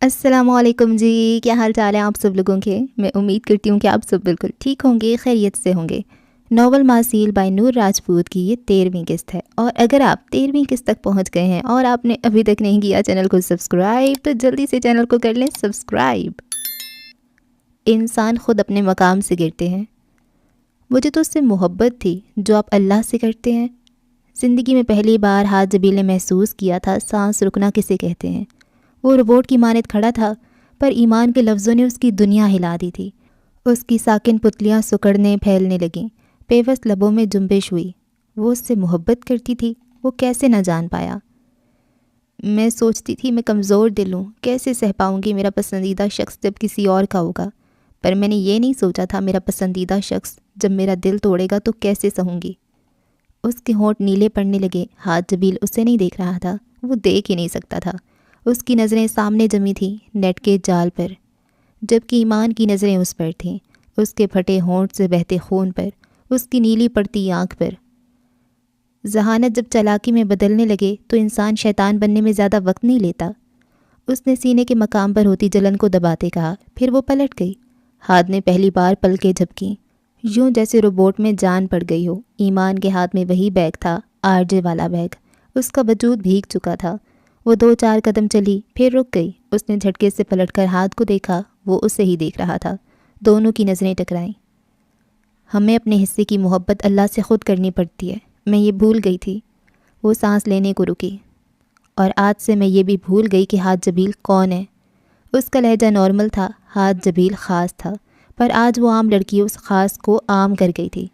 السلام علیکم جی، کیا حال چال ہے آپ سب لوگوں کے؟ میں امید کرتی ہوں کہ آپ سب بالکل ٹھیک ہوں گے، خیریت سے ہوں گے۔ ناول ماسیل بائی نور راجپوت کی یہ 13ویں قسط ہے، اور اگر آپ 13ویں قسط تک پہنچ گئے ہیں اور آپ نے ابھی تک نہیں کیا چینل کو سبسکرائب، تو جلدی سے چینل کو کر لیں سبسکرائب۔ انسان خود اپنے مقام سے گرتے ہیں۔ مجھے تو اس سے محبت تھی جو آپ اللہ سے کرتے ہیں۔ زندگی میں پہلی بار حاج جبیل نے محسوس کیا تھا سانس رکنا کسے کہتے ہیں۔ وہ روبوٹ کی مانند کھڑا تھا، پر ایمان کے لفظوں نے اس کی دنیا ہلا دی تھی۔ اس کی ساکن پتلیاں سکڑنے پھیلنے لگیں، پیوست لبوں میں جنبش ہوئی۔ وہ اس سے محبت کرتی تھی، وہ کیسے نہ جان پایا؟ میں سوچتی تھی میں کمزور دل ہوں، کیسے سہ پاؤں گی میرا پسندیدہ شخص جب کسی اور کا ہوگا، پر میں نے یہ نہیں سوچا تھا میرا پسندیدہ شخص جب میرا دل توڑے گا تو کیسے سہوں گی۔ اس کے ہونٹ نیلے پڑنے لگے۔ حاج جبیل اسے نہیں دیکھ رہا تھا، وہ دیکھ ہی نہیں سکتا تھا۔ اس کی نظریں سامنے جمی تھیں، نیٹ کے جال پر، جبکہ ایمان کی نظریں اس پر تھیں، اس کے پھٹے ہونٹ سے بہتے خون پر، اس کی نیلی پڑتی آنکھ پر۔ ذہانت جب چالاکی میں بدلنے لگے تو انسان شیطان بننے میں زیادہ وقت نہیں لیتا۔ اس نے سینے کے مقام پر ہوتی جلن کو دباتے کہا، پھر وہ پلٹ گئی۔ ہاتھ نے پہلی بار پلکیں جھپکیں، یوں جیسے روبوٹ میں جان پڑ گئی ہو۔ ایمان کے ہاتھ میں وہی بیگ تھا، آرجے والا بیگ۔ اس کا وجود بھیگ چکا تھا۔ وہ 2-4 قدم چلی، پھر رک گئی۔ اس نے جھٹکے سے پلٹ کر ہاتھ کو دیکھا، وہ اسے ہی دیکھ رہا تھا۔ دونوں کی نظریں ٹکرائیں۔ ہمیں اپنے حصے کی محبت اللہ سے خود کرنی پڑتی ہے، میں یہ بھول گئی تھی۔ وہ سانس لینے کو رکی، اور آج سے میں یہ بھی بھول گئی کہ حاج جبیل کون ہے۔ اس کا لہجہ نارمل تھا، حاج جبیل خاص تھا، پر آج وہ عام لڑکی اس خاص کو عام کر گئی تھی۔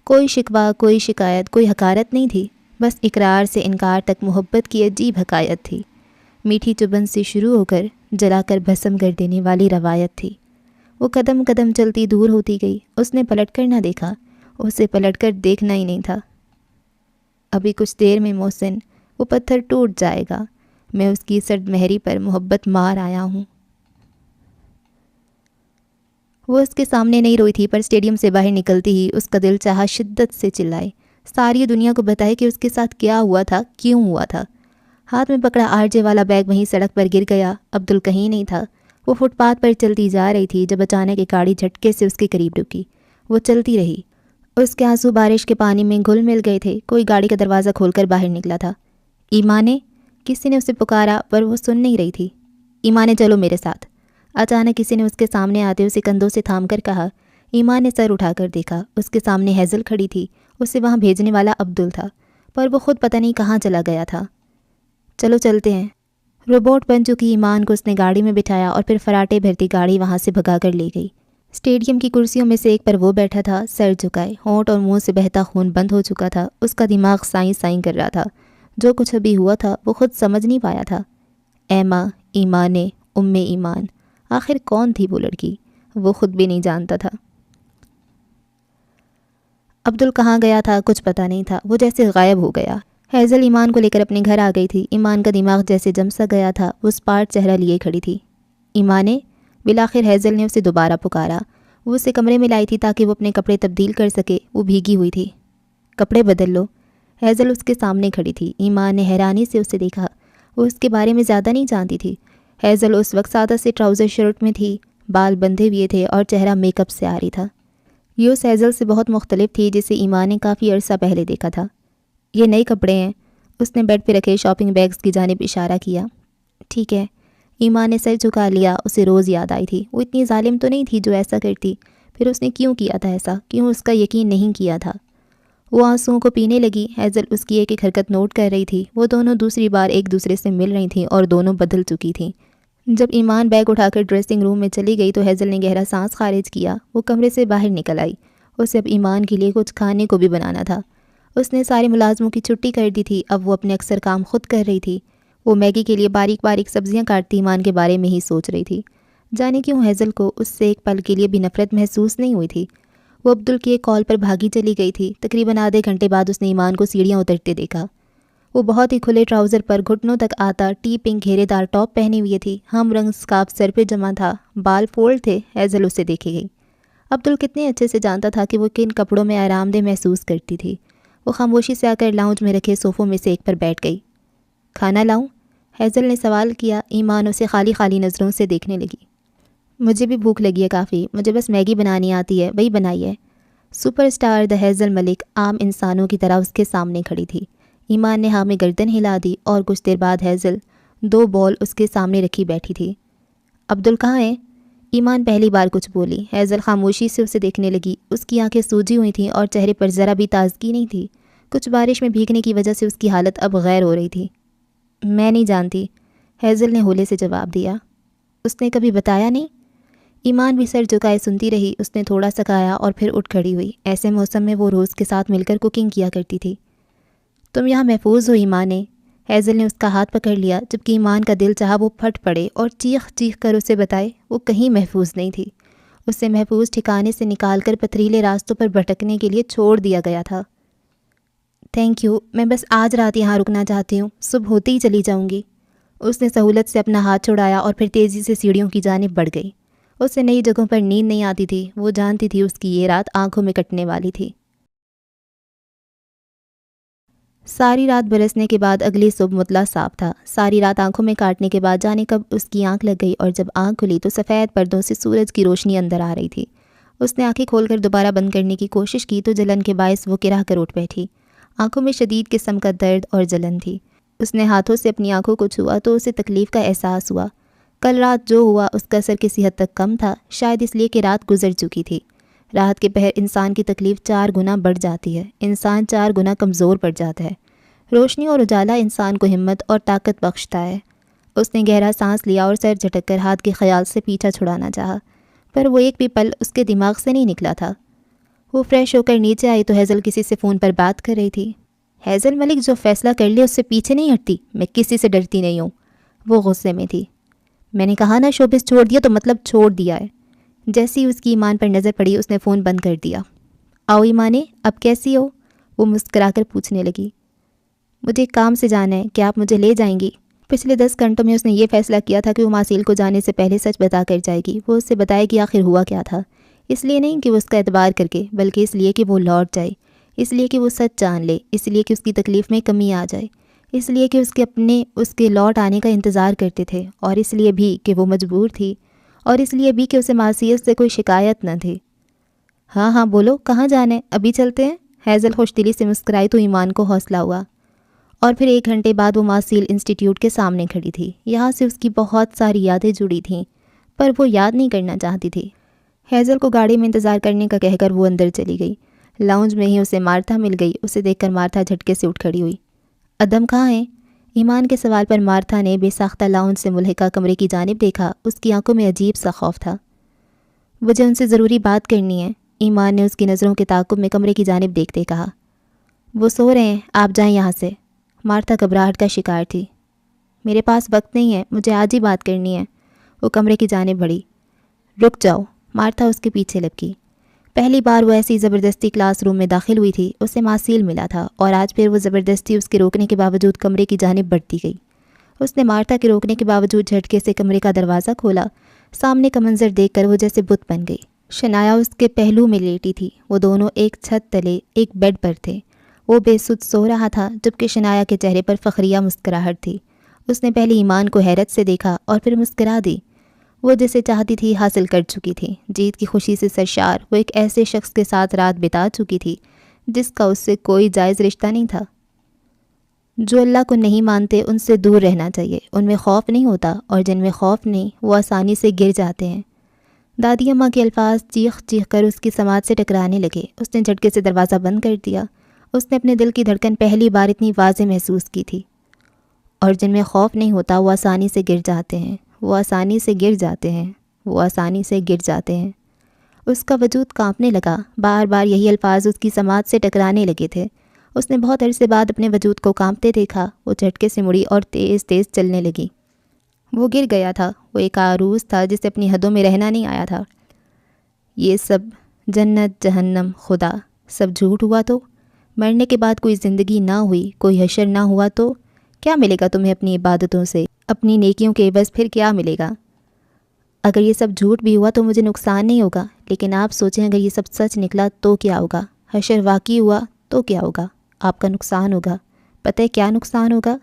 کوئی شکوہ، کوئی شکایت، کوئی حقارت نہیں تھی، بس اقرار سے انکار تک محبت کی عجیب حکایت تھی۔ میٹھی چبن سے شروع ہو کر جلا کر بھسم کر دینے والی روایت تھی۔ وہ قدم قدم چلتی دور ہوتی گئی۔ اس نے پلٹ کر نہ دیکھا، اسے پلٹ کر دیکھنا ہی نہیں تھا۔ ابھی کچھ دیر میں محسن، وہ پتھر ٹوٹ جائے گا۔ میں اس کی سرد مہری پر محبت مار آیا ہوں۔ وہ اس کے سامنے نہیں روئی تھی، پر اسٹیڈیم سے باہر نکلتی ہی اس کا دل چاہا شدت سے چلائے، ساری دنیا کو بتائے کہ اس کے ساتھ کیا ہوا تھا، کیوں ہوا تھا۔ ہاتھ میں پکڑا آرجے والا بیگ وہیں سڑک پر گر گیا۔ عبدل کہیں نہیں تھا۔ وہ فٹ پاتھ پر چلتی جا رہی تھی جب اچانک ایک گاڑی جھٹکے سے اس کے قریب رکی۔ وہ چلتی رہی۔ اس کے آنسو بارش کے پانی میں گھل مل گئے تھے۔ کوئی گاڑی کا دروازہ کھول کر باہر نکلا تھا۔ ایمانے، کسی نے اسے پکارا، پر وہ سن نہیں رہی تھی۔ ایمانے، چلو میرے ساتھ۔ اچانک کسی نے اس کے سامنے آتے اسے کندھوں سے تھام کر کہا۔ ایمان نے سر اٹھا کر دیکھا، اس کے سامنے ہیزل کھڑی تھی۔ اسے وہاں بھیجنے والا عبدل تھا، پر وہ خود پتہ نہیں کہاں چلا گیا تھا۔ چلو چلتے ہیں۔ روبوٹ بن چکی ایمان کو اس نے گاڑی میں بٹھایا اور پھر فراٹے بھرتی گاڑی وہاں سے بھگا کر لے گئی۔ اسٹیڈیم کی کرسیوں میں سے ایک پر وہ بیٹھا تھا، سر جھکائے، ہونٹ اور منہ سے بہتا خون بند ہو چکا تھا۔ اس کا دماغ سائیں سائیں کر رہا تھا۔ جو کچھ ابھی ہوا تھا وہ خود سمجھ نہیں پایا تھا۔ ایما، ایمانے، ایمان، آخر کون تھی وہ لڑکی؟ وہ خود بھی نہیں جانتا تھا۔ عبدل کہاں گیا تھا کچھ پتہ نہیں تھا، وہ جیسے غائب ہو گیا۔ ہیزل ایمان کو لے کر اپنے گھر آ گئی تھی۔ ایمان کا دماغ جیسے جم سا گیا تھا، وہ اسپاٹ چہرہ لیے کھڑی تھی۔ ایمانے، بالآخر ہیزل نے اسے دوبارہ پکارا۔ وہ اسے کمرے میں لائی تھی تاکہ وہ اپنے کپڑے تبدیل کر سکے، وہ بھیگی ہوئی تھی۔ کپڑے بدل لو۔ ہیزل اس کے سامنے کھڑی تھی۔ ایمان نے حیرانی سے اسے دیکھا، وہ اس کے بارے میں زیادہ نہیں جانتی تھی۔ ہیزل اس وقت سادہ سے ٹراؤزر شرٹ میں تھی، بال بندھے ہوئے تھے اور چہرہ میک اپ سے آ رہی تھا۔ یہ اس ہیزل سے بہت مختلف تھی جسے ایمان نے کافی عرصہ پہلے دیکھا تھا۔ یہ نئے کپڑے ہیں۔ اس نے بیڈ پہ رکھے شاپنگ بیگز کی جانب اشارہ کیا۔ ٹھیک ہے۔ ایمان نے سر جھکا لیا۔ اسے روز یاد آئی تھی، وہ اتنی ظالم تو نہیں تھی جو ایسا کرتی، پھر اس نے کیوں کیا تھا ایسا، کیوں اس کا یقین نہیں کیا تھا۔ وہ آنسوؤں کو پینے لگی۔ ہیزل اس کی ایک ایک حرکت نوٹ کر رہی تھی۔ وہ دونوں دوسری بار ایک دوسرے سے مل رہی تھیں اور دونوں بدل چکی تھیں۔ جب ایمان بیگ اٹھا کر ڈریسنگ روم میں چلی گئی تو ہیزل نے گہرا سانس خارج کیا۔ وہ کمرے سے باہر نکل آئی۔ اسے اب ایمان کے لیے کچھ کھانے کو بھی بنانا تھا۔ اس نے سارے ملازموں کی چھٹی کر دی تھی، اب وہ اپنے اکثر کام خود کر رہی تھی۔ وہ میگی کے لیے باریک باریک سبزیاں کاٹتی ایمان کے بارے میں ہی سوچ رہی تھی۔ جانے کیوں ہیزل کو اس سے ایک پل کے لیے بھی نفرت محسوس نہیں ہوئی تھی۔ وہ عبدل کی ایک کال پر بھاگی چلی گئی تھی۔ تقریباً آدھے گھنٹے بعد اس نے ایمان کو سیڑھیاں اترتے دیکھا۔ وہ بہت ہی کھلے ٹراؤزر پر گھٹنوں تک آتا ٹی پنک گھیرے دار ٹاپ پہنے ہوئے تھی، ہم رنگ سکارف سر پہ جمع تھا، بال فولڈ تھے۔ ہیزل اسے دیکھے گئی۔ عبدل کتنے اچھے سے جانتا تھا کہ وہ کن کپڑوں میں آرام دہ محسوس کرتی تھی۔ وہ خاموشی سے آ کر لاؤنج میں رکھے صوفوں میں سے ایک پر بیٹھ گئی۔ کھانا لاؤں؟ ہیزل نے سوال کیا۔ ایمان اسے خالی خالی نظروں سے دیکھنے لگی۔ مجھے بھی بھوک لگی ہے کافی، مجھے بس میگی بنانی آتی ہے، وہی بنائی ہے۔ سپر اسٹار دا ہیزل ملک عام انسانوں کی طرح اس کے سامنے کھڑی تھی۔ ایمان نے ہاں میں گردن ہلا دی اور کچھ دیر بعد ہیزل 2 بال اس کے سامنے رکھی بیٹھی تھی۔ عبدل کہاں ہے؟ ایمان پہلی بار کچھ بولی۔ ہیزل خاموشی سے اسے دیکھنے لگی۔ اس کی آنکھیں سوجی ہوئی تھیں اور چہرے پر ذرا بھی تازگی نہیں تھی۔ کچھ بارش میں بھیگنے کی وجہ سے اس کی حالت اب غیر ہو رہی تھی۔ میں نہیں جانتی، ہیزل نے ہولے سے جواب دیا۔ اس نے کبھی بتایا نہیں؟ ایمان بھی سر جھکائے سنتی رہی۔ اس نے تھوڑا سا کھایا اور پھر اٹھ کھڑی ہوئی۔ ایسے موسم میں وہ روز کے ساتھ مل کر کوکنگ کیا کرتی تھی۔ تم یہاں محفوظ ہو ایمان نے؟ ہیزل نے اس کا ہاتھ پکڑ لیا، جبکہ ایمان کا دل چاہا وہ پھٹ پڑے اور چیخ چیخ کر اسے بتائے وہ کہیں محفوظ نہیں تھی۔ اسے محفوظ ٹھکانے سے نکال کر پتھریلے راستوں پر بھٹکنے کے لیے چھوڑ دیا گیا تھا۔ تھینک یو، میں بس آج رات یہاں رکنا چاہتی ہوں، صبح ہوتے ہی چلی جاؤں گی۔ اس نے سہولت سے اپنا ہاتھ چھڑایا اور پھر تیزی سے سیڑھیوں کی جانب بڑھ گئی۔ اسے نئی جگہوں پر نیند نہیں آتی تھی۔ وہ جانتی تھی اس کی یہ رات آنکھوں میں کٹنے والی تھی۔ ساری رات برسنے کے بعد اگلی صبح مطلع صاف تھا۔ ساری رات آنکھوں میں کاٹنے کے بعد جانے کب اس کی آنکھ لگ گئی اور جب آنکھ کھلی تو سفید پردوں سے سورج کی روشنی اندر آ رہی تھی۔ اس نے آنکھیں کھول کر دوبارہ بند کرنے کی کوشش کی تو جلن کے باعث وہ کرا کر اٹھ بیٹھی۔ آنکھوں میں شدید قسم کا درد اور جلن تھی۔ اس نے ہاتھوں سے اپنی آنکھوں کو چھوا تو اسے تکلیف کا احساس ہوا۔ کل رات جو ہوا اس کا اثر کسی حد تک کم تھا، شاید اس لیے کہ رات گزر چکی تھی۔ رات کے پہر انسان کی تکلیف 4 گنا بڑھ جاتی ہے، انسان 4 گنا کمزور پڑ جاتا ہے۔ روشنی اور اجالا انسان کو ہمت اور طاقت بخشتا ہے۔ اس نے گہرا سانس لیا اور سر جھٹک کر ہاتھ کے خیال سے پیچھا چھڑانا چاہا، پر وہ ایک بھی پل اس کے دماغ سے نہیں نکلا تھا۔ وہ فریش ہو کر نیچے آئی تو ہیزل کسی سے فون پر بات کر رہی تھی۔ ہیزل ملک جو فیصلہ کر لے اس سے پیچھے نہیں ہٹتی، میں کسی سے ڈرتی نہیں ہوں۔ وہ غصے میں تھی۔ میں نے کہا نا شوبز چھوڑ دیا تو مطلب چھوڑ دیا ہے۔ جیسی اس کی ایمان پر نظر پڑی اس نے فون بند کر دیا۔ آؤ ایمانے، اب کیسی ہو؟ وہ مسکرا کر پوچھنے لگی۔ مجھے کام سے جانا ہے، کیا آپ مجھے لے جائیں گی؟ پچھلے 10 گھنٹوں میں اس نے یہ فیصلہ کیا تھا کہ وہ ماسیل کو جانے سے پہلے سچ بتا کر جائے گی۔ وہ اس سے بتائے کہ آخر ہوا کیا تھا، اس لیے نہیں کہ وہ اس کا اعتبار کر کے، بلکہ اس لیے کہ وہ لوٹ جائے، اس لیے کہ وہ سچ جان لے، اس لیے کہ اس کی تکلیف میں کمی آ جائے، اس لیے کہ اس کے لوٹ آنے کا انتظار کرتے تھے، اور اس لیے بھی کہ وہ مجبور تھی، اور اس لیے بھی کہ اسے معصیت سے کوئی شکایت نہ تھی۔ ہاں ہاں بولو، کہاں جانا ہے؟ ابھی چلتے ہیں؟ ہیزل خوش دلی سے مسکرائی تو ایمان کو حوصلہ ہوا۔ اور پھر 1 گھنٹے بعد وہ ماسیل انسٹیٹیوٹ کے سامنے کھڑی تھی۔ یہاں سے اس کی بہت ساری یادیں جڑی تھیں، پر وہ یاد نہیں کرنا چاہتی تھی۔ ہیزل کو گاڑی میں انتظار کرنے کا کہہ کر وہ اندر چلی گئی۔ لاؤنج میں ہی اسے مارتھا مل گئی۔ اسے دیکھ کر مارتھا جھٹکے سے اٹھ کھڑی ہوئی۔ ادم کہاں ہے؟ ایمان کے سوال پر مارتھا نے بے ساختہ لاؤنج سے ملحقہ کمرے کی جانب دیکھا۔ اس کی آنکھوں میں عجیب سا خوف تھا۔ مجھے ان سے ضروری بات کرنی ہے، ایمان نے اس کی نظروں کے تعاقب میں کمرے کی جانب دیکھتے کہا۔ وہ سو رہے ہیں، آپ جائیں یہاں سے۔ مارتھا گھبراہٹ کا شکار تھی۔ میرے پاس وقت نہیں ہے، مجھے آج ہی بات کرنی ہے۔ وہ کمرے کی جانب بڑھی۔ رک جاؤ، مارتھا اس کے پیچھے لپکی۔ پہلی بار وہ ایسی زبردستی کلاس روم میں داخل ہوئی تھی، اسے ماسیل ملا تھا، اور آج پھر وہ زبردستی اس کے روکنے کے باوجود کمرے کی جانب بڑھتی گئی۔ اس نے مارتھا کے روکنے کے باوجود جھٹکے سے کمرے کا دروازہ کھولا۔ سامنے کا منظر دیکھ کر وہ جیسے بت بن گئی۔ شنایا اس کے پہلو میں لیٹی تھی۔ وہ دونوں ایک چھت تلے ایک بیڈ پر تھے۔ وہ بے سود سو رہا تھا، جبکہ شنایا کے چہرے پر فخریہ مسکراہٹ تھی۔ اس نے پہلے ایمان کو حیرت سے دیکھا اور پھر مسکرا دی۔ وہ جسے چاہتی تھی حاصل کر چکی تھی۔ جیت کی خوشی سے سرشار وہ ایک ایسے شخص کے ساتھ رات بتا چکی تھی جس کا اس سے کوئی جائز رشتہ نہیں تھا۔ جو اللہ کو نہیں مانتے ان سے دور رہنا چاہیے، ان میں خوف نہیں ہوتا، اور جن میں خوف نہیں وہ آسانی سے گر جاتے ہیں۔ دادی اماں کے الفاظ چیخ چیخ کر اس کی سماعت سے ٹکرانے لگے۔ اس نے جھٹکے سے دروازہ بند کر دیا۔ اس نے اپنے دل کی دھڑکن پہلی بار اتنی واضح محسوس کی تھی۔ اور جن میں خوف نہیں ہوتا وہ آسانی سے گر جاتے ہیں، وہ آسانی سے گر جاتے ہیں، وہ آسانی سے گر جاتے ہیں۔ اس کا وجود کانپنے لگا۔ بار بار یہی الفاظ اس کی سماعت سے ٹکرانے لگے تھے۔ اس نے بہت عرصے بعد اپنے وجود کو کانپتے دیکھا۔ وہ جھٹکے سے مڑی اور تیز تیز چلنے لگی۔ وہ گر گیا تھا۔ وہ ایک عروس تھا جسے اپنی حدوں میں رہنا نہیں آیا تھا۔ یہ سب جنت جہنم خدا سب جھوٹ ہوا تو؟ مرنے کے بعد کوئی زندگی نہ ہوئی، کوئی حشر نہ ہوا تو کیا ملے گا تمہیں اپنی عبادتوں سے؟ اپنی نیکیوں کے عوض پھر کیا ملے گا؟ اگر یہ سب جھوٹ بھی ہوا تو مجھے نقصان نہیں ہوگا، لیکن آپ سوچیں اگر یہ سب سچ نکلا تو کیا ہوگا؟ حشر واقعی ہوا تو کیا ہوگا؟ آپ کا نقصان ہوگا۔ پتہ ہے کیا نقصان ہوگا؟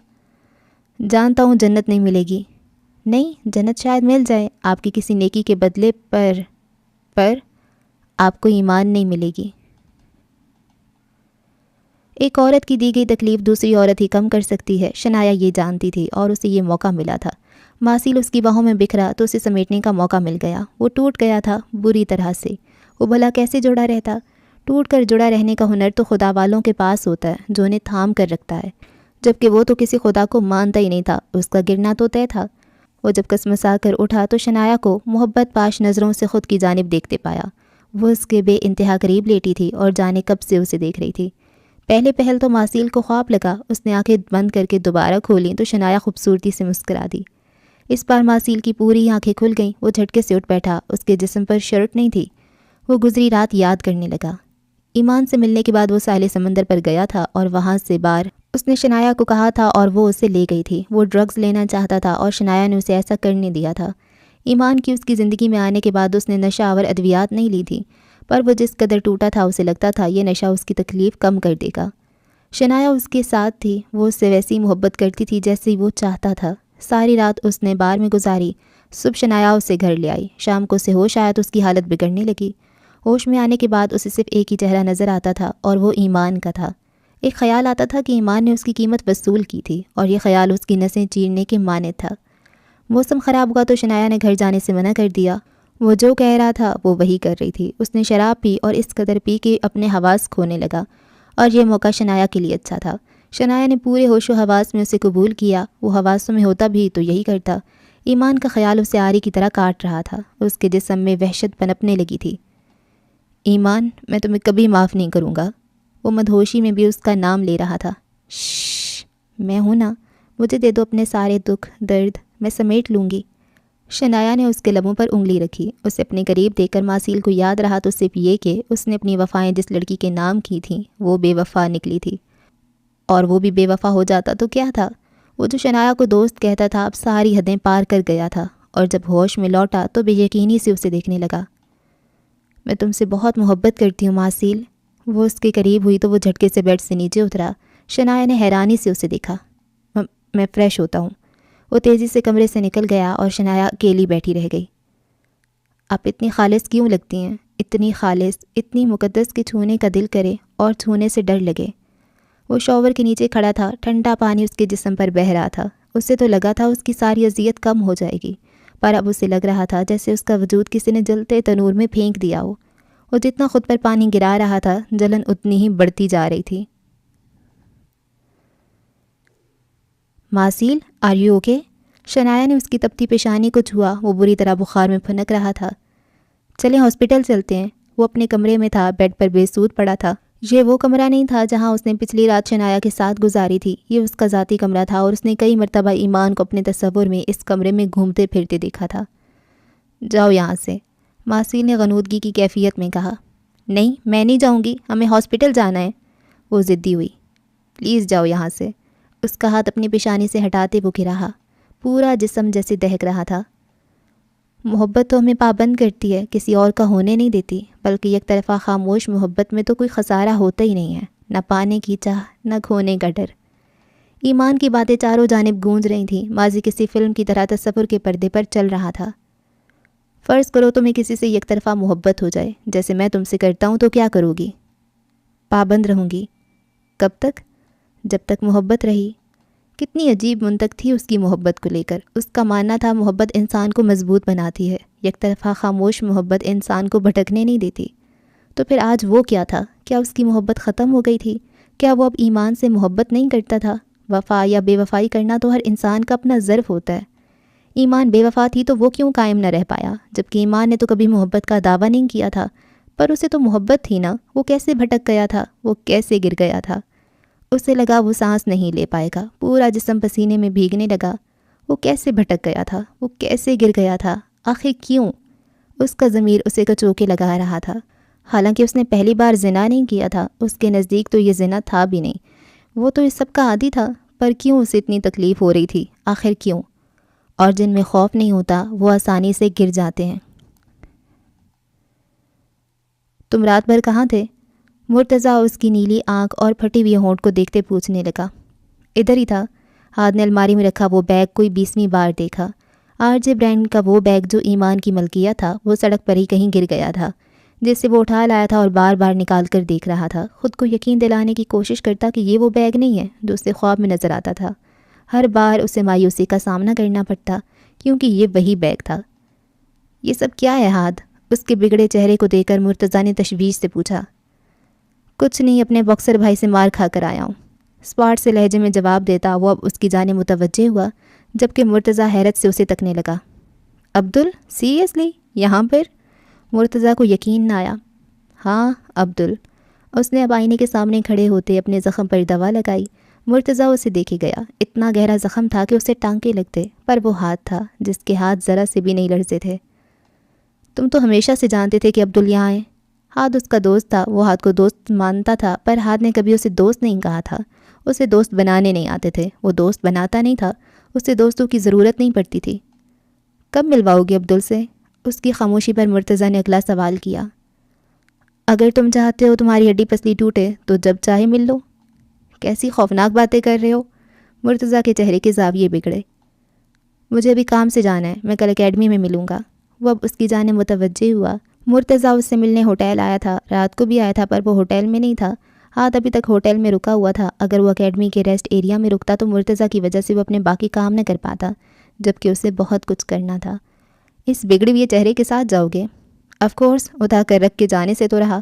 جانتا ہوں جنت نہیں ملے گی۔ نہیں، جنت شاید مل جائے آپ کی کسی نیکی کے بدلے پر آپ کو ایمان نہیں ملے گی۔ ایک عورت کی دی گئی تکلیف دوسری عورت ہی کم کر سکتی ہے، شنایا یہ جانتی تھی اور اسے یہ موقع ملا تھا۔ ماسیل اس کی باہوں میں بکھرا تو اسے سمیٹنے کا موقع مل گیا۔ وہ ٹوٹ گیا تھا بری طرح سے۔ وہ بھلا کیسے جڑا رہتا؟ ٹوٹ کر جڑا رہنے کا ہنر تو خدا والوں کے پاس ہوتا ہے جو انہیں تھام کر رکھتا ہے، جبکہ وہ تو کسی خدا کو مانتا ہی نہیں تھا، اس کا گرنا تو طے تھا۔ وہ جب کسمسا کر اٹھا تو شنایا کو محبت پاش نظروں سے خود کی جانب دیکھتے پایا۔ وہ اس کے بے انتہا قریب لیٹی تھی اور جانے کب سے اسے دیکھ رہی تھی۔ پہلے پہل تو ماسیل کو خواب لگا، اس نے آنکھیں بند کر کے دوبارہ کھولیں تو شنایا خوبصورتی سے مسکرا دی۔ اس بار ماسیل کی پوری آنکھیں کھل گئیں۔ وہ جھٹکے سے اٹھ بیٹھا، اس کے جسم پر شرٹ نہیں تھی۔ وہ گزری رات یاد کرنے لگا۔ ایمان سے ملنے کے بعد وہ ساحل سمندر پر گیا تھا اور وہاں سے بار اس نے شنایا کو کہا تھا اور وہ اسے لے گئی تھی۔ وہ ڈرگز لینا چاہتا تھا اور شنایا نے اسے ایسا کرنے دیا تھا۔ ایمان کی اس کی زندگی میں آنے کے بعد اس نے نشہ آور ادویات نہیں لی تھی، پر وہ جس قدر ٹوٹا تھا اسے لگتا تھا یہ نشہ اس کی تکلیف کم کر دے گا۔ شنایا اس کے ساتھ تھی، وہ اس سے ویسی محبت کرتی تھی جیسی وہ چاہتا تھا۔ ساری رات اس نے بار میں گزاری۔ صبح شنایا اسے گھر لے آئی۔ شام کو اسے ہوش آیا تو اس کی حالت بگڑنے لگی۔ ہوش میں آنے کے بعد اسے صرف ایک ہی چہرہ نظر آتا تھا اور وہ ایمان کا تھا۔ ایک خیال آتا تھا کہ ایمان نے اس کی قیمت وصول کی تھی اور یہ خیال اس کی نسیں چیرنے کے مانند تھا۔ موسم خراب ہوا تو شنایا نے گھر جانے سے منع کر دیا۔ وہ جو کہہ رہا تھا وہ وہی کر رہی تھی۔ اس نے شراب پی اور اس قدر پی کہ اپنے حواس کھونے لگا، اور یہ موقع شنایا کے لیے اچھا تھا۔ شنایا نے پورے ہوش و حواس میں اسے قبول کیا۔ وہ حواسوں میں ہوتا بھی تو یہی کرتا۔ ایمان کا خیال اسے آری کی طرح کاٹ رہا تھا۔ اس کے جسم میں وحشت پنپنے لگی تھی۔ ایمان، میں تمہیں کبھی معاف نہیں کروں گا۔ وہ مدہوشی میں بھی اس کا نام لے رہا تھا۔ شش، میں ہوں نا، مجھے دے دو اپنے سارے دکھ درد، میں سمیٹ لوں گی۔ شنایا نے اس کے لبوں پر انگلی رکھی۔ اسے اپنے قریب دیکھ کر ماسیل کو یاد رہا تو صرف یہ کہ اس نے اپنی وفائیں جس لڑکی کے نام کی تھیں وہ بے وفا نکلی تھی، اور وہ بھی بے وفا ہو جاتا تو کیا تھا؟ وہ جو شنایا کو دوست کہتا تھا اب ساری حدیں پار کر گیا تھا، اور جب ہوش میں لوٹا تو بے یقینی سے اسے دیکھنے لگا۔ میں تم سے بہت محبت کرتی ہوں ماسیل۔ وہ اس کے قریب ہوئی تو وہ جھٹکے سے بیڈ سے نیچے اترا۔ شنایا نے حیرانی سے اسے دیکھا۔ میں فریش ہوتا ہوں۔ وہ تیزی سے کمرے سے نکل گیا اور شنایا اکیلی بیٹھی رہ گئی۔ آپ اتنی خالص کیوں لگتی ہیں؟ اتنی خالص، اتنی مقدس کہ چھونے کا دل کرے اور چھونے سے ڈر لگے۔ وہ شاور کے نیچے کھڑا تھا، ٹھنڈا پانی اس کے جسم پر بہہ رہا تھا۔ اسے تو لگا تھا اس کی ساری اذیت کم ہو جائے گی، پر اب اسے لگ رہا تھا جیسے اس کا وجود کسی نے جلتے تنور میں پھینک دیا ہو۔ وہ جتنا خود پر پانی گرا رہا تھا جلن اتنی ہی بڑھتی جا رہی تھی۔ ماسیل، آر یو اوکے؟ شنایا نے اس کی تپتی پیشانی کو چھوا۔ وہ بری طرح بخار میں پھنک رہا تھا۔ چلیں ہاسپٹل چلتے ہیں۔ وہ اپنے کمرے میں تھا، بیڈ پر بے سود پڑا تھا۔ یہ وہ کمرہ نہیں تھا جہاں اس نے پچھلی رات شنایا کے ساتھ گزاری تھی، یہ اس کا ذاتی کمرہ تھا، اور اس نے کئی مرتبہ ایمان کو اپنے تصور میں اس کمرے میں گھومتے پھرتے دیکھا تھا۔ جاؤ یہاں سے، ماسیل نے غنودگی کی کیفیت میں کہا۔ نہیں، میں نہیں جاؤں گی، ہمیں ہاسپٹل جانا ہے۔ وہ ضدی ہوئی۔ پلیز جاؤ یہاں سے۔ اس کا ہاتھ اپنی پیشانی سے ہٹاتے وہ رہا، پورا جسم جیسے دہک رہا تھا۔ محبت تو ہمیں پابند کرتی ہے، کسی اور کا ہونے نہیں دیتی، بلکہ یک طرفہ خاموش محبت میں تو کوئی خسارہ ہوتا ہی نہیں ہے، نہ پانے کی چاہ نہ کھونے کا ڈر۔ ایمان کی باتیں چاروں جانب گونج رہی تھیں، ماضی کسی فلم کی طرح تصور کے پردے پر چل رہا تھا۔ فرض کرو تمہیں کسی سے یک طرفہ محبت ہو جائے، جیسے میں تم سے کرتا ہوں، تو کیا کرو گی؟ پابند رہوں گی۔ کب تک؟ جب تک محبت رہی۔ کتنی عجیب منطق تھی اس کی محبت کو لے کر۔ اس کا ماننا تھا محبت انسان کو مضبوط بناتی ہے، یک طرفہ خاموش محبت انسان کو بھٹکنے نہیں دیتی۔ تو پھر آج وہ کیا تھا؟ کیا اس کی محبت ختم ہو گئی تھی؟ کیا وہ اب ایمان سے محبت نہیں کرتا تھا؟ وفا یا بے وفائی کرنا تو ہر انسان کا اپنا ظرف ہوتا ہے۔ ایمان بے وفا تھی تو وہ کیوں قائم نہ رہ پایا؟ جبکہ ایمان نے تو کبھی محبت کا دعویٰ نہیں کیا تھا، پر اسے تو محبت تھی نا۔ وہ کیسے بھٹک گیا تھا؟ وہ کیسے گر گیا تھا؟ اسے لگا وہ سانس نہیں لے پائے گا، پورا جسم پسینے میں بھیگنے لگا۔ وہ کیسے بھٹک گیا تھا؟ وہ کیسے گر گیا تھا؟ آخر کیوں؟ اس کا ضمیر اسے کچوکے لگا رہا تھا۔ حالانکہ اس نے پہلی بار زنا نہیں کیا تھا، اس کے نزدیک تو یہ زنا تھا بھی نہیں، وہ تو اس سب کا عادی تھا، پر کیوں اسے اتنی تکلیف ہو رہی تھی؟ آخر کیوں؟ اور جن میں خوف نہیں ہوتا وہ آسانی سے گر جاتے ہیں۔ تم رات بھر کہاں تھے؟ مرتضیٰ اس کی نیلی آنکھ اور پھٹی ہوئی ہونٹ کو دیکھتے پوچھنے لگا۔ ادھر ہی تھا، ہاتھ نے الماری میں رکھا وہ بیگ کوئی 20ویں بار دیکھا۔ RJ برانڈ کا وہ بیگ جو ایمان کی ملکیت تھا، وہ سڑک پر ہی کہیں گر گیا تھا، جس سے وہ اٹھا لایا تھا اور بار بار نکال کر دیکھ رہا تھا، خود کو یقین دلانے کی کوشش کرتا کہ یہ وہ بیگ نہیں ہے جو اسے خواب میں نظر آتا تھا۔ ہر بار اسے مایوسی کا سامنا کرنا پڑتا کیونکہ یہ وہی بیگ تھا۔ یہ سب کیا ہے ہاتھ؟ اس کے بگڑے چہرے کو دیکھ کر مرتضیٰ نے تشویش سے پوچھا۔ کچھ نہیں، اپنے باکسر بھائی سے مار کھا کر آیا ہوں، اسپاٹ سے لہجے میں جواب دیتا وہ اب اس کی جانب متوجہ ہوا، جبکہ مرتضیٰ حیرت سے اسے تکنے لگا۔ عبدل، سیریسلی یہاں پر؟ مرتضیٰ کو یقین نہ آیا۔ ہاں عبدل۔ اس نے اب آئینے کے سامنے کھڑے ہوتے اپنے زخم پر دوا لگائی۔ مرتضیٰ اسے دیکھے گیا، اتنا گہرا زخم تھا کہ اسے ٹانکے لگتے، پر وہ ہاتھ تھا جس کے ہاتھ ذرا سے بھی نہیں لرزے تھے۔ تم تو ہمیشہ سے جانتے تھے کہ عبدل یہاں ہے۔ ہاتھ اس کا دوست تھا، وہ ہاتھ کو دوست مانتا تھا، پر ہاتھ نے کبھی اسے دوست نہیں کہا تھا۔ اسے دوست بنانے نہیں آتے تھے، وہ دوست بناتا نہیں تھا، اسے دوستوں کی ضرورت نہیں پڑتی تھی۔ کب ملواؤ گے عبدل سے؟ اس کی خاموشی پر مرتضیٰ نے اگلا سوال کیا۔ اگر تم چاہتے ہو تمہاری ہڈی پسلی ٹوٹے تو جب چاہے مل لو۔ کیسی خوفناک باتیں کر رہے ہو؟ مرتضیٰ کے چہرے کے زاویے بگڑے۔ مجھے ابھی کام سے جانا ہے، میں کل اکیڈمی میں ملوں گا۔ وہ اب اس کی جانب متوجہ ہوا۔ مرتضیٰ اس سے ملنے ہوٹل آیا تھا، رات کو بھی آیا تھا، پر وہ ہوٹل میں نہیں تھا۔ ہاتھ ابھی تک ہوٹل میں رکا ہوا تھا۔ اگر وہ اکیڈمی کے ریسٹ ایریا میں رکتا تو مرتضیٰ کی وجہ سے وہ اپنے باقی کام نہ کر پاتا، جبکہ اسے بہت کچھ کرنا تھا۔ اس بگڑے ہوئے چہرے کے ساتھ جاؤ گے؟ آف کورس، اٹھا کر رکھ کے جانے سے تو رہا۔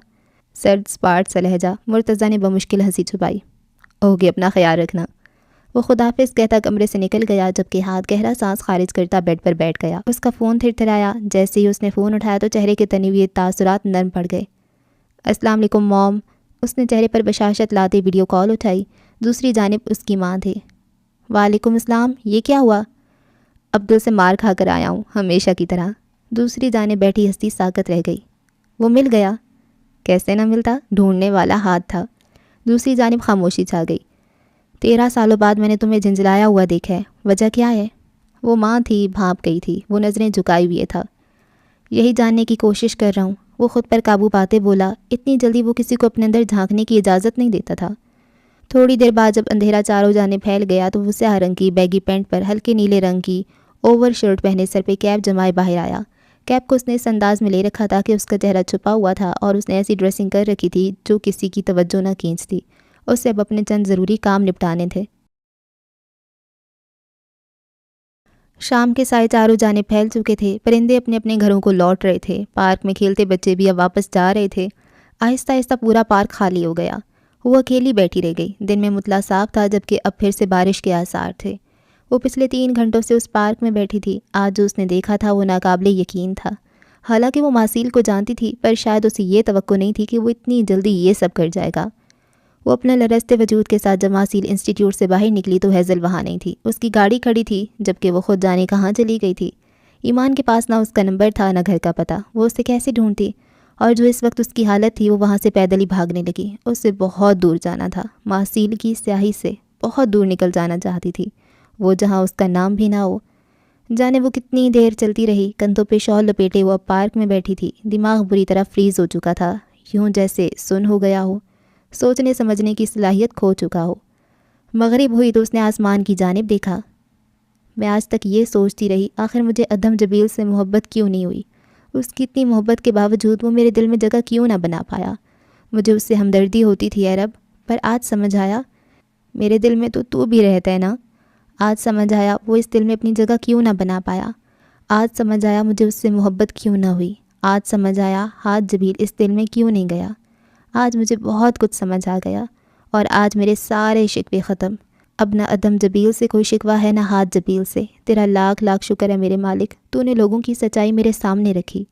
سرد سپاٹ سا لہجہ، مرتضیٰ نے بمشکل ہنسی چھپائی۔ اوگے، اپنا خیال رکھنا۔ وہ خداحافظ کہتا کمرے سے نکل گیا، جبکہ ہاتھ گہرا سانس خارج کرتا بیڈ پر بیٹھ گیا۔ اس کا فون تھرتھرایا۔ جیسے ہی اس نے فون اٹھایا تو چہرے کے تنے ہوئے تاثرات نرم پڑ گئے۔ السلام علیکم موم۔ اس نے چہرے پر بشاشت لاتے ویڈیو کال اٹھائی۔ دوسری جانب اس کی ماں تھی۔ وعلیکم السلام، یہ کیا ہوا؟ عبدل سے مار کھا کر آیا ہوں، ہمیشہ کی طرح۔ دوسری جانب بیٹھی ہستی ساکت رہ گئی۔ وہ مل گیا؟ کیسے نہ ملتا، ڈھونڈنے والا ہاتھ تھا۔ دوسری جانب خاموشی چھا گئی۔ 13 سالوں بعد میں نے تمہیں جھنجھلایا ہوا دیکھا ہے، وجہ کیا ہے؟ وہ ماں تھی، بھانپ گئی تھی، وہ نظریں جھکائے ہوئے تھا۔ یہی جاننے کی کوشش کر رہا ہوں، وہ خود پر قابو پاتے بولا۔ اتنی جلدی وہ کسی کو اپنے اندر جھانکنے کی اجازت نہیں دیتا تھا۔ تھوڑی دیر بعد جب اندھیرا چاروں جانب پھیل گیا تو وہ سیاہ رنگ کی بیگی پینٹ پر ہلکے نیلے رنگ کی اوور شرٹ پہنے سر پہ کیپ جمائے باہر آیا۔ کیپ کو اس نے اس انداز میں لے رکھا تھا کہ اس کا چہرہ چھپا ہوا تھا، اور اس نے ایسی ڈریسنگ کر رکھی تھی جو کسی کی توجہ نہ کھینچتی۔ اسے اب اپنے چند ضروری کام نپٹانے تھے۔ شام کے سائے چاروں جانب پھیل چکے تھے، پرندے اپنے اپنے گھروں کو لوٹ رہے تھے، پارک میں کھیلتے بچے بھی اب واپس جا رہے تھے۔ آہستہ آہستہ پورا پارک خالی ہو گیا۔ وہ اکیلی بیٹھی رہ گئی۔ دن میں مطلع صاف تھا، جبکہ اب پھر سے بارش کے آثار تھے۔ وہ پچھلے 3 گھنٹوں سے اس پارک میں بیٹھی تھی۔ آج جو اس نے دیکھا تھا وہ ناقابل یقین تھا۔ حالانکہ وہ ماسیل کو جانتی تھی، پر شاید اسے یہ توقع نہیں تھی کہ وہ اتنی جلدی یہ سب کر جائے گا۔ وہ اپنے لرزتے وجود کے ساتھ جب ماسیل انسٹیٹیوٹ سے باہر نکلی تو ہیزل وہاں نہیں تھی۔ اس کی گاڑی کھڑی تھی، جبکہ وہ خود جانے کہاں چلی گئی تھی۔ ایمان کے پاس نہ اس کا نمبر تھا، نہ گھر کا پتہ۔ وہ اسے کیسے ڈھونڈتی؟ اور جو اس وقت اس کی حالت تھی، وہ وہاں سے پیدل ہی بھاگنے لگی۔ اس سے بہت دور جانا تھا، ماسیل کی سیاہی سے بہت دور نکل جانا چاہتی تھی، وہ جہاں اس کا نام بھی نہ ہو۔ جانے وہ کتنی دیر چلتی رہی۔ کندھوں پہ شال لپیٹے وہ اب پارک میں بیٹھی تھی۔ دماغ بری طرح فریز ہو چکا تھا، یوں جیسے سن ہو گیا ہو، سوچنے سمجھنے کی صلاحیت کھو چکا ہو۔ مغرب ہوئی تو اس نے آسمان کی جانب دیکھا۔ میں آج تک یہ سوچتی رہی، آخر مجھے ادھم جبیل سے محبت کیوں نہیں ہوئی؟ اس کی اتنی محبت کے باوجود وہ میرے دل میں جگہ کیوں نہ بنا پایا؟ مجھے اس سے ہمدردی ہوتی تھی اے رب، پر آج سمجھ آیا میرے دل میں تو بھی رہتا ہے نا۔ آج سمجھ آیا وہ اس دل میں اپنی جگہ کیوں نہ بنا پایا۔ آج سمجھ آیا مجھے اس سے محبت کیوں نہ ہوئی۔ آج سمجھ آیا ہاتھ جبیل اس دل میں کیوں نہیں گیا۔ آج مجھے بہت کچھ سمجھ آ گیا، اور آج میرے سارے شکوے ختم۔ اب نہ ادم جبیل سے کوئی شکوہ ہے، نہ ہاتھ جبیل سے۔ تیرا لاکھ لاکھ شکر ہے میرے مالک، تو نے لوگوں کی سچائی میرے سامنے رکھی۔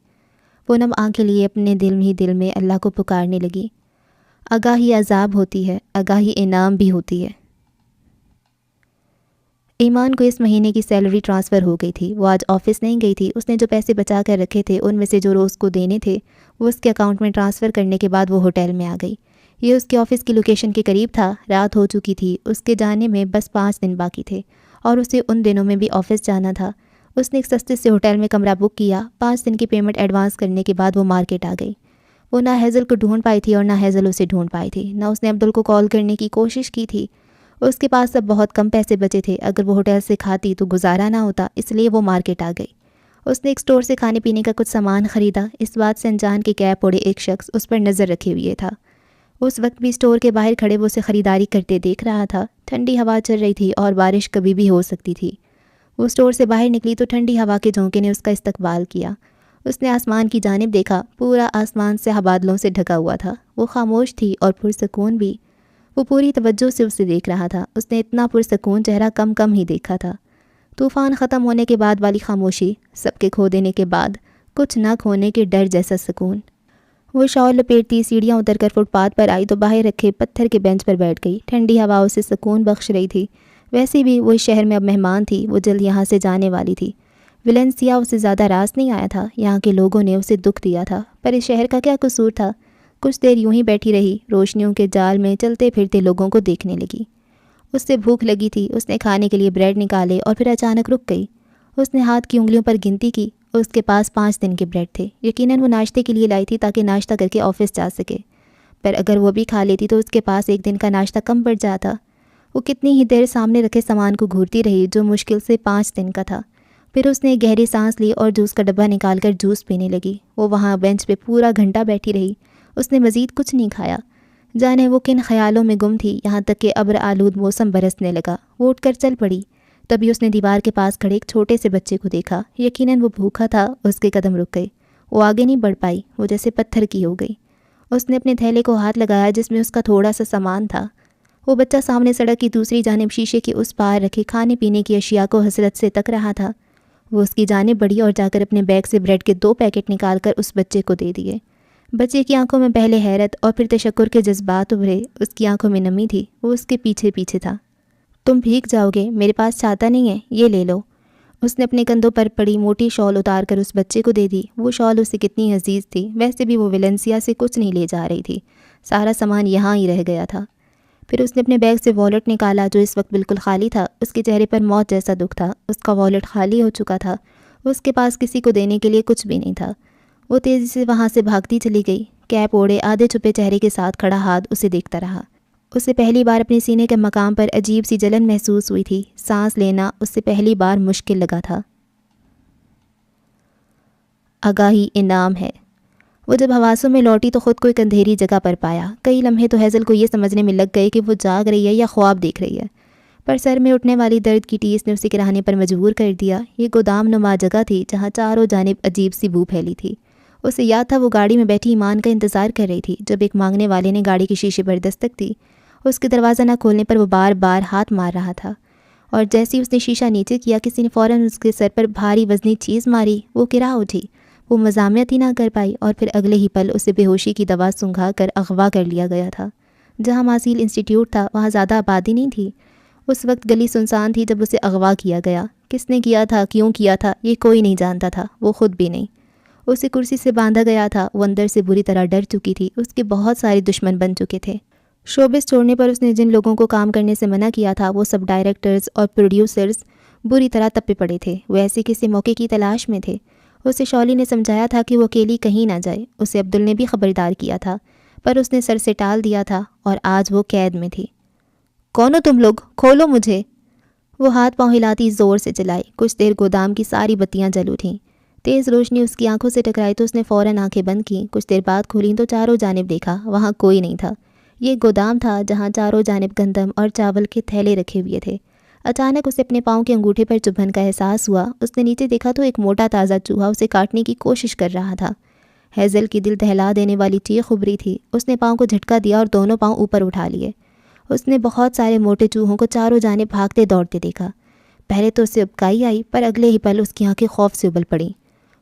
وہ نم آنکھیں لیے اپنے دل میں اللہ کو پکارنے لگی۔ آگاہی عذاب ہوتی ہے، آگاہی انعام بھی ہوتی ہے۔ ایمان کو اس مہینے کی سیلری ٹرانسفر ہو گئی تھی۔ وہ آج آفس نہیں گئی تھی۔ اس نے جو پیسے بچا کر رکھے تھے ان میں سے جو روز کو دینے تھے وہ اس کے اکاؤنٹ میں ٹرانسفر کرنے کے بعد وہ ہوٹل میں آ گئی۔ یہ اس کے آفس کی لوکیشن کے قریب تھا۔ رات ہو چکی تھی، اس کے جانے میں بس 5 دن باقی تھے، اور اسے ان دنوں میں بھی آفس جانا تھا۔ اس نے ایک سستے سے ہوٹل میں کمرہ بک کیا۔ 5 دن کی پیمنٹ ایڈوانس کرنے کے بعد وہ مارکیٹ آ گئی۔ وہ نہ ہیزل کو ڈھونڈ پائی تھی اور نہ ہیزل اسے ڈھونڈ پائی تھی۔ نہ اس نے عبدل کو کال کرنے کی کوشش کی تھی۔ اس کے پاس اب بہت کم پیسے بچے تھے، اگر وہ ہوٹل سے کھاتی تو گزارا نہ ہوتا، اس لیے وہ مارکیٹ آ گئی۔ اس نے ایک سٹور سے کھانے پینے کا کچھ سامان خریدا۔ اس بات سے انجان کے کیپ اوڑھے ایک شخص اس پر نظر رکھے ہوئے تھا۔ اس وقت بھی سٹور کے باہر کھڑے وہ اسے خریداری کرتے دیکھ رہا تھا۔ ٹھنڈی ہوا چل رہی تھی اور بارش کبھی بھی ہو سکتی تھی۔ وہ سٹور سے باہر نکلی تو ٹھنڈی ہوا کے جھونکے نے اس کا استقبال کیا۔ اس نے آسمان کی جانب دیکھا، پورا آسمان سیاہ بادلوں سے ڈھکا ہوا تھا۔ وہ خاموش تھی اور پرسکون بھی۔ وہ پوری توجہ سے اسے دیکھ رہا تھا۔ اس نے اتنا پرسکون چہرہ کم ہی دیکھا تھا۔ طوفان ختم ہونے کے بعد والی خاموشی، سب کے کھو دینے کے بعد کچھ نہ کھونے کے ڈر جیسا سکون۔ وہ شال لپیٹتی سیڑھیاں اتر کر فٹ پاتھ پر آئی تو باہر رکھے پتھر کے بینچ پر بیٹھ گئی۔ ٹھنڈی ہوا اسے سکون بخش رہی تھی۔ ویسے بھی وہ اس شہر میں اب مہمان تھی، وہ جلد یہاں سے جانے والی تھی۔ ویلنسیا اسے زیادہ راس نہیں آیا تھا، یہاں کے لوگوں نے اسے دکھ دیا تھا، پر اس شہر کا کیا قصور تھا؟ کچھ دیر یوں ہی بیٹھی رہی، روشنیوں کے جال میں چلتے پھرتے لوگوں کو دیکھنے لگی۔ اس سے بھوک لگی تھی، اس نے کھانے کے لیے بریڈ نکالے اور پھر اچانک رک گئی۔ اس نے ہاتھ کی انگلیوں پر گنتی کی، اس کے پاس 5 دن کے بریڈ تھے۔ یقیناً وہ ناشتے کے لیے لائی تھی تاکہ ناشتہ کر کے آفس جا سکے، پر اگر وہ بھی کھا لیتی تو اس کے پاس ایک دن کا ناشتہ کم پڑ جاتا۔ وہ کتنی ہی دیر سامنے رکھے سامان کو گھورتی رہی جو مشکل سے 5 دن کا تھا۔ پھر اس نے گہری سانس لی اور جوس کا ڈبہ نکال کر جوس پینے لگی۔ وہ وہاں بینچ پہ پورا گھنٹہ بیٹھی رہی۔ اس نے مزید کچھ نہیں کھایا۔ جانے وہ کن خیالوں میں گم تھی، یہاں تک کہ ابر آلود موسم برسنے لگا۔ وہ اٹھ کر چل پڑی۔ تبھی اس نے دیوار کے پاس کھڑے ایک چھوٹے سے بچے کو دیکھا۔ یقیناً وہ بھوکا تھا، اس کے قدم رک گئے۔ وہ آگے نہیں بڑھ پائی، وہ جیسے پتھر کی ہو گئی۔ اس نے اپنے تھیلے کو ہاتھ لگایا جس میں اس کا تھوڑا سا سامان تھا۔ وہ بچہ سامنے سڑک کی دوسری جانب شیشے کے اس پار رکھے کھانے پینے کی اشیاء کو حسرت سے تک رہا تھا۔ وہ اس کی جانب بڑھی اور جا کر اپنے بیگ سے بریڈ کے 2 پیکٹ نکال کر اس بچے کو دے دیے۔ بچے کی آنکھوں میں پہلے حیرت اور پھر تشکر کے جذبات ابھرے۔ اس کی آنکھوں میں نمی تھی، وہ اس کے پیچھے پیچھے تھا۔ تم بھیگ جاؤ گے، میرے پاس چھاتا نہیں ہے، یہ لے لو۔ اس نے اپنے کندھوں پر پڑی موٹی شال اتار کر اس بچے کو دے دی۔ وہ شال اسے کتنی عزیز تھی، ویسے بھی وہ ویلنسیا سے کچھ نہیں لے جا رہی تھی، سارا سامان یہاں ہی رہ گیا تھا۔ پھر اس نے اپنے بیگ سے والٹ نکالا جو اس وقت بالکل خالی تھا۔ اس کے چہرے پر موت جیسا دکھ تھا، اس کا والٹ خالی ہو چکا تھا، اس کے پاس کسی کو دینے کے لیے کچھ بھی نہیں تھا۔ وہ تیزی سے وہاں سے بھاگتی چلی گئی، کیپ اوڑھے آدھے چھپے چہرے کے ساتھ کھڑا ہاتھ اسے دیکھتا رہا۔ اسے پہلی بار اپنے سینے کے مقام پر عجیب سی جلن محسوس ہوئی تھی، سانس لینا اس سے پہلی بار مشکل لگا تھا۔ آگاہی انعام ہے۔ وہ جب حواسوں میں لوٹی تو خود کو ایک اندھیری جگہ پر پایا۔ کئی لمحے تو ہیزل کو یہ سمجھنے میں لگ گئے کہ وہ جاگ رہی ہے یا خواب دیکھ رہی ہے، پر سر میں اٹھنے والی درد کی ٹیس نے اسے کراہنے پر مجبور کر دیا۔ یہ گودام نما جگہ تھی جہاں چاروں جانب عجیب سی بو پھیلی تھی۔ اسے یاد تھا وہ گاڑی میں بیٹھی ایمان کا انتظار کر رہی تھی جب ایک مانگنے والے نے گاڑی کے شیشے پر دستک دی۔ اس کے دروازہ نہ کھولنے پر وہ بار بار ہاتھ مار رہا تھا، اور جیسے اس نے شیشہ نیچے کیا کسی نے فوراً اس کے سر پر بھاری وزنی چیز ماری۔ وہ گرا اٹھی، وہ مزاحمت ہی نہ کر پائی، اور پھر اگلے ہی پل اسے بے ہوشی کی دوا سنگھا کر اغوا کر لیا گیا تھا۔ جہاں ماسیل انسٹیٹیوٹ تھا وہاں زیادہ آبادی نہیں تھی۔ اس وقت گلی سنسان تھی جب اسے اغوا کیا گیا۔ کس نے کیا تھا، کیوں کیا تھا، یہ کوئی نہیں جانتا تھا، وہ خود بھی نہیں۔ اسے کرسی سے باندھا گیا تھا، وہ اندر سے بری طرح ڈر چکی تھی، اس کے بہت سارے دشمن بن چکے تھے۔ شوبس چھوڑنے پر اس نے جن لوگوں کو کام کرنے سے منع کیا تھا وہ سب ڈائریکٹرز اور پروڈیوسرز بری طرح تپے پڑے تھے، وہ ایسے کسی موقع کی تلاش میں تھے۔ اسے شولی نے سمجھایا تھا کہ وہ اکیلی کہیں نہ جائے، اسے عبدل نے بھی خبردار کیا تھا، پر اس نے سر سے ٹال دیا تھا، اور آج وہ قید میں تھی۔ کون ہو تم لوگ، کھولو مجھے۔ وہ ہاتھ پاؤں ہلاتی زور سے چلائی۔ کچھ دیر گودام کی ساری بتیاں جل اٹھیں، تیز روشنی اس کی آنکھوں سے ٹکرائی تو اس نے فوراً آنکھیں بند کیں۔ کچھ دیر بعد کھولیں تو چاروں جانب دیکھا، وہاں کوئی نہیں تھا۔ یہ گودام تھا جہاں چاروں جانب گندم اور چاول کے تھیلے رکھے ہوئے تھے۔ اچانک اسے اپنے پاؤں کے انگوٹھے پر چبھن کا احساس ہوا۔ اس نے نیچے دیکھا تو ایک موٹا تازہ چوہا اسے کاٹنے کی کوشش کر رہا تھا۔ ہیزل کی دل دہلا دینے والی چیخ ابھری تھی۔ اس نے پاؤں کو جھٹکا دیا اور دونوں پاؤں اوپر اٹھا لیے۔ اس نے بہت سارے موٹے چوہوں کو چاروں جانب بھاگتے دوڑتے دیکھا۔ پہلے تو اسے ابکائی آئی، پر اگلے ہی پل اس کی آنکھیں خوف سے ابل پڑیں۔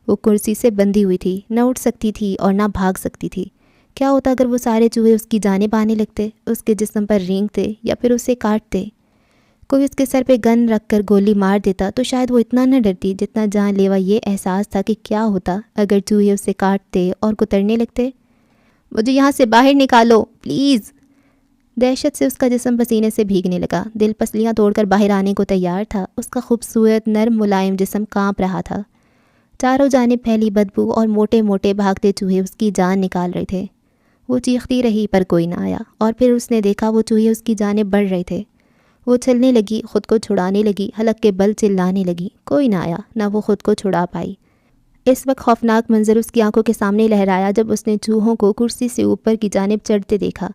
وہ کرسی سے بندھی ہوئی تھی، نہ اٹھ سکتی تھی اور نہ بھاگ سکتی تھی۔ کیا ہوتا اگر وہ سارے چوہے اس کی جانب آنے لگتے، اس کے جسم پر رینگتے یا پھر اسے کاٹتے؟ کوئی اس کے سر پہ گن رکھ کر گولی مار دیتا تو شاید وہ اتنا نہ ڈرتی جتنا جان لیوا یہ احساس تھا کہ کیا ہوتا اگر چوہے اسے کاٹتے اور کترنے لگتے۔ مجھے یہاں سے باہر نکالو پلیز۔ دہشت سے اس کا جسم پسینے سے بھیگنے لگا، دل پسلیاں توڑ کر باہر آنے کو تیار تھا۔ اس کا خوبصورت نرم ملائم جسم کانپ رہا تھا۔ چاروں جانب پھیلی بدبو اور موٹے موٹے بھاگتے چوہے اس کی جان نکال رہے تھے۔ وہ چیختی رہی پر کوئی نہ آیا، اور پھر اس نے دیکھا وہ چوہے اس کی جانب بڑھ رہے تھے۔ وہ چلنے لگی، خود کو چھڑانے لگی، حلق کے بل چلانے لگی، کوئی نہ آیا، نہ وہ خود کو چھڑا پائی۔ اس وقت خوفناک منظر اس کی آنکھوں کے سامنے لہرایا جب اس نے چوہوں کو کرسی سے اوپر کی جانب چڑھتے دیکھا۔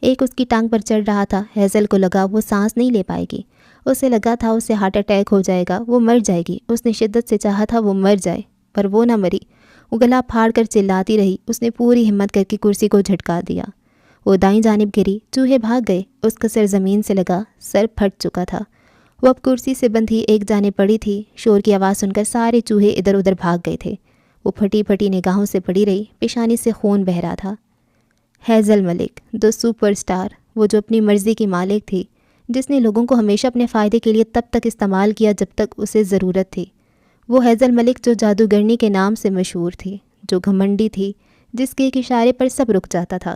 ایک اس کی ٹانگ پر چڑھ رہا تھا۔ ہیزل کو لگا وہ سانس نہیں لے پائے گی، اسے لگا تھا اسے ہارٹ اٹیک ہو جائے گا، وہ مر جائے گی۔ اس نے شدت سے چاہا تھا وہ مر جائے، پر وہ نہ مری۔ وہ گلا پھاڑ کر چلاتی رہی۔ اس نے پوری ہمت کر کے کرسی کو جھٹکا دیا۔ وہ دائیں جانب گری، چوہے بھاگ گئے، اس کا سر زمین سے لگا، سر پھٹ چکا تھا۔ وہ اب کرسی سے بندھی ایک جانب پڑی تھی۔ شور کی آواز سن کر سارے چوہے ادھر ادھر بھاگ گئے تھے۔ وہ پھٹی پھٹی نگاہوں سے پڑی رہی، پیشانی سے خون بہہ رہا تھا۔ ہیزل ملک، دی سپر اسٹار، وہ جو اپنی مرضی کی مالک تھی، جس نے لوگوں کو ہمیشہ اپنے فائدے کے لیے تب تک استعمال کیا جب تک اسے ضرورت تھی۔ وہ ہیزل ملک جو جادوگرنی کے نام سے مشہور تھی، جو گھمنڈی تھی، جس کے ایک اشارے پر سب رک جاتا تھا۔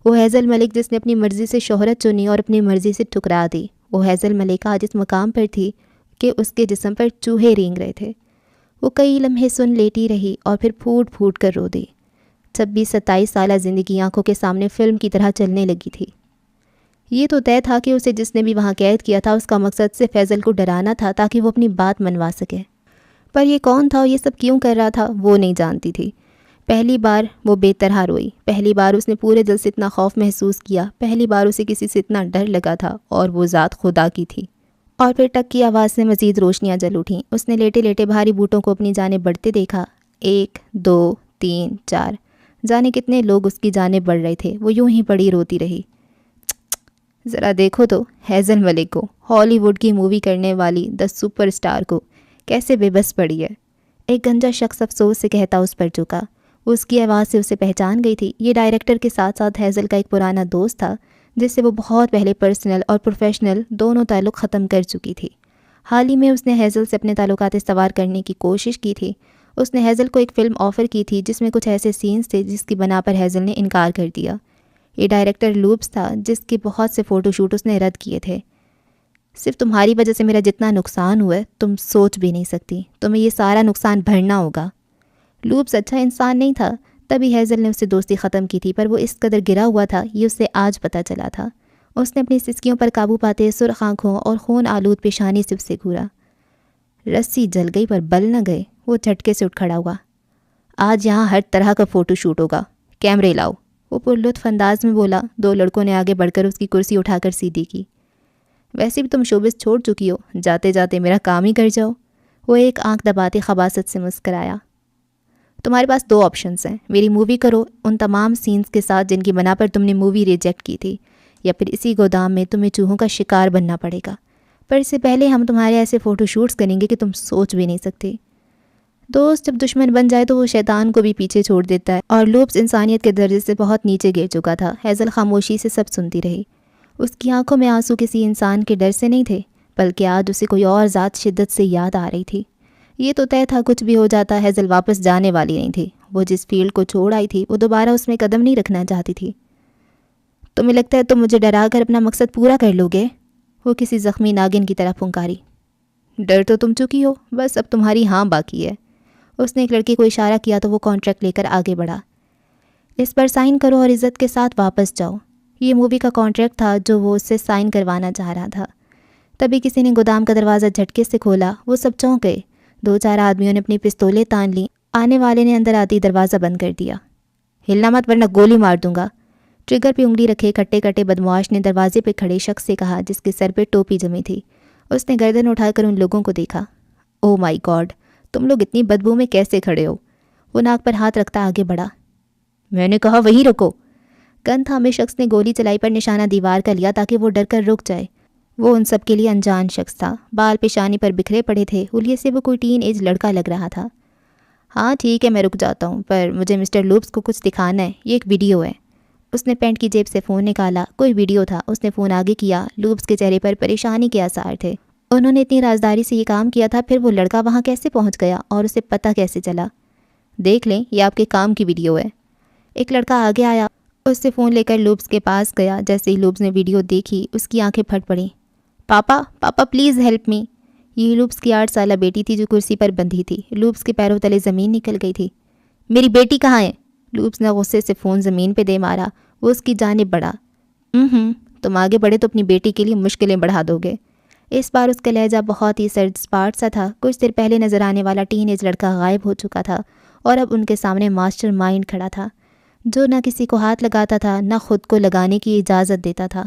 وہ ہیزل ملک جس نے اپنی مرضی سے شہرت چنی اور اپنی مرضی سے ٹھکرا دی۔ وہ ہیزل ملک آج اس مقام پر تھی کہ اس کے جسم پر چوہے رینگ رہے تھے۔ وہ کئی لمحے سن لیٹی رہی اور پھر پھوٹ پھوٹ کر رو دی۔ 26-27 سالہ زندگی آنکھوں کے سامنے فلم کی طرح چلنے لگی تھی۔ یہ تو طے تھا کہ اسے جس نے بھی وہاں قید کیا تھا اس کا مقصد صرف ہیزل کو ڈرانا تھا تاکہ وہ اپنی بات منوا سکے۔ پر یہ کون تھا اور یہ سب کیوں کر رہا تھا وہ نہیں جانتی تھی۔ پہلی بار وہ بے طرح روئی، پہلی بار اس نے پورے دل سے اتنا خوف محسوس کیا، پہلی بار اسے کسی سے اتنا ڈر لگا تھا، اور وہ ذات خدا کی تھی۔ اور پھر ٹک کی آواز سے مزید روشنیاں جل اٹھیں۔ اس نے لیٹے لیٹے بھاری بوٹوں کو اپنی جانب بڑھتے دیکھا۔ 1 2 3 4، جانے کتنے لوگ اس کی جانب بڑھ رہے تھے۔ وہ یوں ہی پڑی روتی رہی۔ ذرا دیکھو تو ہیزل ملک کو، ہالی ووڈ کی مووی کرنے والی دی سپر اسٹار کو، کیسے بے بس پڑی ہے۔ ایک گنجا شخص افسوس سے کہتا اس پر جھکا۔ وہ اس کی آواز سے اسے پہچان گئی تھی۔ یہ ڈائریکٹر کے ساتھ ساتھ ہیزل کا ایک پرانا دوست تھا جس سے وہ بہت پہلے پرسنل اور پروفیشنل دونوں تعلق ختم کر چکی تھی۔ حال ہی میں اس نے ہیزل سے اپنے تعلقات استوار کرنے کی کوشش کی تھی۔ اس نے ہیزل کو ایک فلم آفر کی تھی جس میں کچھ ایسے سینز تھے جس کی بنا پر ہیزل نے انکار کر دیا۔ یہ ڈائریکٹر لوپس تھا جس کے بہت سے فوٹو شوٹ اس نے رد کیے تھے۔ صرف تمہاری وجہ سے میرا جتنا نقصان ہوا ہے تم سوچ بھی نہیں سکتی، تمہیں یہ سارا نقصان بھرنا ہوگا۔ لوپس اچھا انسان نہیں تھا، تبھی ہیزل نے اس سے دوستی ختم کی تھی، پر وہ اس قدر گرا ہوا تھا یہ اسے آج پتہ چلا تھا۔ اس نے اپنی سسکیوں پر قابو پاتے سرخ آنکھوں اور خون آلود پیشانی سے اسے گھورا۔ رسی جل گئی پر بل نہ گئے۔ وہ جھٹکے سے اٹھ کھڑا ہوا۔ آج یہاں ہر طرح کا فوٹو شوٹ ہوگا، کیمرے لاؤ، وہ پرلطف انداز میں بولا۔ 2 لڑکوں نے آگے بڑھ کر اس کی کرسی اٹھا کر سیدھی کی۔ ویسے بھی تم شوبز چھوڑ چکی ہو، جاتے جاتے میرا کام ہی کر جاؤ۔ وہ ایک آنکھ دباتے خباثت سے مسکرایا۔ تمہارے پاس 2 آپشنز ہیں، میری مووی کرو ان تمام سینز کے ساتھ جن کی بنا پر تم نے مووی ریجیکٹ کی تھی، یا پھر اسی گودام میں تمہیں چوہوں کا شکار بننا پڑے گا۔ پر اس سے پہلے ہم تمہارے ایسے فوٹو شوٹس کریں گے کہ تم سوچ بھی نہیں سکتے۔ دوست جب دشمن بن جائے تو وہ شیطان کو بھی پیچھے چھوڑ دیتا ہے، اور لوپس انسانیت کے درجے سے بہت نیچے گر چکا تھا۔ ہیزل خاموشی سے سب سنتی رہی۔ اس کی آنکھوں میں آنسو کسی انسان کے ڈر سے نہیں تھے، بلکہ آج اسے کوئی اور ذات شدت سے یاد آ رہی تھی۔ یہ تو طے تھا کچھ بھی ہو جاتا ہیزل واپس جانے والی نہیں تھی۔ وہ جس فیلڈ کو چھوڑ آئی تھی وہ دوبارہ اس میں قدم نہیں رکھنا چاہتی تھی۔ تمہیں لگتا ہے تم مجھے ڈرا کر اپنا مقصد پورا کر لو گے؟ وہ کسی زخمی ناگن کی طرح پھنکاری۔ ڈر تو تم چکی ہو، بس اب تمہاری ہاں باقی ہے۔ اس نے ایک لڑکے کو اشارہ کیا تو وہ کانٹریکٹ لے کر آگے بڑھا۔ اس پر سائن کرو اور عزت کے ساتھ واپس جاؤ۔ یہ مووی کا کانٹریکٹ تھا جو وہ اس سے سائن کروانا چاہ رہا تھا۔ تبھی کسی نے گودام کا دروازہ جھٹکے سے کھولا۔ وہ سب چونک گئے۔ 2-4 آدمیوں نے اپنی پستولیں تان لیں۔ آنے والے نے اندر آتی دروازہ بند کر دیا۔ ہلنا مت ورنہ گولی مار دوں گا، ٹریگر پہ انگلی رکھے کھٹے کھٹے بدمعاش نے دروازے پہ کھڑے شخص سے کہا جس کے سر پہ ٹوپی جمی تھی۔ اس نے گردن اٹھا کر ان لوگوں کو دیکھا۔ او مائی گاڈ، تم لوگ اتنی بدبو میں کیسے کھڑے ہو؟ وہ ناک پر ہاتھ رکھتا آگے بڑھا۔ میں نے کہا وہیں رکو۔ گن تھامے شخص نے گولی چلائی پر نشانہ دیوار کا لیا تاکہ وہ ڈر کر رک جائے۔ وہ ان سب کے لیے انجان شخص تھا۔ بال پیشانی پر بکھرے پڑے تھے، حلیے سے وہ کوئی ٹین ایج لڑکا لگ رہا تھا۔ ہاں ٹھیک ہے، میں رک جاتا ہوں، پر مجھے مسٹر لوپس کو کچھ دکھانا ہے، یہ ایک ویڈیو ہے۔ اس نے پینٹ کی جیب سے فون نکالا۔ کوئی ویڈیو تھا۔ اس نے فون آگے کیا۔ لوپس کے چہرے پر پریشانی کے آثار تھے۔ انہوں نے اتنی رازداری سے یہ کام کیا تھا، پھر وہ لڑکا وہاں کیسے پہنچ گیا اور اسے پتہ کیسے چلا؟ دیکھ لیں، یہ آپ کے کام کی ویڈیو ہے۔ ایک لڑکا آگے آیا، اس سے فون لے کر لوپس کے پاس گیا۔ جیسے ہی لوپس نے ویڈیو دیکھی اس کی آنکھیں پھٹ پڑیں۔ پاپا پاپا پلیز ہیلپ می۔ یہ لوپس کی 8 سالہ بیٹی تھی جو کرسی پر بندھی تھی۔ لوپس کے پیروں تلے زمین نکل گئی تھی۔ میری بیٹی کہاں ہے؟ لوپس نے غصے سے فون زمین پہ دے مارا۔ وہ اس کی جانب بڑھا۔ تم آگے بڑھے تو اپنی بیٹی کے لیے مشکلیں بڑھا دو گے۔ اس بار اس کا لہجہ بہت ہی سرد سپاٹ سا تھا۔ کچھ دیر پہلے نظر آنے والا ٹین ایج لڑکا غائب ہو چکا تھا اور اب ان کے سامنے ماسٹر مائنڈ کھڑا تھا، جو نہ کسی کو ہاتھ لگاتا تھا نہ خود کو لگانے کی اجازت دیتا تھا۔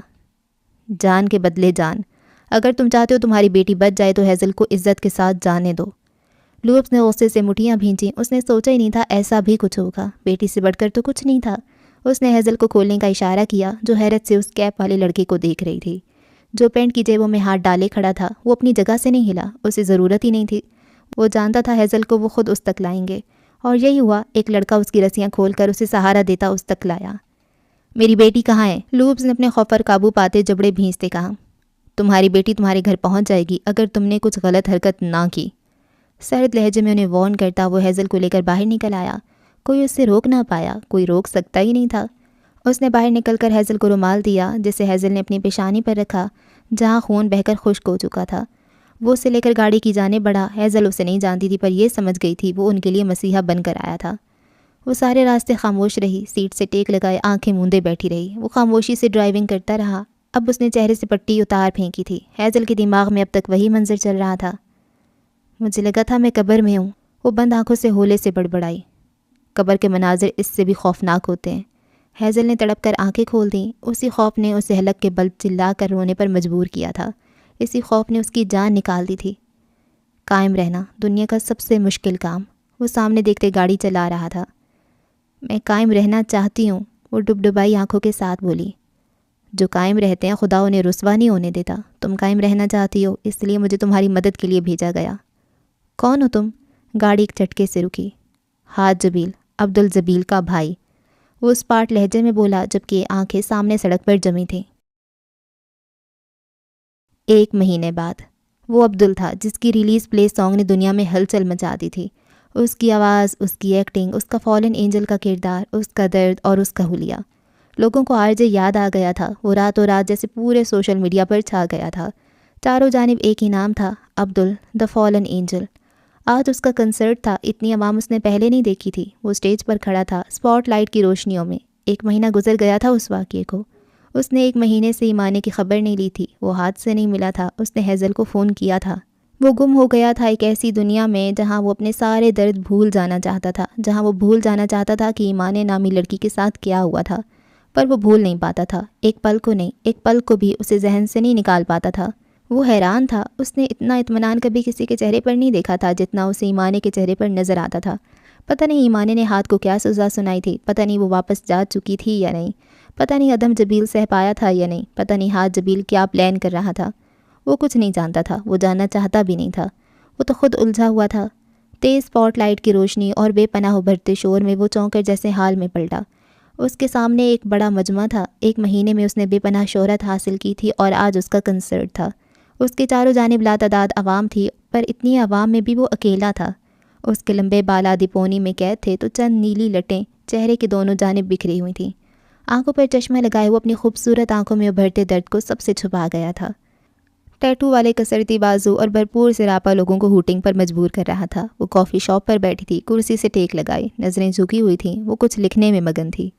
جان کے بدلے جان، اگر تم چاہتے ہو تمہاری بیٹی بچ جائے تو ہیزل کو عزت کے ساتھ جانے دو۔ لوپس نے غصے سے مٹھیاں بھینچیں۔ اس نے سوچا ہی نہیں تھا ایسا بھی کچھ ہوگا، بیٹی سے بڑھ کر تو کچھ نہیں تھا۔ اس نے ہیزل کو کھولنے کا اشارہ کیا، جو حیرت سے اس کیپ والے لڑکے کو دیکھ رہی تھی، جو پینٹ کی جیبوں میں ہاتھ ڈالے کھڑا تھا۔ وہ اپنی جگہ سے نہیں ہلا، اسے ضرورت ہی نہیں تھی۔ وہ جانتا تھا ہیزل کو وہ خود اس تک لائیں گے، اور یہی ہوا۔ ایک لڑکا اس کی رسیاں کھول کر اسے سہارا دیتا اس تک لایا۔ میری بیٹی کہاں ہے؟ لوپس نے اپنے خوف پر قابو پاتے جبڑے بھینچتے کہا۔ تمہاری بیٹی تمہارے گھر پہنچ جائے گی اگر تم نے کچھ غلط حرکت نہ کی، سرد لہجے میں انہیں وارن کرتا وہ ہیزل کو لے کر باہر نکل آیا۔ کوئی اس سے روک نہ پایا، کوئی روک سکتا ہی نہیں تھا۔ اس نے باہر نکل کر ہیزل کو رومال دیا، جسے ہیزل نے اپنی پیشانی پر رکھا جہاں خون بہہ کر خشک ہو چکا تھا۔ وہ اسے لے کر گاڑی کی جانب بڑھا۔ ہیزل اسے نہیں جانتی تھی، پر یہ سمجھ گئی تھی وہ ان کے لیے مسیحا بن کر آیا تھا۔ وہ سارے راستے خاموش رہی، سیٹ سے ٹیک لگائے آنکھیں موندے بیٹھی رہی۔ وہ خاموشی سے ڈرائیونگ کرتا رہا۔ اب اس نے چہرے سے پٹی اتار پھینکی تھی۔ ہیزل کے دماغ میں اب تک وہی منظر چل رہا تھا۔ مجھے لگا تھا میں قبر میں ہوں، وہ بند آنکھوں سے ہولے سے بڑبڑائی۔ قبر کے مناظر اس سے بھی خوفناک ہوتے ہیں۔ ہیزل نے تڑپ کر آنکھیں کھول دیں۔ اسی خوف نے اسے حلق کے بل چلا کر رونے پر مجبور کیا تھا۔ اسی خوف نے اس کی جان نکال دی تھی۔ قائم رہنا دنیا کا سب سے مشکل کام۔ وہ سامنے دیکھتے گاڑی چلا رہا تھا۔ میں قائم رہنا چاہتی ہوں، وہ ڈبڈبائی آنکھوں کے ساتھ بولی۔ جو قائم رہتے ہیں خدا انہیں رسوا نہیں ہونے دیتا۔ تم قائم رہنا چاہتی ہو، اس لیے مجھے تمہاری مدد کے لیے بھیجا گیا۔ کون ہو تم؟ گاڑی ایک جھٹکے سے رکی۔ حاج جبیل، عبدالجبیل کا بھائی، وہ اس پاٹ لہجے میں بولا جبکہ آنکھیں سامنے سڑک پر جمی تھیں۔ 1 مہینے بعد وہ عبدل تھا جس کی ریلیز پلے سانگ نے دنیا میں ہلچل مچا دی تھی۔ اس کی آواز، اس کی ایکٹنگ، اس کا فالن اینجل کا کردار، اس کا درد اور اس کا حلیہ، لوگوں کو آرجے یاد آ گیا تھا۔ وہ راتوں رات جیسے پورے سوشل میڈیا پر چھا گیا تھا۔ چاروں جانب ایک ہی نام تھا، عبدل دا فالن اینجل۔ آج اس کا کنسرٹ تھا۔ اتنی عوام اس نے پہلے نہیں دیکھی تھی۔ وہ اسٹیج پر کھڑا تھا اسپاٹ لائٹ کی روشنیوں میں۔ 1 مہینہ گزر گیا تھا اس واقعے کو۔ اس نے 1 مہینے سے ایمانے کی خبر نہیں لی تھی۔ وہ ہاتھ سے نہیں ملا تھا۔ اس نے ہیزل کو فون کیا تھا۔ وہ گم ہو گیا تھا ایک ایسی دنیا میں جہاں وہ اپنے سارے درد بھول جانا چاہتا تھا، جہاں وہ بھول جانا چاہتا تھا کہ ایمانے نامی لڑکی کے ساتھ کیا ہوا تھا، پر وہ بھول نہیں پاتا تھا۔ ایک پل کو نہیں، ایک پل کو بھی اسے ذہن سے نہیں نکال پاتا تھا۔ وہ حیران تھا۔ اس نے اتنا اطمینان کبھی کسی کے چہرے پر نہیں دیکھا تھا جتنا اسے ایمانے کے چہرے پر نظر آتا تھا۔ پتہ نہیں ایمانے نے ہاتھ کو کیا سزا سنائی تھی، پتہ نہیں وہ واپس جا چکی تھی یا نہیں، پتہ نہیں عدم جبیل سہ پایا تھا یا نہیں، پتہ نہیں حاج جبیل کیا پلان کر رہا تھا۔ وہ کچھ نہیں جانتا تھا، وہ جاننا چاہتا بھی نہیں تھا۔ وہ تو خود الجھا ہوا تھا۔ تیز اسپاٹ لائٹ کی روشنی اور بے پناہ ابھرتے شور میں وہ چونک کر جیسے حال میں پلٹا۔ اس کے سامنے ایک بڑا مجمع تھا۔ 1 مہینے میں اس نے بے پناہ شہرت حاصل کی تھی اور آج اس کا کنسرٹ تھا۔ اس کے چاروں جانب لاتعداد عوام تھی، پر اتنی عوام میں بھی وہ اکیلا تھا۔ اس کے لمبے بال آدھی پونی میں قید تھے تو چند نیلی لٹیں چہرے کے دونوں جانب بکھری ہوئی تھیں۔ آنکھوں پر چشمہ لگائے وہ اپنی خوبصورت آنکھوں میں ابھرتے درد کو سب سے چھپا گیا تھا۔ ٹیٹو والے کسرتی بازو اور بھرپور سراپا لوگوں کو ہوٹنگ پر مجبور کر رہا تھا۔ وہ کافی شاپ پر بیٹھی تھی، کرسی سے ٹیک لگائی، نظریں جھکی ہوئی تھیں۔ وہ کچھ لکھنے میں مگن تھی۔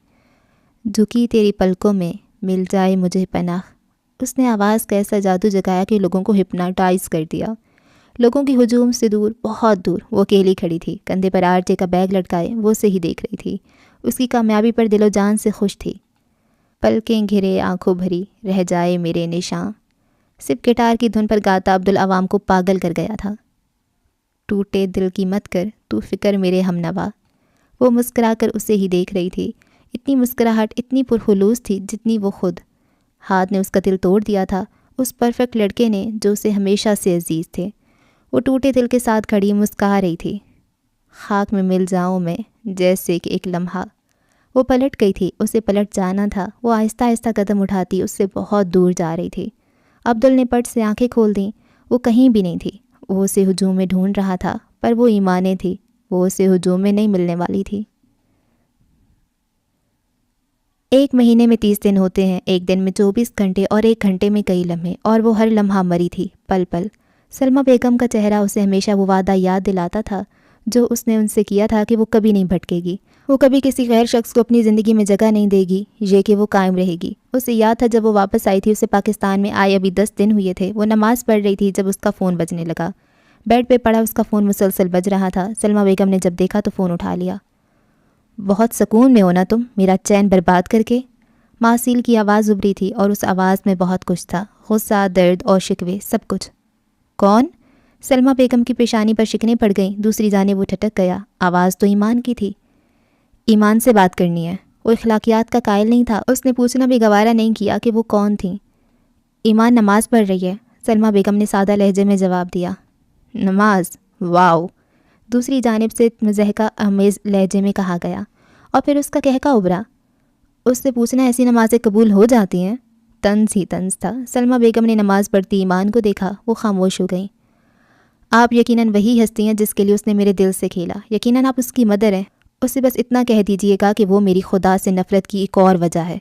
جھکی تیری پلکوں میں مل جائے مجھے پناہ۔ اس نے آواز کا ایسا جادو جگایا کہ لوگوں کو ہپناٹائز کر دیا۔ لوگوں کی ہجوم سے دور، بہت دور، وہ اکیلی کھڑی تھی، کندھے پر آرجے کا بیگ لٹکائے وہ اسے ہی دیکھ رہی تھی۔ اس کی کامیابی پر دل و جان سے خوش تھی۔ پلکیں گھرے آنکھوں بھری رہ جائے میرے نشاں، صرف گٹار کی دھن پر گاتا عبدل عوام کو پاگل کر گیا تھا۔ ٹوٹے دل کی مت کر تو فکر میرے ہم نوا۔ وہ مسکرا کر اسے ہی دیکھ رہی تھی۔ اتنی مسکراہٹ اتنی پرخلوص تھی جتنی وہ خود۔ ہاتھ نے اس کا دل توڑ دیا تھا، اس پرفیکٹ لڑکے نے جو اسے ہمیشہ سے عزیز تھے۔ وہ ٹوٹے دل کے ساتھ کھڑی مسکرا رہی تھی۔ خاک میں مل جاؤں میں جیسے کہ ایک لمحہ۔ وہ پلٹ گئی تھی، اسے پلٹ جانا تھا۔ وہ آہستہ آہستہ قدم اٹھاتی اس سے بہت دور جا رہی تھی۔ عبدل نے پٹ سے آنکھیں کھول دیں۔ وہ کہیں بھی نہیں تھی۔ وہ اسے ہجوم میں ڈھونڈ رہا تھا، پر وہ ایمانے تھی، وہ اسے ہجوم میں نہیں ملنے والی تھی۔ 1 مہینے میں 30 دن ہوتے ہیں، ایک دن میں 24 گھنٹے اور 1 گھنٹے میں کئی لمحے، اور وہ ہر لمحہ مری تھی، پل پل۔ سلمہ بیگم کا چہرہ اسے ہمیشہ وہ وعدہ یاد دلاتا تھا جو اس نے ان سے کیا تھا کہ وہ کبھی نہیں بھٹکے گی، وہ کبھی کسی غیر شخص کو اپنی زندگی میں جگہ نہیں دے گی، یہ کہ وہ قائم رہے گی۔ اسے یاد تھا جب وہ واپس آئی تھی، اسے پاکستان میں آئے ابھی 10 دن ہوئے تھے۔ وہ نماز پڑھ رہی تھی جب اس کا فون بجنے لگا۔ بیڈ پہ پڑا اس کا فون مسلسل بج رہا تھا۔ سلمیٰ بیگم نے جب دیکھا تو فون اٹھا لیا۔ بہت سکون میں ہو نا تم، میرا چین برباد کر کے؟ ماسیل کی آواز ابری تھی اور اس آواز میں بہت کچھ تھا، غصہ، درد اور شکوے، سب کچھ۔ کون؟ سلمیٰ بیگم کی پیشانی پر شکنیں پڑ گئیں۔ دوسری جانب وہ ٹھٹک گیا۔ آواز تو ایمان کی تھی۔ ایمان سے بات کرنی ہے۔ وہ اخلاقیات کا قائل نہیں تھا، اس نے پوچھنا بھی گوارا نہیں کیا کہ وہ کون تھیں۔ ایمان نماز پڑھ رہی ہے، سلمیٰ بیگم نے سادہ لہجے میں جواب دیا۔ نماز؟ واو! دوسری جانب سے مضحکہ آمیز لہجے میں کہا گیا، اور پھر اس کا کہکہ ابھرا۔ اس سے پوچھنا ایسی نمازیں قبول ہو جاتی ہیں؟ طنز ہی طنز تھا۔ سلمیٰ بیگم نے نماز پڑھتی ایمان کو دیکھا، وہ خاموش ہو گئیں۔ آپ یقیناً وہی ہستی ہیں جس کے لیے اس نے میرے دل سے کھیلا، یقیناً آپ اس کی مدر ہیں۔ اسے بس اتنا کہہ دیجئے گا کہ وہ میری خدا سے نفرت کی ایک اور وجہ ہے۔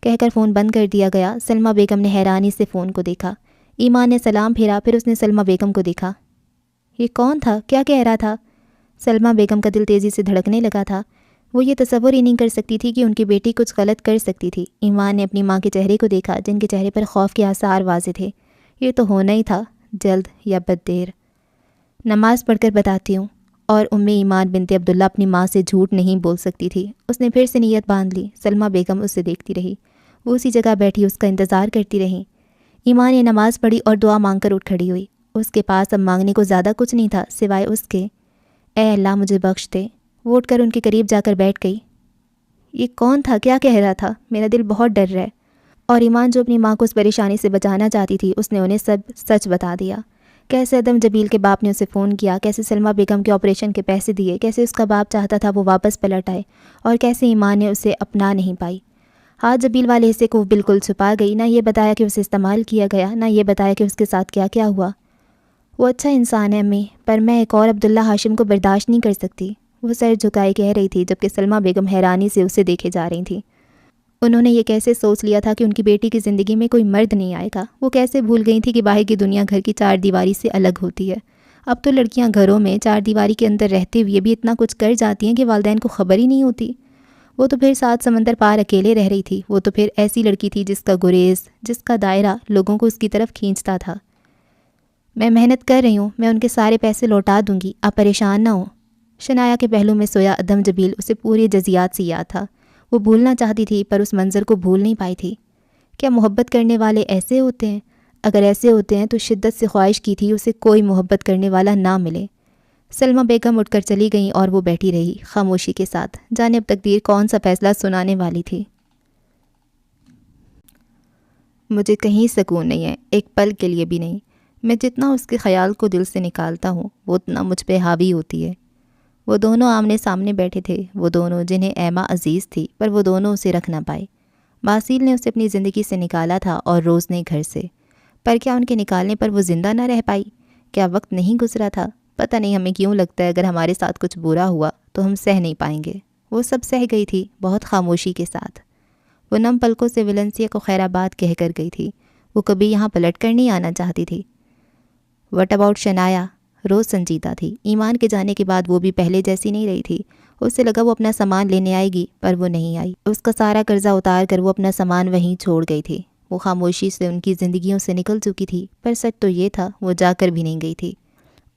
کہہ کر فون بند کر دیا گیا۔ سلمیٰ بیگم نے حیرانی سے فون کو دیکھا۔ ایمان نے سلام پھیرا، پھر اس نے سلمیٰ بیگم کو دیکھا۔ یہ کون تھا؟ کیا کہہ رہا تھا؟ سلمیٰ بیگم کا دل تیزی سے دھڑکنے لگا تھا۔ وہ یہ تصور ہی نہیں کر سکتی تھی کہ ان کی بیٹی کچھ غلط کر سکتی تھی۔ ایمان نے اپنی ماں کے چہرے کو دیکھا، جن کے چہرے پر خوف کے آثار واضح تھے۔ یہ تو ہونا ہی تھا، جلد یا بد دیر۔ نماز پڑھ کر بتاتی ہوں۔ اور ایمان بنت عبداللہ اپنی ماں سے جھوٹ نہیں بول سکتی تھی۔ اس نے پھر سے نیت باندھ لی۔ سلمیٰ بیگم اسے دیکھتی رہی۔ وہ اسی جگہ بیٹھی اس کا انتظار کرتی رہی۔ ایمان نے نماز پڑھی اور دعا مانگ کر اٹھ کھڑی ہوئی۔ اس کے پاس اب مانگنے کو زیادہ کچھ نہیں تھا سوائے اس کے اے اللہ مجھے بخش دے۔ وہ اٹھ کر ان کے قریب جا کر بیٹھ گئی۔ یہ کون تھا؟ کیا کہہ رہا تھا؟ میرا دل بہت ڈر رہا ہے۔ اور ایمان جو اپنی ماں کو اس پریشانی سے بچانا چاہتی تھی، اس نے انہیں سب سچ بتا دیا۔ کیسے ادم جبیل کے باپ نے اسے فون کیا، کیسے سلمیٰ بیگم کے آپریشن کے پیسے دیے، کیسے اس کا باپ چاہتا تھا وہ واپس پلٹ آئے، اور کیسے ایمان نے اسے اپنا نہیں پائی۔ ہاتھ جبیل والے حصے کو وہ بالکل چھپا گئی، نہ یہ بتایا کہ اسے استعمال کیا گیا، نہ یہ بتایا کہ اس کے ساتھ کیا کیا ہوا۔ وہ اچھا انسان ہے امی، پر میں ایک اور عبداللہ ہاشم کو برداشت نہیں کر سکتی، وہ سر جھکائے کہہ رہی تھی، جبکہ سلمیٰ بیگم حیرانی سے اسے دیکھے جا رہی تھیں۔ انہوں نے یہ کیسے سوچ لیا تھا کہ ان کی بیٹی کی زندگی میں کوئی مرد نہیں آئے گا؟ وہ کیسے بھول گئی تھی کہ باہر کی دنیا گھر کی چار دیواری سے الگ ہوتی ہے؟ اب تو لڑکیاں گھروں میں چار دیواری کے اندر رہتے ہوئے بھی اتنا کچھ کر جاتی ہیں کہ والدین کو خبر ہی نہیں ہوتی۔ وہ تو پھر 7 سمندر پار اکیلے رہ رہی تھی۔ وہ تو پھر ایسی لڑکی تھی جس کا گریز، جس کا دائرہ لوگوں کو اس کی طرف کھینچتا تھا۔ میں محنت کر رہی ہوں، میں ان کے سارے پیسے لوٹا دوں گی، آپ پریشان نہ ہوں۔ شنایا کے پہلو میں سویا ادم جبیل اسے پوری جزیات سے یاد تھا۔ وہ بھولنا چاہتی تھی پر اس منظر کو بھول نہیں پائی تھی۔ کیا محبت کرنے والے ایسے ہوتے ہیں؟ اگر ایسے ہوتے ہیں تو شدت سے خواہش کی تھی اسے کوئی محبت کرنے والا نہ ملے۔ سلمیٰ بیگم اٹھ کر چلی گئیں اور وہ بیٹھی رہی خاموشی کے ساتھ، جانے اب تقدیر کون سا فیصلہ سنانے والی تھی۔ مجھے کہیں سکون نہیں ہے، ایک پل کے لیے بھی نہیں۔ میں جتنا اس کے خیال کو دل سے نکالتا ہوں وہ اتنا مجھ پہ حاوی ہوتی ہے۔ وہ دونوں آمنے سامنے بیٹھے تھے، وہ دونوں جنہیں ایما عزیز تھی، پر وہ دونوں اسے رکھ نہ پائے۔ باسیل نے اسے اپنی زندگی سے نکالا تھا اور روز نے گھر سے، پر کیا ان کے نکالنے پر وہ زندہ نہ رہ پائی؟ کیا وقت نہیں گزرا تھا؟ پتہ نہیں ہمیں کیوں لگتا ہے اگر ہمارے ساتھ کچھ برا ہوا تو ہم سہ نہیں پائیں گے۔ وہ سب سہ گئی تھی بہت خاموشی کے ساتھ۔ وہ نم پلکوں سے ویلنسیا کو خیر آباد کہہ کر گئی تھی۔ وہ کبھی یہاں پلٹ کر نہیں آنا چاہتی تھی۔ What about شنایا؟ روز سنجیدہ تھی۔ ایمان کے جانے کے بعد وہ بھی پہلے جیسی نہیں رہی تھی۔ اسے لگا وہ اپنا سامان لینے آئے گی، پر وہ نہیں آئی۔ اس کا سارا قرضہ اتار کر وہ اپنا سامان وہیں چھوڑ گئی تھی۔ وہ خاموشی سے ان کی زندگیوں سے نکل چکی تھی، پر سچ تو یہ تھا وہ جا کر بھی نہیں گئی تھی۔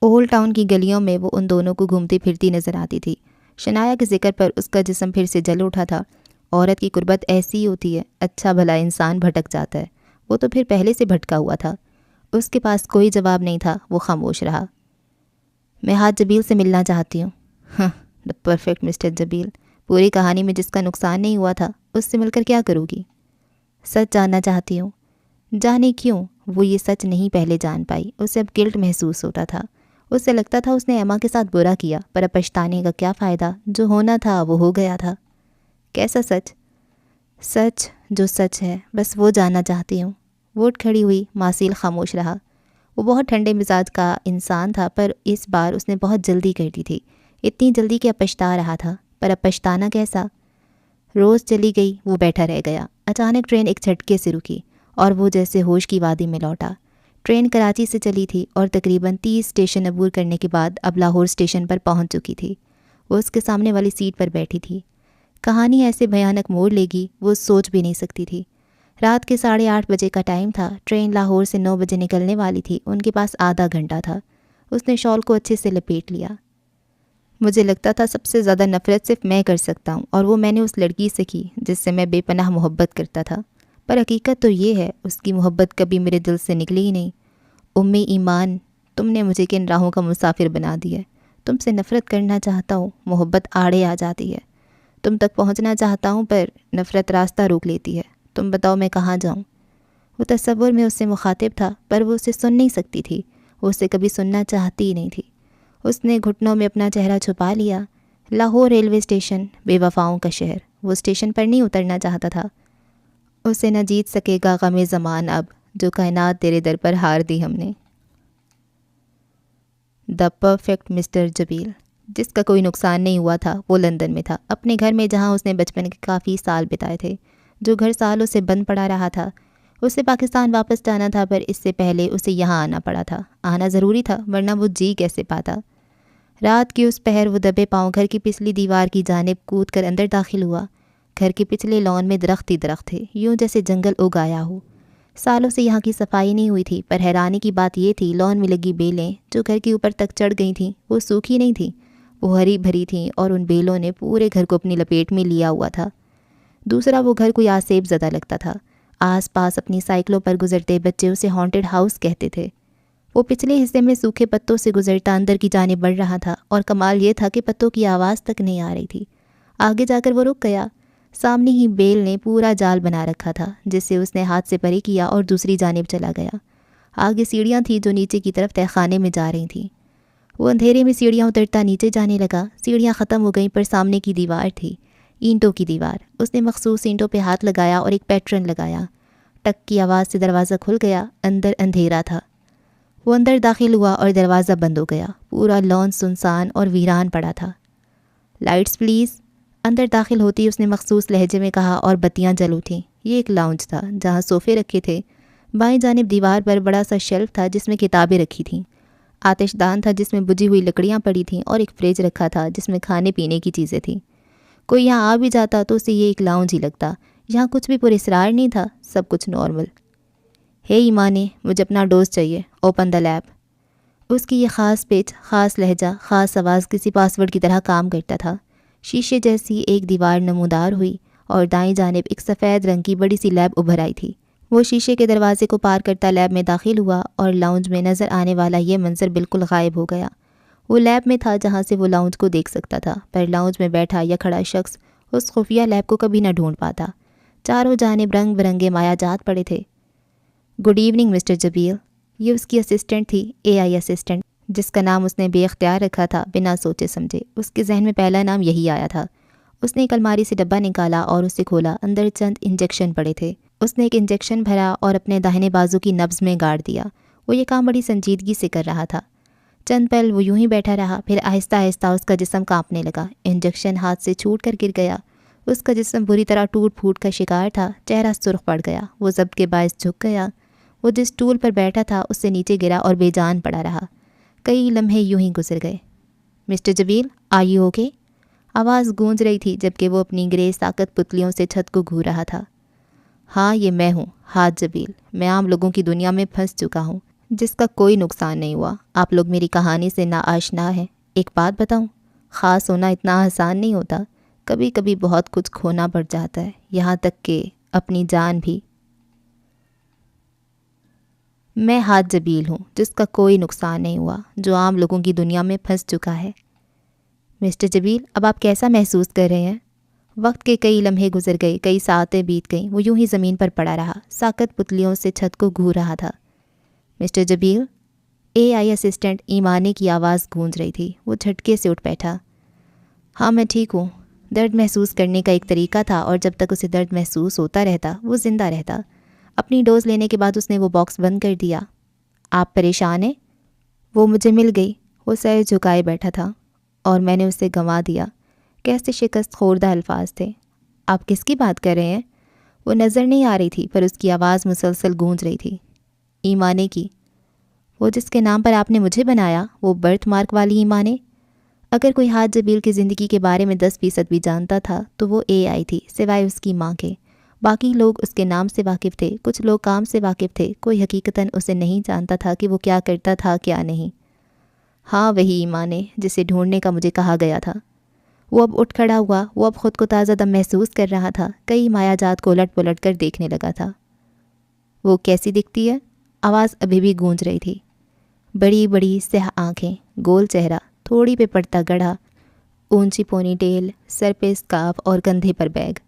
اولڈ ٹاؤن کی گلیوں میں وہ ان دونوں کو گھومتی پھرتی نظر آتی تھی۔ شنایا کے ذکر پر اس کا جسم پھر سے جل اٹھا تھا۔ عورت کی قربت ایسی ہی ہوتی ہے، اچھا بھلا انسان بھٹک جاتا ہے۔ وہ تو پھر پہلے سے بھٹکا ہوا تھا۔ اس کے پاس کوئی جواب نہیں تھا، وہ خاموش رہا۔ میں ہاتھ جبیل سے ملنا چاہتی ہوں۔ ہاں، دا پرفیکٹ مسٹر جبیل۔ پوری کہانی میں جس کا نقصان نہیں ہوا تھا، اس سے مل کر کیا کروں گی؟ سچ جاننا چاہتی ہوں۔ جانے کیوں؟ وہ یہ سچ نہیں پہلے جان پائی۔ اسے اب گلٹ محسوس ہوتا تھا۔ اسے لگتا تھا اس نے ایما کے ساتھ برا کیا، پر اب پچھتانے کا کیا فائدہ؟ جو ہونا تھا وہ ہو گیا تھا۔ کیسا سچ؟ سچ جو سچ ہے، بس وہ جاننا چاہتی ہوں۔ وہ اٹھ کھڑی ہوئی۔ ماسیل خاموش رہا۔ وہ بہت ٹھنڈے مزاج کا انسان تھا، پر اس بار اس نے بہت جلدی کر دی تھی، اتنی جلدی کہ اب پچھتا رہا تھا۔ پر اب پچھتانا کیسا؟ روز چلی گئی، وہ بیٹھا رہ گیا۔ اچانک ٹرین ایک جھٹکے سے رکی اور وہ جیسے ہوش کی وادی میں لوٹا۔ ٹرین کراچی سے چلی تھی اور تقریباً 30 اسٹیشن عبور کرنے کے بعد اب لاہور اسٹیشن پر پہنچ چکی تھی۔ وہ اس کے سامنے والی سیٹ پر بیٹھی تھی۔ کہانی ایسے بھیانک موڑ لے گی وہ سوچ بھی نہیں سکتی تھی۔ رات کے 8:30 بجے کا ٹائم تھا۔ ٹرین لاہور سے 9 بجے نکلنے والی تھی۔ ان کے پاس آدھا گھنٹہ تھا۔ اس نے شال کو اچھے سے لپیٹ لیا۔ مجھے لگتا تھا سب سے زیادہ نفرت صرف میں کر سکتا ہوں، اور وہ میں نے اس لڑکی سے کی جس سے میں بے پناہ محبت کرتا تھا۔ پر حقیقت تو یہ ہے اس کی محبت کبھی میرے دل سے نکلی ہی نہیں۔ ایمان، تم نے مجھے کن راہوں کا مسافر بنا دیا ہے۔ تم سے نفرت کرنا چاہتا ہوں، محبت آڑے آ جاتی ہے۔ تم تک پہنچنا چاہتا ہوں پر نفرت راستہ روک لیتی ہے۔ تم بتاؤ میں کہاں جاؤں؟ وہ تصور میں اس سے مخاطب تھا پر وہ اسے سن نہیں سکتی تھی۔ وہ اسے کبھی سننا چاہتی ہی نہیں تھی۔ اس نے گھٹنوں میں اپنا چہرہ چھپا لیا۔ لاہور ریلوے اسٹیشن، بے وفاؤں کا شہر۔ وہ اسٹیشن پر نہیں اترنا چاہتا تھا۔ اسے نہ جیت سکے گا غم زمان اب، جو کائنات تیرے در پر ہار دی ہم نے۔ دا پرفیکٹ مسٹر جبیل، جس کا کوئی نقصان نہیں ہوا تھا، وہ لندن میں تھا، اپنے گھر میں جہاں اس نے بچپن کے کافی سال بتائے تھے، جو گھر سالوں سے بند پڑا رہا تھا۔ اسے پاکستان واپس جانا تھا پر اس سے پہلے اسے یہاں آنا پڑا تھا۔ آنا ضروری تھا ورنہ وہ جی کیسے پاتا۔ رات کی اس پہر وہ دبے پاؤں گھر کی پچھلی دیوار کی جانب کود کر اندر داخل ہوا۔ گھر کے پچھلے لان میں درخت ہی درخت تھے، یوں جیسے جنگل اگایا ہو۔ سالوں سے یہاں کی صفائی نہیں ہوئی تھی، پر حیرانی کی بات یہ تھی لان میں لگی بیلیں جو گھر کے اوپر تک چڑھ گئی تھیں وہ سوکھی نہیں تھیں، وہ ہری بھری تھیں اور ان بیلوں نے پورے گھر کو اپنی لپیٹ میں لیا ہوا تھا۔ دوسرا، وہ گھر کوئی آسیب زدہ لگتا تھا۔ آس پاس اپنی سائیکلوں پر گزرتے بچے اسے ہانٹڈ ہاؤس کہتے تھے۔ وہ پچھلے حصے میں سوکھے پتوں سے گزرتا اندر کی جانب بڑھ رہا تھا، اور کمال یہ تھا کہ پتوں کی آواز تک نہیں آ رہی تھی۔ آگے جا کر وہ رک گیا۔ سامنے ہی بیل نے پورا جال بنا رکھا تھا جس سے اس نے ہاتھ سے پرے کیا اور دوسری جانب چلا گیا۔ آگے سیڑھیاں تھیں جو نیچے کی طرف تہہ خانے میں جا رہی تھیں۔ وہ اندھیرے میں سیڑھیاں اترتا نیچے جانے لگا۔ سیڑھیاں ختم ہو گئیں پر سامنے کی دیوار تھی، اینٹوں کی دیوار۔ اس نے مخصوص اینٹوں پہ ہاتھ لگایا اور ایک پیٹرن لگایا۔ ٹک کی آواز سے دروازہ کھل گیا۔ اندر اندھیرا تھا۔ وہ اندر داخل ہوا اور دروازہ بند ہو گیا۔ پورا لان سنسان اور ویران پڑا تھا۔ لائٹس پلیز، اندر داخل ہوتی اس نے مخصوص لہجے میں کہا اور بتیاں جل اٹھیں۔ یہ ایک لاؤنج تھا جہاں صوفے رکھے تھے۔ بائیں جانب دیوار پر بڑا سا شیلف تھا جس میں کتابیں رکھی تھیں۔ آتش دان تھا جس میں بجھی ہوئی لکڑیاں پڑی تھیں اور ایک فریج رکھا تھا جس میں کھانے پینے کی چیزیں تھیں۔ کوئی یہاں آ بھی جاتا تو اسے یہ ایک لاؤنج ہی لگتا۔ یہاں کچھ بھی پراسرار نہیں تھا، سب کچھ نارمل۔ ہے ایمانے، مجھے اپنا ڈوز چاہیے، اوپن دا لیب۔ اس کی یہ خاص پچ، خاص لہجہ، خاص آواز کسی پاسورڈ کی طرح کام کرتا تھا۔ شیشے جیسی ایک دیوار نمودار ہوئی اور دائیں جانب ایک سفید رنگ کی بڑی سی لیب ابھر آئی تھی۔ وہ شیشے کے دروازے کو پار کرتا لیب میں داخل ہوا اور لاؤنج میں نظر آنے والا یہ منظر بالکل غائب ہو گیا۔ وہ لیب میں تھا جہاں سے وہ لاؤنج کو دیکھ سکتا تھا، پر لاؤنج میں بیٹھا یا کھڑا شخص اس خفیہ لیب کو کبھی نہ ڈھونڈ پاتا۔ چاروں جانب رنگ برنگے مایا جات پڑے تھے۔ Good evening mister Jabil. یہ اس کی اسسٹنٹ تھی، اے آئی اسسٹنٹ، جس کا نام اس نے بے اختیار رکھا تھا بنا سوچے سمجھے۔ اس کے ذہن میں پہلا نام یہی آیا تھا۔ اس نے ایک الماری سے ڈبہ نکالا اور اسے کھولا۔ اندر چند انجیکشن پڑے تھے۔ اس نے ایک انجیکشن بھرا اور اپنے داہنے بازو کی نبض میں گاڑ دیا۔ وہ یہ کام بڑی سنجیدگی سے کر رہا تھا۔ چند پل وہ یوں ہی بیٹھا رہا، پھر آہستہ آہستہ اس کا جسم کانپنے لگا۔ انجیکشن ہاتھ سے چھوٹ کر گر گیا۔ اس کا جسم بری طرح ٹوٹ پھوٹ کا شکار تھا۔ چہرہ سرخ پڑ گیا۔ وہ ضبط کے باعث جھک گیا۔ وہ جس ٹول پر بیٹھا تھا اس سے نیچے گرا اور بے جان پڑا رہا۔ کئی لمحے یوں ہی گزر گئے۔ Mister Jabil, are you okay? آواز گونج رہی تھی جبکہ وہ اپنی گریز طاقت پتلیوں سے چھت کو گھو رہا تھا۔ ہاں، یہ میں ہوں، ہاتھ جبیل۔ میں عام لوگوں کی دنیا میں پھنس چکا ہوں جس کا کوئی نقصان نہیں ہوا۔ آپ لوگ میری کہانی سے ناآشنا ہیں۔ ایک بات بتاؤں، خاص ہونا اتنا آسان نہیں ہوتا۔ کبھی کبھی بہت کچھ کھونا پڑ جاتا ہے، یہاں تک کہ اپنی جان بھی۔ میں ہاتھ جبیل ہوں جس کا کوئی نقصان نہیں ہوا، جو عام لوگوں کی دنیا میں پھنس چکا ہے۔ مسٹر جبیل، اب آپ کیسا محسوس کر رہے ہیں؟ وقت کے کئی لمحے گزر گئے، کئی ساعتیں بیت گئیں۔ وہ یوں ہی زمین پر پڑا رہا، ساکت پتلیوں سے چھت کو گھو رہا تھا۔ مسٹر جبیل، اے آئی اسسٹنٹ ایمانے کی آواز گونج رہی تھی۔ وہ جھٹکے سے اٹھ بیٹھا۔ ہاں، میں ٹھیک ہوں۔ درد محسوس کرنے کا ایک طریقہ تھا اور جب تک اسے درد محسوس ہوتا رہتا وہ زندہ رہتا۔ اپنی ڈوز لینے کے بعد اس نے وہ باکس بند کر دیا۔ آپ پریشان ہیں؟ وہ مجھے مل گئی۔ وہ سر جھکائے بیٹھا تھا اور میں نے اسے گنوا دیا۔ کیسے شکست خوردہ الفاظ تھے۔ آپ کس کی بات کر رہے ہیں؟ وہ نظر نہیں آ رہی تھی پر اس کی آواز مسلسل گونج رہی تھی۔ ایمانے کی۔ وہ جس کے نام پر آپ نے مجھے بنایا، وہ برتھ مارک والی ایمان ہے؟ اگر کوئی حاج جبیل کی زندگی کے بارے میں 10% بھی جانتا تھا تو وہ اے آئی تھی، سوائے اس کی ماں کے۔ باقی لوگ اس کے نام سے واقف تھے، کچھ لوگ کام سے واقف تھے، کوئی حقیقتاً اسے نہیں جانتا تھا کہ وہ کیا کرتا تھا کیا نہیں۔ ہاں وہی ایمان ہے جسے ڈھونڈنے کا مجھے کہا گیا تھا۔ وہ اب اٹھ کھڑا ہوا، وہ اب خود کو تازہ دم محسوس کر رہا تھا، کئی مایا جات کو الٹ پلٹ کر دیکھنے لگا تھا۔ وہ کیسی دکھتی ہے؟ آواز ابھی بھی گونج رہی تھی۔ بڑی بڑی سیاہ آنکھیں، گول چہرہ، تھوڑی پہ پڑتا گڑھا، اونچی پونی ٹیل، سر پہ اسکارف اور کندھے پر بیگ۔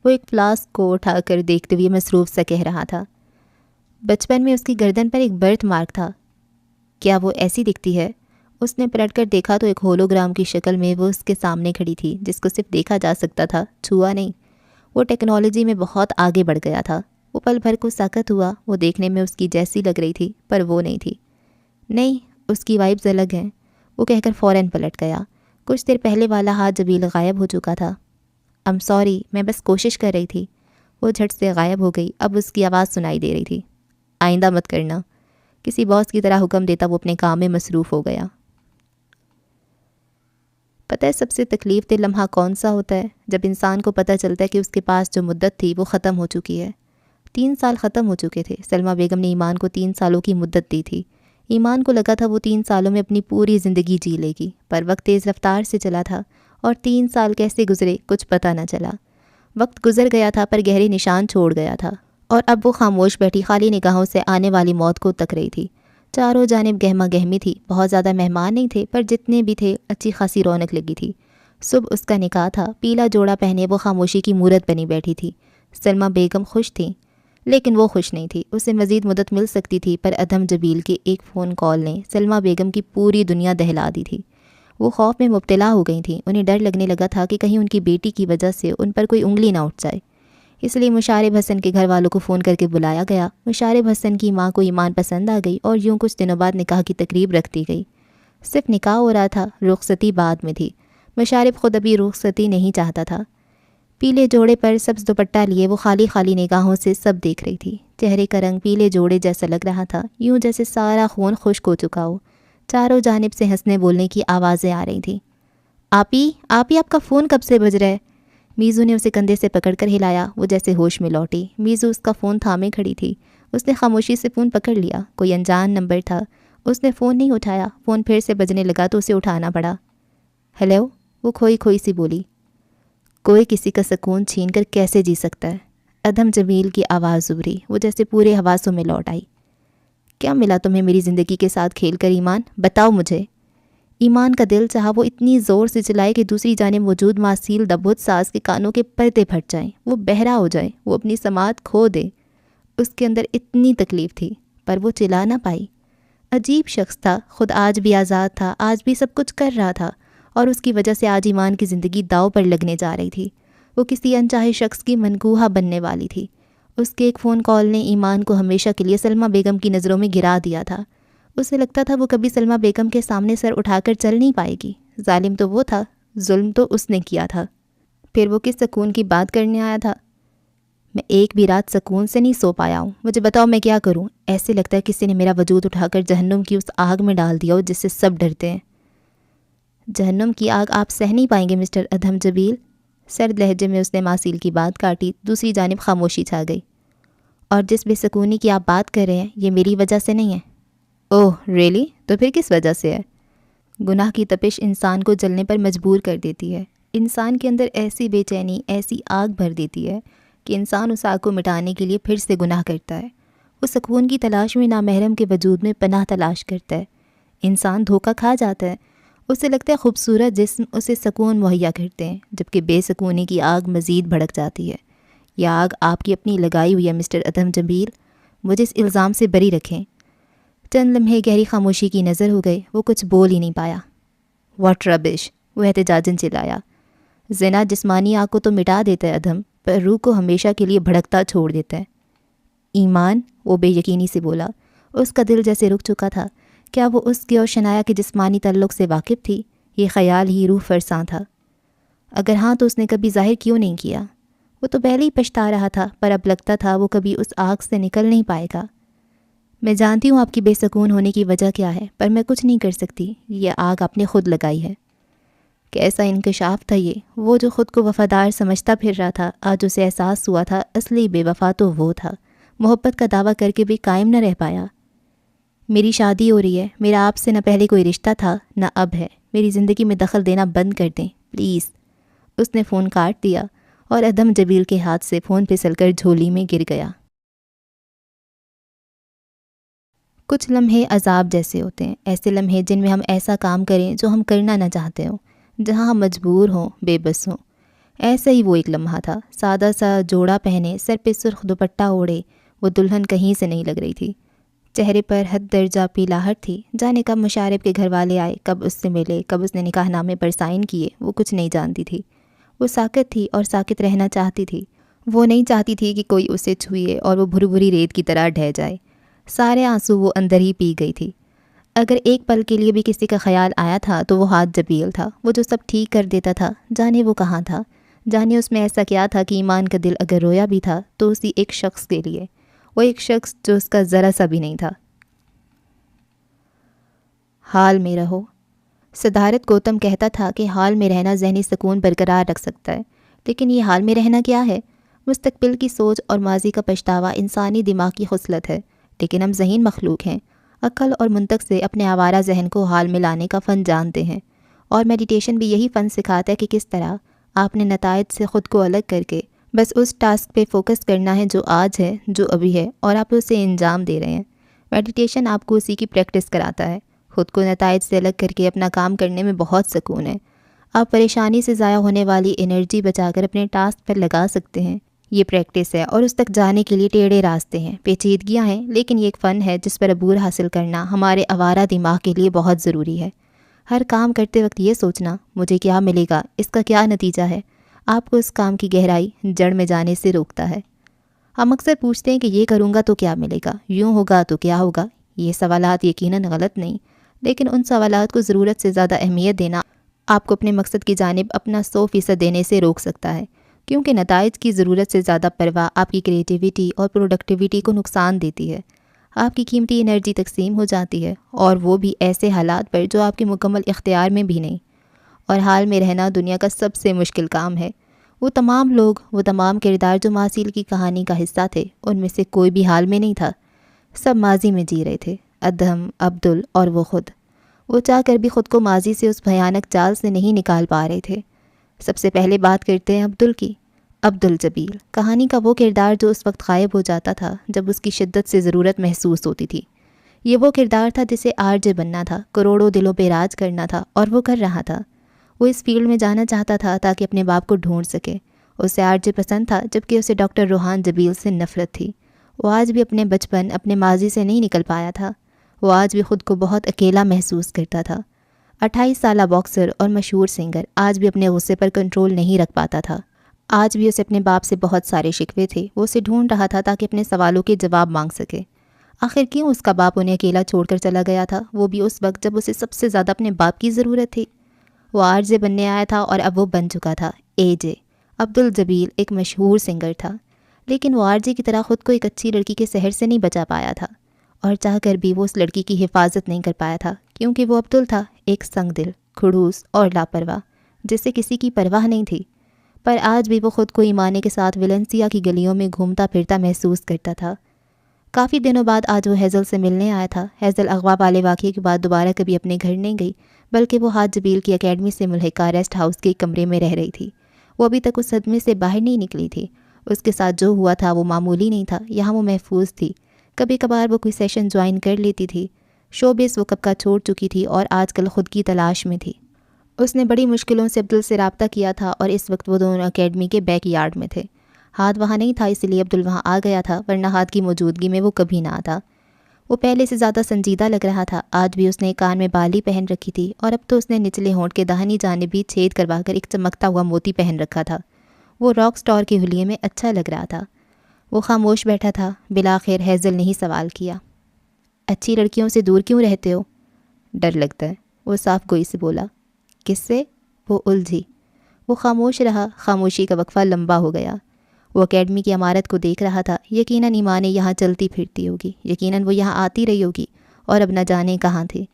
وہ ایک فلاسک کو اٹھا کر دیکھتے ہوئے مصروف سا کہہ رہا تھا۔ بچپن میں اس کی گردن پر ایک برتھ مارک تھا۔ کیا وہ ایسی دکھتی ہے؟ اس نے پلٹ کر دیکھا تو ایک ہولوگرام کی شکل میں وہ اس کے سامنے کھڑی تھی، جس کو صرف دیکھا جا سکتا تھا، چھوا نہیں۔ وہ ٹیکنالوجی میں بہت آگے بڑھ گیا تھا۔ وہ پل بھر کو ساکت ہوا، وہ دیکھنے میں اس کی جیسی لگ رہی تھی پر وہ نہیں تھی۔ نہیں، اس کی وائبز الگ ہیں، وہ کہہ کر فوراً پلٹ گیا۔ کچھ دیر پہلے والا ہاتھ جبیل غائب ہو چکا تھا۔ I'm sorry، میں بس کوشش کر رہی تھی۔ وہ جھٹ سے غائب ہو گئی۔ اب اس کی آواز سنائی دے رہی تھی۔ آئندہ مت کرنا۔ کسی باس کی طرح حکم دیتا وہ اپنے کام میں مصروف ہو گیا۔ پتہ ہے سب سے تکلیف دہ لمحہ کون سا ہوتا ہے؟ جب انسان کو پتہ چلتا ہے کہ اس کے پاس جو مدت تھی وہ ختم ہو چکی ہے۔ 3 سال ختم ہو چکے تھے۔ سلمیٰ بیگم نے ایمان کو 3 سالوں کی مدت دی تھی۔ ایمان کو لگا تھا وہ 3 سالوں میں اپنی پوری زندگی جی لے گی، پر وقت تیز رفتار سے چلا تھا اور 3 سال کیسے گزرے کچھ پتہ نہ چلا۔ وقت گزر گیا تھا پر گہرے نشان چھوڑ گیا تھا، اور اب وہ خاموش بیٹھی خالی نگاہوں سے آنے والی موت کو تک رہی تھی۔ چاروں جانب گہما گہمی تھی، بہت زیادہ مہمان نہیں تھے پر جتنے بھی تھے اچھی خاصی رونق لگی تھی۔ صبح اس کا نکاح تھا، پیلا جوڑا پہنے وہ خاموشی کی مورت بنی بیٹھی تھی۔ سلمیٰ بیگم خوش تھیں، لیکن وہ خوش نہیں تھی۔ اسے مزید مدت مل سکتی تھی پر ادھم جبیل کے ایک فون کال نے سلمیٰ بیگم کی پوری دنیا دہلا دی تھی۔ وہ خوف میں مبتلا ہو گئی تھیں، انہیں ڈر لگنے لگا تھا کہ کہیں ان کی بیٹی کی وجہ سے ان پر کوئی انگلی نہ اٹھ جائے۔ اس لیے مشارب حسن کے گھر والوں کو فون کر کے بلایا گیا۔ مشارب حسن کی ماں کو ایمان پسند آ گئی اور یوں کچھ دنوں بعد نکاح کی تقریب رکھ دی گئی۔ صرف نکاح ہو رہا تھا، رخصتی بعد میں تھی۔ مشارب خود ابھی رخصتی نہیں چاہتا تھا۔ پیلے جوڑے پر سبز دوپٹہ لیے وہ خالی خالی نگاہوں سے سب دیکھ رہی تھی۔ چہرے کا رنگ پیلے جوڑے جیسا لگ رہا تھا، یوں جیسے سارا خون خشک ہو چکا ہو۔ چاروں جانب سے ہنسنے بولنے کی آوازیں آ رہی تھیں۔ آپی آپ کا فون کب سے بج رہا ہے؟ میزو نے اسے کندھے سے پکڑ کر ہلایا، وہ جیسے ہوش میں لوٹی۔ میزو اس کا فون تھامے کھڑی تھی۔ اس نے خاموشی سے فون پکڑ لیا۔ کوئی انجان نمبر تھا۔ اس نے فون نہیں اٹھایا۔ فون پھر سے بجنے لگا تو اسے اٹھانا پڑا۔ ہیلو، وہ کھوئی کھوئی سی بولی۔ کوئی کسی کا سکون چھین کر کیسے جی سکتا ہے؟ ادھم جمیل کی آواز ابھری، وہ جیسے پورے حواسوں میں لوٹ آئی۔ کیا ملا تمہیں میری زندگی کے ساتھ کھیل کر ایمان؟ بتاؤ مجھے۔ ایمان کا دل چاہا وہ اتنی زور سے چلائے کہ دوسری جانب موجود معسیل دبوت ساز کے کانوں کے پردے پھٹ جائیں، وہ بہرا ہو جائے، وہ اپنی سماعت کھو دے۔ اس کے اندر اتنی تکلیف تھی پر وہ چلا نہ پائی۔ عجیب شخص تھا، خود آج بھی آزاد تھا، آج بھی سب کچھ کر رہا تھا، اور اس کی وجہ سے آج ایمان کی زندگی داؤ پر لگنے جا رہی تھی۔ وہ کسی انچاہے شخص کی منگوہا بننے والی تھی۔ اس کے ایک فون کال نے ایمان کو ہمیشہ کے لیے سلمیٰ بیگم کی نظروں میں گرا دیا تھا۔ اسے لگتا تھا وہ کبھی سلمیٰ بیگم کے سامنے سر اٹھا کر چل نہیں پائے گی۔ ظالم تو وہ تھا، ظلم تو اس نے کیا تھا۔ پھر وہ کس سکون کی بات کرنے آیا تھا؟ میں ایک بھی رات سکون سے نہیں سو پایا ہوں، مجھے بتاؤ میں کیا کروں؟ ایسے لگتا ہے کسی نے میرا وجود اٹھا کر جہنم کی اس آگ میں ڈال دیا ہو جس سے سب ڈرتے ہیں۔ جہنم کی آگ آپ سہ نہیں پائیں گے مسٹر ادھم جبیل؟ سرد لہجے میں اس نے معسیل کی بات کاٹی۔ دوسری جانب خاموشی چھا گئی۔ اور جس بے سکونی کی آپ بات کر رہے ہیں یہ میری وجہ سے نہیں ہے۔ اوہ ریلی؟ تو پھر کس وجہ سے ہے؟ گناہ کی تپش انسان کو جلنے پر مجبور کر دیتی ہے۔ انسان کے اندر ایسی بے چینی، ایسی آگ بھر دیتی ہے کہ انسان اس آگ کو مٹانے کے لیے پھر سے گناہ کرتا ہے۔ وہ سکون کی تلاش میں نامحرم کے وجود میں پناہ تلاش کرتا ہے۔ انسان دھوکہ کھا جاتا ہے۔ اسے لگتا ہے خوبصورت جسم اسے سکون مہیا کرتے ہیں، جبکہ بے سکونی کی آگ مزید بھڑک جاتی ہے۔ یہ آگ آپ کی اپنی لگائی ہوئی ہے مسٹر ادھم جبیل، مجھے اس الزام سے بری رکھیں۔ چند لمحے گہری خاموشی کی نظر ہو گئے، وہ کچھ بول ہی نہیں پایا۔ واٹ ربش، وہ احتجاجن چلایا۔ زنا جسمانی آگ کو تو مٹا دیتا ہے ادھم، پر روح کو ہمیشہ کے لیے بھڑکتا چھوڑ دیتا ہے۔ ایمان، وہ بے یقینی سے بولا۔ اس کا دل جیسے رک چکا تھا۔ کیا وہ اس کے اور شنایا کے جسمانی تعلق سے واقف تھی؟ یہ خیال ہی روح فرساں تھا۔ اگر ہاں تو اس نے کبھی ظاہر کیوں نہیں کیا؟ وہ تو پہلے ہی پچھتا رہا تھا، پر اب لگتا تھا وہ کبھی اس آگ سے نکل نہیں پائے گا۔ میں جانتی ہوں آپ کی بے سکون ہونے کی وجہ کیا ہے، پر میں کچھ نہیں کر سکتی، یہ آگ آپ نے خود لگائی ہے۔ کیسا انکشاف تھا یہ، وہ جو خود کو وفادار سمجھتا پھر رہا تھا، آج اسے احساس ہوا تھا اصلی بے وفا تو وہ تھا، محبت کا دعویٰ کر کے بھی قائم نہ رہ پایا۔ میری شادی ہو رہی ہے، میرا آپ سے نہ پہلے کوئی رشتہ تھا نہ اب ہے، میری زندگی میں دخل دینا بند کر دیں پلیز۔ اس نے فون کاٹ دیا اور ادم جبیل کے ہاتھ سے فون پھسل کر جھولی میں گر گیا۔ کچھ لمحے عذاب جیسے ہوتے ہیں، ایسے لمحے جن میں ہم ایسا کام کریں جو ہم کرنا نہ چاہتے ہوں، جہاں ہم مجبور ہوں، بے بس ہوں۔ ایسا ہی وہ ایک لمحہ تھا۔ سادہ سا جوڑا پہنے، سر پہ سرخ دوپٹہ اوڑھے، وہ دلہن کہیں سے نہیں لگ رہی تھی۔ چہرے پر حد درجہ پیلاہٹ تھی، جانے کب مشارب کے گھر والے آئے، کب اس سے ملے، کب اس نے نکاح نامے پر سائن کیے، وہ کچھ نہیں جانتی تھی۔ وہ ساکت تھی اور ساکت رہنا چاہتی تھی۔ وہ نہیں چاہتی تھی کہ کوئی اسے چھوئے اور وہ بھری بھری ریت کی طرح ڈھہ جائے۔ سارے آنسو وہ اندر ہی پی گئی تھی۔ اگر ایک پل کے لیے بھی کسی کا خیال آیا تھا تو وہ ہاتھ جبیل تھا، وہ جو سب ٹھیک کر دیتا تھا۔ جانے وہ کہاں تھا، جانے اس میں ایسا کیا تھا کہ ایمان کا دل اگر رویا بھی تھا تو اسی ایک شخص کے لیے، وہ ایک شخص جو اس کا ذرا سا بھی نہیں تھا۔ حال میں رہو۔ صدارت گوتم کہتا تھا کہ حال میں رہنا ذہنی سکون برقرار رکھ سکتا ہے، لیکن یہ حال میں رہنا کیا ہے؟ مستقبل کی سوچ اور ماضی کا پچھتاوا انسانی دماغ کی خصلت ہے، لیکن ہم ذہین مخلوق ہیں، عقل اور منطق سے اپنے آوارہ ذہن کو حال میں لانے کا فن جانتے ہیں، اور میڈیٹیشن بھی یہی فن سکھاتا ہے کہ کس طرح آپ نے نتائج سے خود کو الگ کر کے بس اس ٹاسک پہ فوکس کرنا ہے جو آج ہے، جو ابھی ہے، اور آپ اسے انجام دے رہے ہیں۔ میڈیٹیشن آپ کو اسی کی پریکٹس کراتا ہے۔ خود کو نتائج سے الگ کر کے اپنا کام کرنے میں بہت سکون ہے۔ آپ پریشانی سے ضائع ہونے والی انرجی بچا کر اپنے ٹاسک پر لگا سکتے ہیں۔ یہ پریکٹس ہے اور اس تک جانے کے لیے ٹیڑھے راستے ہیں، پیچیدگیاں ہیں، لیکن یہ ایک فن ہے جس پر عبور حاصل کرنا ہمارے آوارہ دماغ کے لیے بہت ضروری ہے۔ ہر کام کرتے وقت یہ سوچنا مجھے کیا ملے گا، اس کا کیا نتیجہ ہے، آپ کو اس کام کی گہرائی جڑ میں جانے سے روکتا ہے۔ ہم اکثر پوچھتے ہیں کہ یہ کروں گا تو کیا ملے گا، یوں ہوگا تو کیا ہوگا۔ یہ سوالات یقیناً غلط نہیں، لیکن ان سوالات کو ضرورت سے زیادہ اہمیت دینا آپ کو اپنے مقصد کی جانب اپنا 100% دینے سے روک سکتا ہے، کیونکہ نتائج کی ضرورت سے زیادہ پرواہ آپ کی کریٹیوٹی اور پروڈکٹیوٹی کو نقصان دیتی ہے۔ آپ کی قیمتی انرجی تقسیم ہو جاتی ہے، اور وہ بھی ایسے حالات پر جو آپ کے مکمل اختیار میں بھی نہیں۔ اور حال میں رہنا دنیا کا سب سے مشکل کام ہے۔ وہ تمام لوگ، وہ تمام کردار جو ماسیل کی کہانی کا حصہ تھے، ان میں سے کوئی بھی حال میں نہیں تھا۔ سب ماضی میں جی رہے تھے، ادہم، عبدل اور وہ خود۔ وہ چاہ کر بھی خود کو ماضی سے اس بھیانک جال سے نہیں نکال پا رہے تھے۔ سب سے پہلے بات کرتے ہیں عبدل کی۔ عبدل جبیل، کہانی کا وہ کردار جو اس وقت غائب ہو جاتا تھا جب اس کی شدت سے ضرورت محسوس ہوتی تھی۔ یہ وہ کردار تھا جسے آرجے بننا تھا، کروڑوں دلوں پہ راج کرنا تھا، اور وہ کر رہا تھا۔ وہ اس فیلڈ میں جانا چاہتا تھا تاکہ اپنے باپ کو ڈھونڈ سکے۔ اسے آرجے پسند تھا، جبکہ اسے ڈاکٹر روحان جبیل سے نفرت تھی۔ وہ آج بھی اپنے بچپن، اپنے ماضی سے نہیں نکل پایا تھا۔ وہ آج بھی خود کو بہت اکیلا محسوس کرتا تھا۔ 28 سالہ باکسر اور مشہور سنگر آج بھی اپنے غصے پر کنٹرول نہیں رکھ پاتا تھا۔ آج بھی اسے اپنے باپ سے بہت سارے شکوے تھے۔ وہ اسے ڈھونڈ رہا تھا تاکہ اپنے سوالوں کے جواب مانگ سکے۔ آخر کیوں اس کا باپ انہیں اکیلا چھوڑ کر چلا گیا تھا، وہ بھی اس وقت جب اسے سب سے زیادہ اپنے باپ کی ضرورت تھی۔ وہ آرجے بننے آیا تھا اور اب وہ بن چکا تھا اے جے۔ عبدل جبیل ایک مشہور سنگر تھا، لیکن وہ آرجے کی طرح خود کو ایک اچھی لڑکی کے سحر سے نہیں بچا پایا تھا، اور چاہ کر بھی وہ اس لڑکی کی حفاظت نہیں کر پایا تھا، کیونکہ وہ عبدل تھا، ایک سنگ دل، کھڑوس اور لاپرواہ، جسے کسی کی پرواہ نہیں تھی۔ پر آج بھی وہ خود کو ایمانے کے ساتھ ویلنسیا کی گلیوں میں گھومتا پھرتا محسوس کرتا تھا۔ کافی دنوں بعد آج وہ ہیزل سے ملنے آیا تھا۔ ہیزل اغوا والے واقعے کے بعد دوبارہ کبھی اپنے گھر نہیں گئی، بلکہ وہ حاج جبیل کی اکیڈمی سے ملحقہ ریسٹ ہاؤس کے کمرے میں رہ رہی تھی۔ وہ ابھی تک اس صدمے سے باہر نہیں نکلی تھی۔ اس کے ساتھ جو ہوا تھا وہ معمولی نہیں تھا، یہاں وہ محفوظ تھی۔ کبھی کبھار وہ کوئی سیشن جوائن کر لیتی تھی۔ شوبز وہ کب کا چھوڑ چکی تھی اور آج کل خود کی تلاش میں تھی۔ اس نے بڑی مشکلوں سے عبدل سے رابطہ کیا تھا، اور اس وقت وہ دونوں اکیڈمی کے بیک یارڈ میں تھے۔ ہاتھ وہاں نہیں تھا، اس لیے عبدل وہاں آ گیا تھا، ورنہ ہاتھ کی موجودگی میں وہ کبھی نہ آتا۔ وہ پہلے سے زیادہ سنجیدہ لگ رہا تھا۔ آج بھی اس نے کان میں بالی پہن رکھی تھی، اور اب تو اس نے نچلے ہونٹ کے داہنی جانب بھی چھید کروا کر ایک چمکتا ہوا موتی پہن رکھا تھا۔ وہ راک سٹار کے حلیے میں اچھا لگ رہا تھا۔ وہ خاموش بیٹھا تھا۔ بالآخر ہیزل نے ہی سوال کیا، اچھی لڑکیوں سے دور کیوں رہتے ہو؟ ڈر لگتا ہے، وہ صاف گوئی سے بولا۔ کس سے؟ وہ الجھی۔ وہ خاموش رہا۔ خاموشی کا وقفہ لمبا ہو گیا۔ وہ اکیڈمی کی عمارت کو دیکھ رہا تھا۔ یقیناً ایمان یہاں چلتی پھرتی ہوگی، یقیناً وہ یہاں آتی رہی ہوگی، اور اب نہ جانے کہاں تھی۔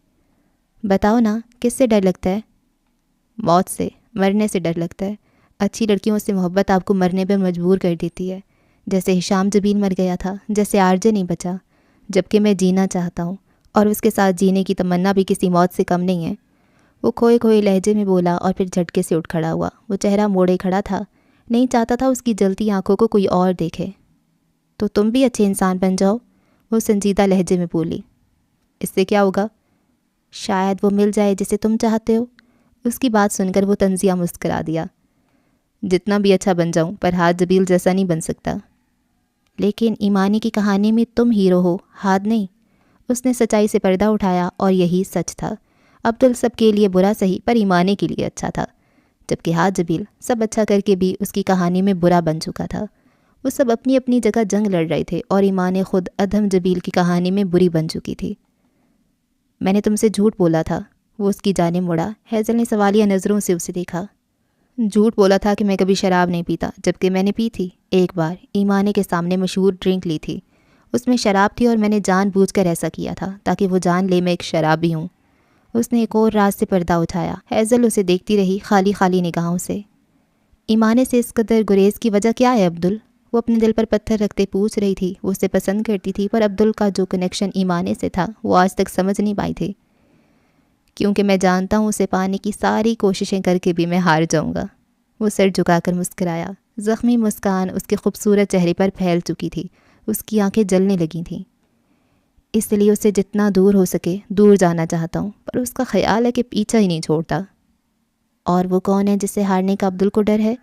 بتاؤ نا، کس سے ڈر لگتا ہے؟ موت سے، مرنے سے ڈر لگتا ہے۔ اچھی لڑکیوں سے محبت آپ کو مرنے پر مجبور کر دیتی ہے، جیسے ہشام جبیل مر گیا تھا، جیسے آرجے نہیں بچا، جبکہ میں جینا چاہتا ہوں، اور اس کے ساتھ جینے کی تمنا بھی کسی موت سے کم نہیں ہے۔ وہ کھوئے کھوئے لہجے میں بولا اور پھر جھٹکے سے اٹھ کھڑا ہوا۔ وہ چہرہ موڑے کھڑا تھا، نہیں چاہتا تھا اس کی جلتی آنکھوں کو کوئی اور دیکھے۔ تو تم بھی اچھے انسان بن جاؤ، وہ سنجیدہ لہجے میں بولی۔ اس سے کیا ہوگا؟ شاید وہ مل جائے جسے تم چاہتے ہو۔ اس کی بات سن کر وہ طنزیہ مسکرا دیا۔ جتنا بھی اچھا بن جاؤں، پر ہاتھ جبیل جیسا نہیں بن سکتا۔ لیکن ایمانی کی کہانی میں تم ہیرو ہو، ہاتھ نہیں۔ اس نے سچائی سے پردہ اٹھایا، اور یہی سچ تھا۔ عبدل سب کے لیے برا سہی، پر ایمانے کے لیے اچھا تھا، جبکہ ہاتھ جبیل سب اچھا کر کے بھی اس کی کہانی میں برا بن چکا تھا۔ وہ سب اپنی اپنی جگہ جنگ لڑ رہے تھے، اور ایمان خود ادھم جبیل کی کہانی میں بری بن چکی تھی۔ میں نے تم سے جھوٹ بولا تھا، وہ اس کی جانب مڑا۔ ہیزل نے سوالیہ نظروں سے اسے دیکھا۔ جھوٹ بولا تھا کہ میں کبھی شراب نہیں پیتا، جبکہ میں نے پی تھی ایک بار، ایمانے کے سامنے مشہور ڈرنک لی تھی، اس میں شراب تھی، اور میں نے جان بوجھ کر ایسا کیا تھا تاکہ وہ جان لے میں ایک شرابی ہوں۔ اس نے ایک اور راز سے پردہ اٹھایا۔ ہیزل اسے دیکھتی رہی خالی خالی نگاہوں سے۔ ایمانے سے اس قدر گریز کی وجہ کیا ہے عبدل؟ وہ اپنے دل پر پتھر رکھتے پوچھ رہی تھی۔ وہ اسے پسند کرتی تھی، پر عبدل کا جو کنیکشن ایمانے سے تھا وہ آج تک سمجھ نہیں پائی تھی۔ کیونکہ میں جانتا ہوں اسے پانے کی ساری کوششیں کر کے بھی میں ہار جاؤں گا۔ وہ سر جھکا کر مسکرایا۔ زخمی مسکان اس کے خوبصورت چہرے پر پھیل چکی تھی، اس کی آنکھیں جلنے لگی تھیں۔ اس لیے اسے جتنا دور ہو سکے دور جانا چاہتا ہوں، پر اس کا خیال ہے کہ پیچھا ہی نہیں چھوڑتا۔ اور وہ کون ہے جسے ہارنے کا عبدل کو ڈر ہے؟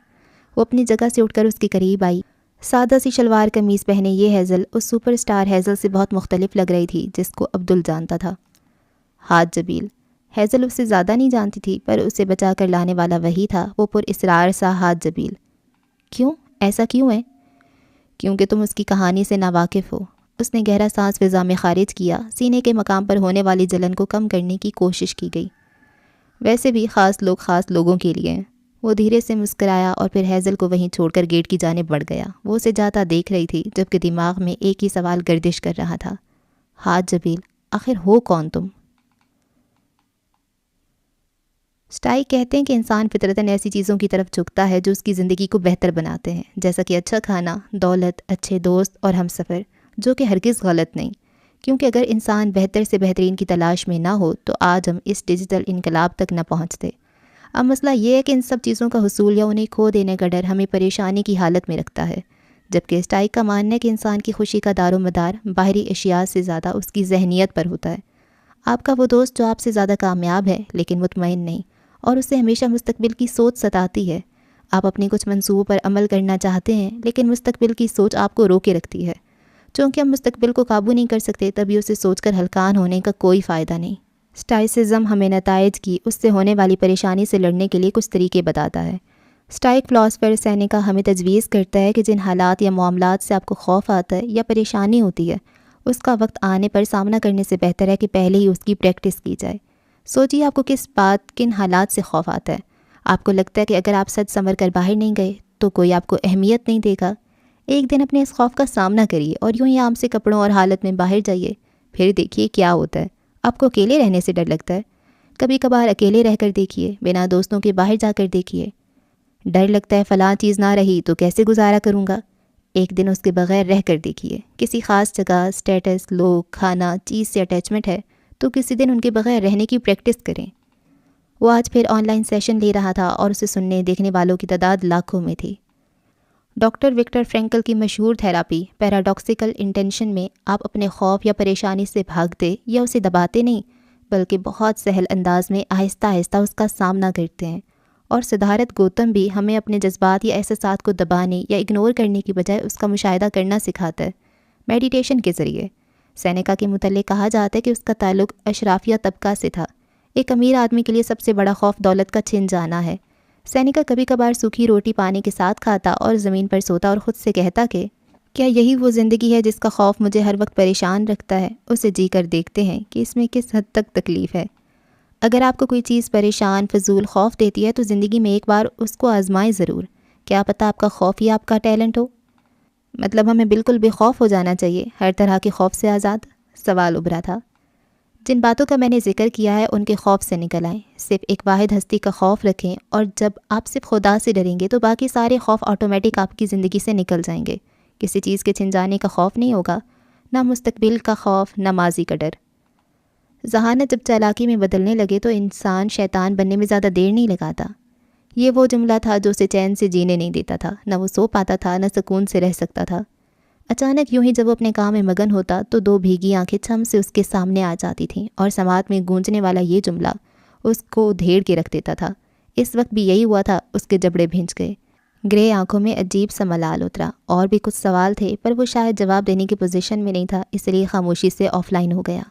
وہ اپنی جگہ سے اٹھ کر اس کے قریب آئی۔ سادہ سی شلوار قمیض پہنے یہ ہیزل اس سپر سٹار ہیزل سے بہت مختلف لگ رہی تھی جس کو عبدل جانتا تھا۔ ہاتھ جبیل۔ ہیزل اس سے زیادہ نہیں جانتی تھی، پر اسے بچا کر لانے والا وہی تھا، وہ پر اصرار سا ہاتھ جبیل۔ کیوں؟ ایسا کیوں ہے؟ کیونکہ تم اس کی کہانی سے ناواقف ہو۔ اس نے گہرا سانس فضا میں خارج کیا۔ سینے کے مقام پر ہونے والی جلن کو کم کرنے کی کوشش کی گئی۔ ویسے بھی خاص لوگ خاص لوگوں کے لیے ہیں۔ وہ دھیرے سے مسکرایا اور پھر ہیزل کو وہیں چھوڑ کر گیٹ کی جانب بڑھ گیا۔ وہ اسے جاتا دیکھ رہی تھی، جبکہ دماغ میں ایک ہی سوال گردش کر رہا تھا۔ ہاتھ جبیل، آخر ہو کون تم؟ اسٹائک کہتے ہیں کہ انسان فطرتاً ایسی چیزوں کی طرف جھکتا ہے جو اس کی زندگی کو بہتر بناتے ہیں، جیسا کہ اچھا کھانا، دولت، اچھے دوست اور ہم سفر، جو کہ ہرگز غلط نہیں، کیونکہ اگر انسان بہتر سے بہترین کی تلاش میں نہ ہو تو آج ہم اس ڈیجیٹل انقلاب تک نہ پہنچتے۔ اب مسئلہ یہ ہے کہ ان سب چیزوں کا حصول یا انہیں کھو دینے کا ڈر ہمیں پریشانی کی حالت میں رکھتا ہے، جبکہ اسٹائک کا ماننا ہے کہ انسان کی خوشی کا دار و مدار باہری اشیاء سے زیادہ اس کی ذہنیت پر ہوتا ہے۔ آپ کا وہ دوست جو آپ سے زیادہ کامیاب ہے لیکن مطمئن نہیں، اور اسے ہمیشہ مستقبل کی سوچ ستاتی ہے۔ آپ اپنے کچھ منصوبوں پر عمل کرنا چاہتے ہیں لیکن مستقبل کی سوچ آپ کو روکے رکھتی ہے۔ چونکہ ہم مستقبل کو قابو نہیں کر سکتے، تبھی اسے سوچ کر ہلکان ہونے کا کوئی فائدہ نہیں۔ اسٹائسزم ہمیں نتائج کی، اس سے ہونے والی پریشانی سے لڑنے کے لیے کچھ طریقے بتاتا ہے۔ اسٹائک فلاسفر سینیکا ہمیں تجویز کرتا ہے کہ جن حالات یا معاملات سے آپ کو خوف آتا ہے یا پریشانی ہوتی ہے، اس کا وقت آنے پر سامنا کرنے سے بہتر ہے کہ پہلے ہی اس کی پریکٹس کی جائے۔ سوچیے آپ کو کس بات، کن حالات سے خوف آتا ہے۔ آپ کو لگتا ہے کہ اگر آپ سچ سنور کر باہر نہیں گئے تو کوئی آپ کو اہمیت نہیں دے گا۔ ایک دن اپنے اس خوف کا سامنا کریے اور یوں ہی عام سے کپڑوں اور حالت میں باہر جائیے، پھر دیکھیے کیا ہوتا ہے۔ آپ کو اکیلے رہنے سے ڈر لگتا ہے؟ کبھی کبھار اکیلے رہ کر دیکھیے، بنا دوستوں کے باہر جا کر دیکھیے۔ ڈر لگتا ہے فلاں چیز نہ رہی تو کیسے گزارا کروں گا؟ ایک دن اس کے بغیر رہ کر دیکھیے۔ کسی خاص جگہ، اسٹیٹس، لوگ، کھانا، چیز سے اٹیچمنٹ ہے تو کسی دن ان کے بغیر رہنے کی پریکٹس کریں۔ وہ آج پھر آن لائن سیشن لے رہا تھا اور اسے سننے دیکھنے والوں کی تعداد لاکھوں میں تھی۔ ڈاکٹر وکٹر فرینکل کی مشہور تھراپی پیراڈاکسیکل انٹینشن میں آپ اپنے خوف یا پریشانی سے بھاگتے یا اسے دباتے نہیں، بلکہ بہت سہل انداز میں آہستہ آہستہ اس کا سامنا کرتے ہیں۔ اور سدھارت گوتم بھی ہمیں اپنے جذبات یا احساسات کو دبانے یا اگنور کرنے کی بجائے اس کا مشاہدہ کرنا سکھاتا ہے، میڈیٹیشن کے ذریعے۔ سینیکا کے متعلق کہا جاتا ہے کہ اس کا تعلق اشرافیہ طبقہ سے تھا۔ ایک امیر آدمی کے لیے سب سے بڑا خوف دولت کا چھن جانا ہے۔ سینیکا کبھی کبھار سوکھی روٹی پانی کے ساتھ کھاتا اور زمین پر سوتا اور خود سے کہتا کہ کیا یہی وہ زندگی ہے جس کا خوف مجھے ہر وقت پریشان رکھتا ہے؟ اسے جی کر دیکھتے ہیں کہ اس میں کس حد تک تکلیف ہے۔ اگر آپ کو کوئی چیز پریشان، فضول، خوف دیتی ہے تو زندگی میں ایک بار اس کو آزمائیں ضرور۔ کیا پتہ آپ کا خوف ہی آپ کا ٹیلنٹ ہو؟ مطلب ہمیں بالکل بے خوف ہو جانا چاہیے، ہر طرح کے خوف سے آزاد؟ سوال ابھرا تھا۔ جن باتوں کا میں نے ذکر کیا ہے ان کے خوف سے نکل آئیں، صرف ایک واحد ہستی کا خوف رکھیں، اور جب آپ صرف خدا سے ڈریں گے تو باقی سارے خوف آٹومیٹک آپ کی زندگی سے نکل جائیں گے۔ کسی چیز کے چھن جانے کا خوف نہیں ہوگا، نہ مستقبل کا خوف، نہ ماضی کا ڈر۔ ذہانت جب چالاکی میں بدلنے لگے تو انسان شیطان بننے میں زیادہ دیر نہیں لگاتا۔ یہ وہ جملہ تھا جو اسے چین سے جینے نہیں دیتا تھا، نہ وہ سو پاتا تھا، نہ سکون سے رہ سکتا تھا۔ اچانک یوں ہی جب وہ اپنے کام میں مگن ہوتا تو دو بھیگی آنکھیں چھم سے اس کے سامنے آ جاتی تھیں، اور سماعت میں گونجنے والا یہ جملہ اس کو دھیڑ کے رکھ دیتا تھا۔ اس وقت بھی یہی ہوا تھا، اس کے جبڑے بھنج گئے، گرے آنکھوں میں عجیب سا ملال اترا۔ اور بھی کچھ سوال تھے پر وہ شاید جواب دینے کی پوزیشن میں نہیں تھا، اس لیے خاموشی سے آف لائن ہو گیا۔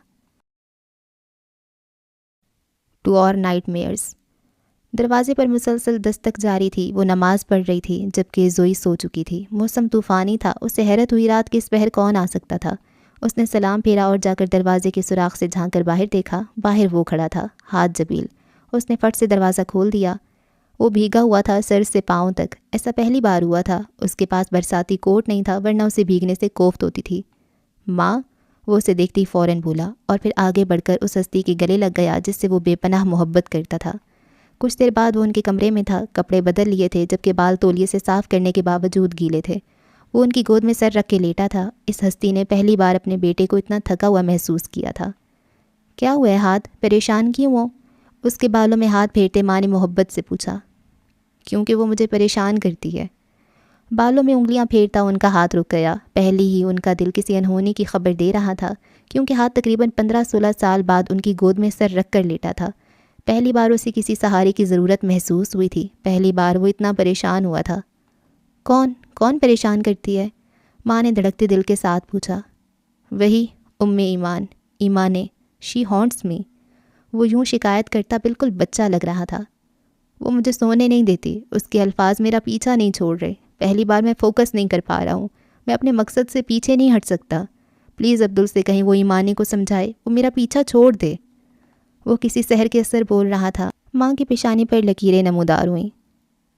ٹو اور نائٹ میئرز۔ دروازے پر مسلسل دستک جاری تھی۔ وہ نماز پڑھ رہی تھی جبکہ زوئی سو چکی تھی۔ موسم طوفانی تھا، اسے حیرت ہوئی رات کے اس پہر کون آ سکتا تھا۔ اس نے سلام پھیرا اور جا کر دروازے کے سوراخ سے جھانک کر باہر دیکھا۔ باہر وہ کھڑا تھا، ہاتھ جبیل۔ اس نے فٹ سے دروازہ کھول دیا۔ وہ بھیگا ہوا تھا سر سے پاؤں تک، ایسا پہلی بار ہوا تھا۔ اس کے پاس برساتی کوٹ نہیں تھا ورنہ اسے بھیگنے سے کوفت ہوتی تھی۔ ماں؟ وہ اسے دیکھتی فوراً بولا، اور پھر آگے بڑھ کر اس ہستی کے گلے لگ گیا جس سے وہ بے پناہ محبت کرتا تھا۔ کچھ دیر بعد وہ ان کے کمرے میں تھا، کپڑے بدل لیے تھے جبکہ بال تولیے سے صاف کرنے کے باوجود گیلے تھے۔ وہ ان کی گود میں سر رکھ کے لیٹا تھا۔ اس ہستی نے پہلی بار اپنے بیٹے کو اتنا تھکا ہوا محسوس کیا تھا۔ کیا ہوا ہے ہاتھ؟ پریشان کیوں ہو؟ اس کے بالوں میں ہاتھ پھیرتے ماں نے محبت سے پوچھا۔ کیونکہ وہ مجھے پریشان کرتی ہے۔ بالوں میں انگلیاں پھیرتا ان کا ہاتھ رک گیا۔ پہلی ہی ان کا دل کسی انہونی کی خبر دے رہا تھا، کیونکہ ہاتھ تقریباً 15-16 سال بعد ان کی گود میں سر رکھ کر لیٹا تھا۔ پہلی بار اسے کسی سہارے کی ضرورت محسوس ہوئی تھی، پہلی بار وہ اتنا پریشان ہوا تھا۔ کون پریشان کرتی ہے؟ ماں نے دھڑکتے دل کے ساتھ پوچھا۔ وہی ایمان شی ہانٹس می۔ وہ یوں شکایت کرتا بالکل بچہ لگ رہا تھا۔ وہ مجھے سونے نہیں دیتی، اس کے الفاظ میرا پیچھا نہیں چھوڑ رہے۔ پہلی بار میں فوکس نہیں کر پا رہا ہوں، میں اپنے مقصد سے پیچھے نہیں ہٹ سکتا۔ پلیز عبدل سے کہیں وہ ایمانی کو سمجھائے، وہ میرا پیچھا چھوڑ دے۔ وہ کسی سحر کے اثر بول رہا تھا۔ ماں کی پیشانی پر لکیریں نمودار ہوئیں۔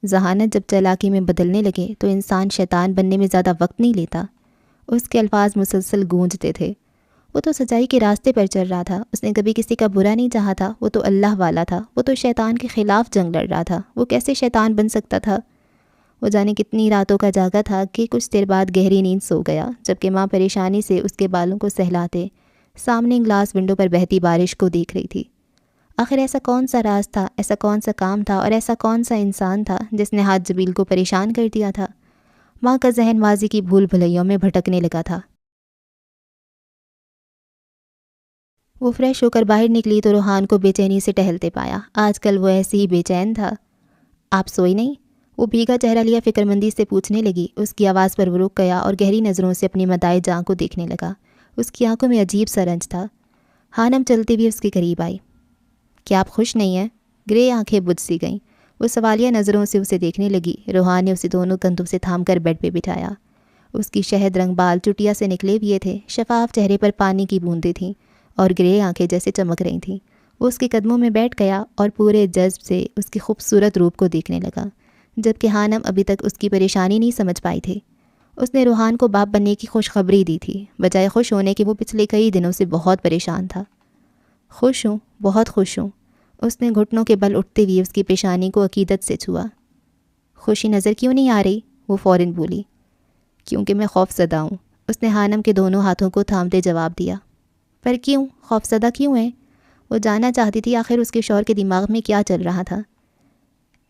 ذہانت جب چالاکی میں بدلنے لگے تو انسان شیطان بننے میں زیادہ وقت نہیں لیتا۔ اس کے الفاظ مسلسل گونجتے تھے۔ وہ تو سچائی کے راستے پر چل رہا تھا، اس نے کبھی کسی کا برا نہیں چاہا تھا، وہ تو اللہ والا تھا، وہ تو شیطان کے خلاف جنگ لڑ رہا تھا۔ وہ کیسے شیطان بن سکتا تھا؟ وہ جانے کتنی راتوں کا جاگا تھا کہ کچھ دیر بعد گہری نیند سو گیا، جبکہ ماں پریشانی سے اس کے بالوں کو سہلاتے سامنے گلاس ونڈو پر بہتی بارش کو دیکھ رہی تھی۔ آخر ایسا کون سا راز تھا، ایسا کون سا کام تھا، اور ایسا کون سا انسان تھا جس نے ہاتھ جبیل کو پریشان کر دیا تھا؟ ماں کا ذہن ماضی کی بھول بھلیوں میں بھٹکنے لگا تھا۔ وہ فریش ہو کر باہر نکلی تو روحان کو بے چینی سے ٹہلتے پایا۔ آج کل وہ ایسے ہی بے چین تھا۔ آپ سوئی نہیں؟ وہ بھیگا چہرہ لیا فکر مندی سے پوچھنے لگی۔ اس کی آواز پر وہ رک گیا اور گہری نظروں سے اپنی مدائے جاں کو دیکھنے لگا۔ اس کی آنکھوں میں عجیب سا رنج تھا۔ ہانم چلتی ہوئی اس کے قریب آئی۔ کیا آپ خوش نہیں ہیں؟ گرے آنکھیں بجھ سی گئیں۔ وہ سوالیہ نظروں سے اسے دیکھنے لگی۔ روحان نے اسے دونوں کندھوں سے تھام کر بیڈ پہ بٹھایا۔ اس کی شہد رنگ بال چٹیا سے نکلے ہوئے تھے، شفاف چہرے پر پانی کی بوندیں تھیں اور گرے آنکھیں جیسے چمک رہی تھیں۔ وہ اس کے قدموں میں بیٹھ گیا اور پورے جذب سے اس کی خوبصورت روپ کو دیکھنے لگا، جبکہ ہانم ابھی تک اس کی پریشانی نہیں سمجھ پائی تھی۔ اس نے روحان کو باپ بننے کی خوشخبری دی تھی، بجائے خوش ہونے کے وہ پچھلے کئی دنوں سے بہت پریشان تھا۔ خوش ہوں، بہت خوش ہوں۔ اس نے گھٹنوں کے بل اٹھتے ہوئے اس کی پیشانی کو عقیدت سے چھوا۔ خوشی نظر کیوں نہیں آ رہی؟ وہ فوراً بولی۔ کیونکہ میں خوف زدہ ہوں، اس نے ہانم کے دونوں ہاتھوں کو تھامتے جواب دیا۔ پر کیوں؟ خوف زدہ کیوں ہے؟ وہ جاننا چاہتی تھی آخر اس کے شوہر کے دماغ میں کیا چل رہا تھا۔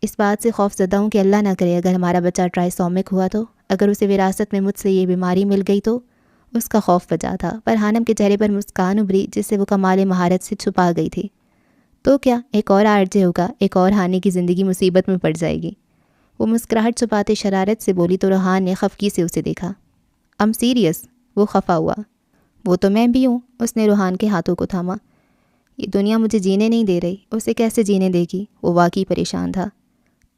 اس بات سے خوف زدہ ہوں کہ اللہ نہ کرے اگر ہمارا بچہ ٹرائسومک ہوا تو، اگر اسے وراثت میں مجھ سے یہ بیماری مل گئی تو۔ اس کا خوف وجہ تھا، پر ہانم کے چہرے پر مسکان ابھری جس سے وہ کمال مہارت سے چھپا گئی تھی۔ تو کیا ایک اور آرجے ہوگا، ایک اور ہانی کی زندگی مصیبت میں پڑ جائے گی؟ وہ مسکراہٹ چھپاتے شرارت سے بولی تو روحان نے خفگی سے اسے دیکھا۔ ام سیریس؟ وہ خفا ہوا۔ وہ تو میں بھی ہوں۔ اس نے روحان کے ہاتھوں کو تھاما۔ یہ دنیا مجھے جینے نہیں دے رہی، اسے کیسے جینے دے گی؟ وہ واقعی پریشان تھا۔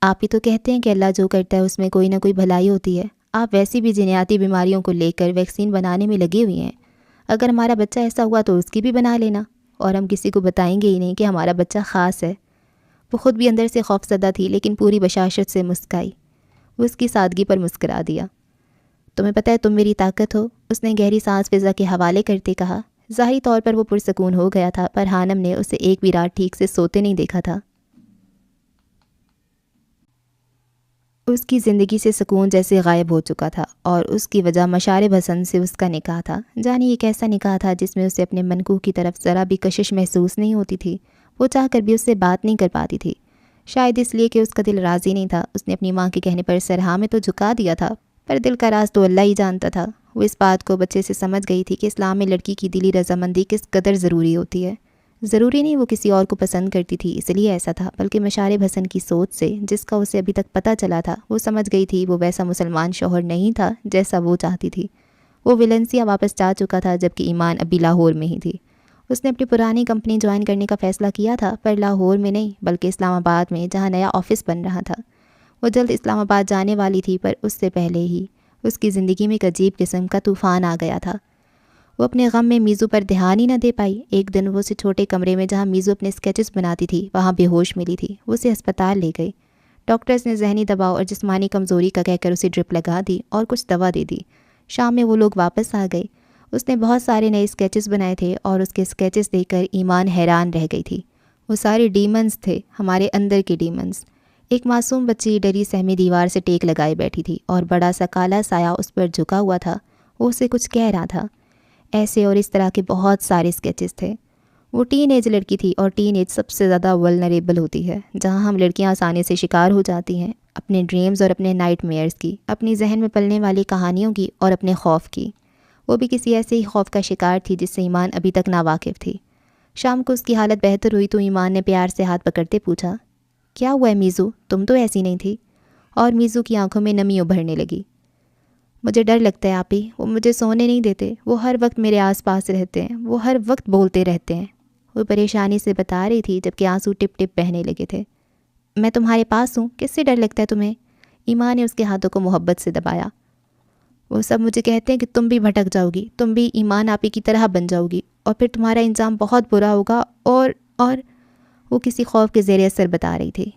آپ ہی تو کہتے ہیں کہ اللہ جو کرتا ہے اس میں کوئی نہ کوئی بھلائی ہوتی ہے۔ آپ ویسی بھی جینیاتی بیماریوں کو لے کر ویکسین بنانے میں لگے ہوئے ہیں۔ اگر ہمارا بچہ ایسا ہوا تو اس کی بھی بنا لینا، اور ہم کسی کو بتائیں گے ہی نہیں کہ ہمارا بچہ خاص ہے۔ وہ خود بھی اندر سے خوف زدہ تھی لیکن پوری بشاشت سے مسکرائی۔ وہ اس کی سادگی پر مسکرا دیا۔ تمہیں پتہ ہے تم میری طاقت ہو، اس نے گہری سانس فضا کے حوالے کرتے کہا۔ ظاہری طور پر وہ پرسکون ہو گیا تھا، پر حانم نے اسے ایک بھی رات ٹھیک سے سوتے نہیں دیکھا تھا۔ اس کی زندگی سے سکون جیسے غائب ہو چکا تھا، اور اس کی وجہ مشارب حسن سے اس کا نکاح تھا۔ جانے یہ کیسا نکاح تھا جس میں اسے اپنے منکوح کی طرف ذرا بھی کشش محسوس نہیں ہوتی تھی۔ وہ چاہ کر بھی اس سے بات نہیں کر پاتی تھی، شاید اس لیے کہ اس کا دل راضی نہیں تھا۔ اس نے اپنی ماں کے کہنے پر سرہا میں تو جھکا دیا تھا، پر دل کا راز تو اللہ ہی جانتا تھا۔ وہ اس بات کو بچے سے سمجھ گئی تھی کہ اسلام میں لڑکی کی دلی رضامندی کس قدر ضروری ہوتی ہے۔ ضروری نہیں وہ کسی اور کو پسند کرتی تھی اس لیے ایسا تھا، بلکہ مشارب حسن کی سوچ سے، جس کا اسے ابھی تک پتہ چلا تھا، وہ سمجھ گئی تھی وہ ویسا مسلمان شوہر نہیں تھا جیسا وہ چاہتی تھی۔ وہ ویلنسیا واپس جا چکا تھا جبکہ ایمان ابھی لاہور میں ہی تھی۔ اس نے اپنی پرانی کمپنی جوائن کرنے کا فیصلہ کیا تھا، پر لاہور میں نہیں بلکہ اسلام آباد میں، جہاں نیا آفس بن رہا تھا۔ وہ جلد اسلام آباد جانے والی تھی، پر اس سے پہلے ہی اس کی زندگی میں ایک عجیب قسم کا طوفان آ گیا تھا۔ وہ اپنے غم میں میزو پر دھیان ہی نہ دے پائی۔ ایک دن وہ اسے چھوٹے کمرے میں جہاں میزو اپنے اسکیچز بناتی تھی وہاں بے ہوش ملی تھی۔ وہ اسے ہسپتال لے گئی۔ ڈاکٹرز نے ذہنی دباؤ اور جسمانی کمزوری کا کہہ کر اسے ڈرپ لگا دی اور کچھ دوا دے دی۔ شام میں وہ لوگ واپس آ گئے۔ اس نے بہت سارے نئے اسکیچز بنائے تھے اور اس کے اسکیچز دیکھ کر ایمان حیران رہ گئی تھی۔ وہ سارے ڈیمنز تھے، ہمارے اندر کے ڈیمنز۔ ایک معصوم بچی ڈری سہمی دیوار سے ٹیک لگائے بیٹھی تھی اور بڑا سا کالا سایہ اس پر جھکا ہوا تھا۔ وہ اسے کچھ کہہ رہا تھا۔ ایسے اور اس طرح کے بہت سارے اسکیچز تھے۔ وہ ٹین ایج لڑکی تھی، اور ٹین ایج سب سے زیادہ ولنریبل ہوتی ہے، جہاں ہم لڑکیاں آسانی سے شکار ہو جاتی ہیں، اپنے ڈریمز اور اپنے نائٹ میئرز کی، اپنی ذہن میں پلنے والی کہانیوں کی اور اپنے خوف کی۔ وہ بھی کسی ایسے ہی خوف کا شکار تھی جس سے ایمان ابھی تک ناواقف تھی۔ شام کو اس کی حالت بہتر ہوئی تو ایمان نے پیار سے ہاتھ پکڑتے پوچھا، کیا ہوا ہے میزو؟ تم تو ایسی نہیں تھی۔ اور میزو کی آنکھوں میں نمی ابھرنے لگی۔ مجھے ڈر لگتا ہے آپی، وہ مجھے سونے نہیں دیتے، وہ ہر وقت میرے آس پاس رہتے ہیں، وہ ہر وقت بولتے رہتے ہیں۔ وہ پریشانی سے بتا رہی تھی جبکہ آنسو ٹپ ٹپ بہنے لگے تھے۔ میں تمہارے پاس ہوں، کس سے ڈر لگتا ہے تمہیں؟ ایمان نے اس کے ہاتھوں کو محبت سے دبایا۔ وہ سب مجھے کہتے ہیں کہ تم بھی بھٹک جاؤ گی، تم بھی ایمان آپی کی طرح بن جاؤ گی، اور پھر تمہارا انجام بہت برا ہوگا، اور وہ کسی خوف کے زیر اثر بتا رہی تھی۔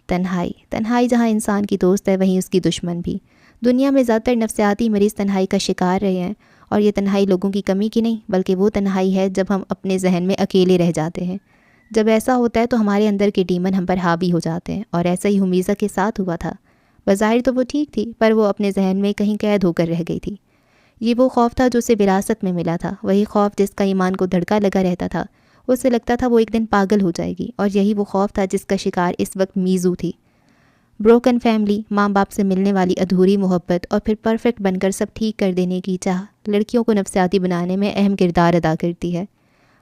تنہائی جہاں انسان کی دوست ہے وہیں اس کی دشمن بھی۔ دنیا میں زیادہ تر نفسیاتی مریض تنہائی کا شکار رہے ہیں، اور یہ تنہائی لوگوں کی کمی کی نہیں بلکہ وہ تنہائی ہے جب ہم اپنے ذہن میں اکیلے رہ جاتے ہیں۔ جب ایسا ہوتا ہے تو ہمارے اندر کے ڈیمن ہم پر حاوی ہو جاتے ہیں، اور ایسا ہی حمیزہ کے ساتھ ہوا تھا۔ بظاہر تو وہ ٹھیک تھی، پر وہ اپنے ذہن میں کہیں قید ہو کر رہ گئی تھی۔ یہ وہ خوف تھا جو اسے وراثت میں ملا تھا، وہی خوف جس کا ایمان کو دھڑکا لگا رہتا تھا۔ اسے لگتا تھا وہ ایک دن پاگل ہو جائے گی، اور یہی وہ خوف تھا جس کا شکار اس وقت میزو تھی۔ بروکن فیملی، ماں باپ سے ملنے والی ادھوری محبت، اور پھر پرفیکٹ بن کر سب ٹھیک کر دینے کی چاہ لڑکیوں کو نفسیاتی بنانے میں اہم کردار ادا کرتی ہے۔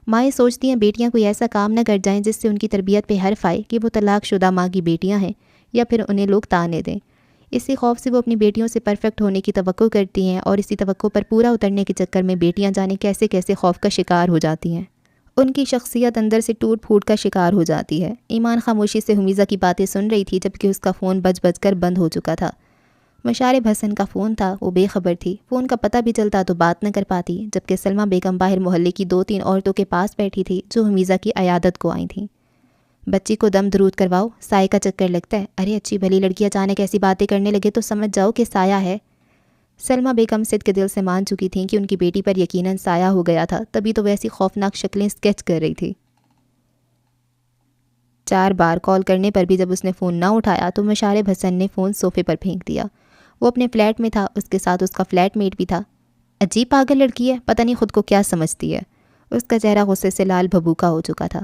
مائیں سوچتی ہیں بیٹیاں کوئی ایسا کام نہ کر جائیں جس سے ان کی تربیت پہ حرف آئے کہ وہ طلاق شدہ ماں کی بیٹیاں ہیں، یا پھر انہیں لوگ تانے دیں۔ اسی خوف سے وہ اپنی بیٹیوں سے پرفیکٹ ہونے کی توقع کرتی ہیں، اور اسی توقع پر پورا اترنے کے چکر میں بیٹیاں جانے کیسے کیسے خوف کا شکار ہو جاتی ہیں۔ ان کی شخصیت اندر سے ٹوٹ پھوٹ کا شکار ہو جاتی ہے۔ ایمان خاموشی سے حمیزہ کی باتیں سن رہی تھی جبکہ اس کا فون بج بج کر بند ہو چکا تھا۔ مشارب حسن کا فون تھا، وہ بے خبر تھی۔ فون کا پتہ بھی چلتا تو بات نہ کر پاتی، جبکہ سلمہ بیگم باہر محلے کی 2-3 عورتوں کے پاس بیٹھی تھی جو حمیزہ کی عیادت کو آئی تھیں۔ بچی کو دم درود کرواؤ، سائے کا چکر لگتا ہے۔ ارے اچھی بھلی لڑکی اچانک ایسی باتیں کرنے لگے تو سمجھ جاؤ کہ سایہ ہے۔ سلمہ بیگم صدق کے دل سے مان چکی تھیں کہ ان کی بیٹی پر یقیناً سایہ ہو گیا تھا، تبھی تو ویسی خوفناک شکلیں اسکیچ کر رہی تھی۔ 4 بار کال کرنے پر بھی جب اس نے فون نہ اٹھایا تو مشارب حسن نے فون صوفے پر پھینک دیا۔ وہ اپنے فلیٹ میں تھا، اس کے ساتھ اس کا فلیٹ میٹ بھی تھا۔ عجیب پاگل لڑکی ہے، پتہ نہیں خود کو کیا سمجھتی ہے۔ اس کا چہرہ غصے سے لال بھبوکا ہو چکا تھا۔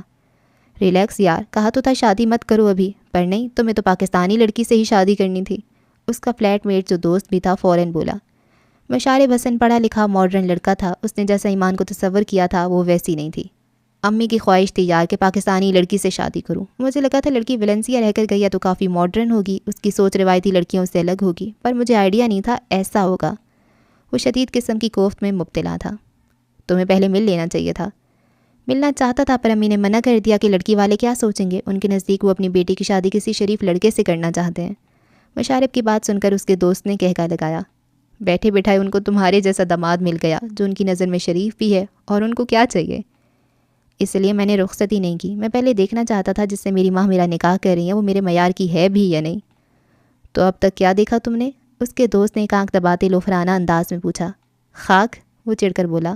ریلیکس یار، کہا تو تھا شادی مت کرو ابھی، پر نہیں، تمہیں تو پاکستانی لڑکی سے ہی شادی کرنی تھی۔ اس کا فلیٹ میٹ جو دوست بھی تھا فوراً بولا۔ مشارب حسن پڑھا لکھا ماڈرن لڑکا تھا، اس نے جیسا ایمان کو تصور کیا تھا وہ ویسی نہیں تھی۔ امی کی خواہش تھی یار کہ پاکستانی لڑکی سے شادی کروں، مجھے لگا تھا لڑکی ویلنسیا رہ کر گئی ہے تو کافی ماڈرن ہوگی، اس کی سوچ روایتی لڑکیوں سے الگ ہوگی، پر مجھے آئیڈیا نہیں تھا ایسا ہوگا۔ وہ شدید قسم کی کوفت میں مبتلا تھا۔ تمہیں پہلے مل لینا چاہیے تھا۔ ملنا چاہتا تھا پر امی نے منع کر دیا کہ لڑکی والے کیا سوچیں گے، ان کے نزدیک وہ اپنی بیٹی کی شادی کسی شریف لڑکے سے کرنا چاہتے ہیں۔ مشارب کی بات سن کر اس کے دوست نے کہکا لگایا، بیٹھے بیٹھائے ان کو تمہارے جیسا داماد مل گیا جو ان کی نظر میں شریف بھی ہے، اور ان کو کیا چاہیے؟ اس لیے میں نے رخصت ہی نہیں کی، میں پہلے دیکھنا چاہتا تھا جس سے میری ماں میرا نکاح کر رہی ہیں وہ میرے معیار کی ہے بھی یا نہیں۔ تو اب تک کیا دیکھا تم نے؟ اس کے دوست نے ایک آنکھ دباتے لوفرانہ انداز میں پوچھا۔ خاک؟ وہ چڑھ کر بولا۔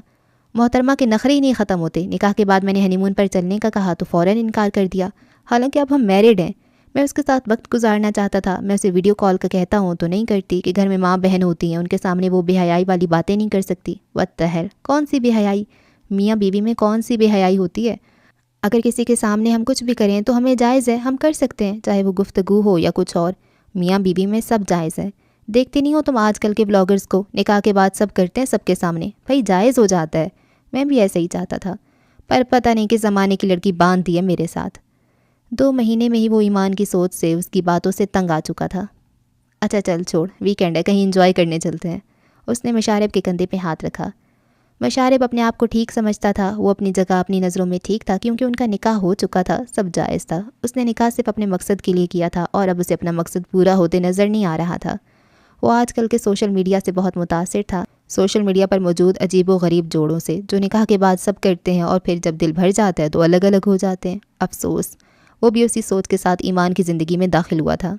محترمہ کے نخرے ہی نہیں ختم ہوتے، نکاح کے بعد میں نے ہنی مون پر چلنے کا کہا تو فوراً انکار کر دیا، حالانکہ اب ہم میرڈ ہیں۔ میں اس کے ساتھ وقت گزارنا چاہتا تھا، میں اسے ویڈیو کال کا کہتا ہوں تو نہیں کرتی کہ گھر میں ماں بہن ہوتی ہیں، ان کے سامنے وہ بے حیائی والی باتیں نہیں کر سکتی۔ وات دی ہیل، کون سی بے حیائی؟ میاں بیوی میں کون سی بے حیائی ہوتی ہے؟ اگر کسی کے سامنے ہم کچھ بھی کریں تو ہمیں جائز ہے، ہم کر سکتے ہیں، چاہے وہ گفتگو ہو یا کچھ اور۔ میاں بیوی میں سب جائز ہے۔ دیکھتے نہیں ہو تم آج کل کے بلاگرز کو، نکاح کے بعد سب کرتے ہیں سب کے سامنے، بھائی جائز ہو جاتا ہے۔ میں بھی ایسا ہی چاہتا تھا، پر پتہ نہیں کہ زمانے کی لڑکی باندھ دی ہے میرے ساتھ۔ 2 مہینے میں ہی وہ ایمان کی سوچ سے، اس کی باتوں سے تنگ آ چکا تھا۔ اچھا چل چھوڑ، ویکینڈ ہے، کہیں انجوائے کرنے چلتے ہیں۔ اس نے مشارب کے کندھے پہ ہاتھ رکھا۔ مشارب اپنے آپ کو ٹھیک سمجھتا تھا، وہ اپنی جگہ اپنی نظروں میں ٹھیک تھا، کیونکہ ان کا نکاح ہو چکا تھا، سب جائز تھا۔ اس نے نکاح صرف اپنے مقصد کے لیے کیا تھا، اور اب اسے اپنا مقصد پورا ہوتے نظر نہیں آ رہا تھا۔ وہ آج کل کے سوشل میڈیا سے بہت متاثر تھا، سوشل میڈیا پر موجود عجیب و غریب جوڑوں سے، جو نکاح کے بعد سب کرتے ہیں اور پھر جب دل بھر جاتا ہے تو الگ الگ ہو جاتے ہیں۔ افسوس، وہ بھی اسی سوچ کے ساتھ ایمان کی زندگی میں داخل ہوا تھا۔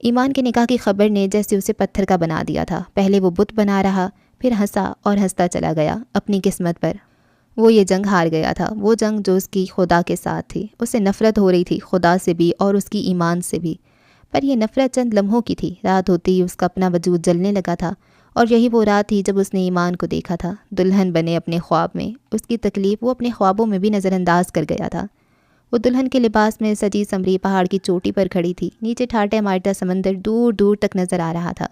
ایمان کے نکاح کی خبر نے جیسے اسے پتھر کا بنا دیا تھا۔ پہلے وہ بت بنا رہا، پھر ہنسا اور ہنستا چلا گیا اپنی قسمت پر۔ وہ یہ جنگ ہار گیا تھا، وہ جنگ جو اس کی خدا کے ساتھ تھی۔ اسے نفرت ہو رہی تھی خدا سے بھی اور اس کی ایمان سے بھی، پر یہ نفرت چند لمحوں کی تھی۔ رات ہوتی ہی اس کا اپنا وجود جلنے لگا تھا، اور یہی وہ رات تھی جب اس نے ایمان کو دیکھا تھا، دلہن بنے اپنے خواب میں۔ اس کی تکلیف وہ اپنے خوابوں میں بھی نظر انداز کر گیا تھا۔ وہ دلہن کے لباس میں سجی سمری پہاڑ کی چوٹی پر کھڑی تھی، نیچے ٹھاٹا مارتا سمندر دور دور تک نظر آ رہا تھا۔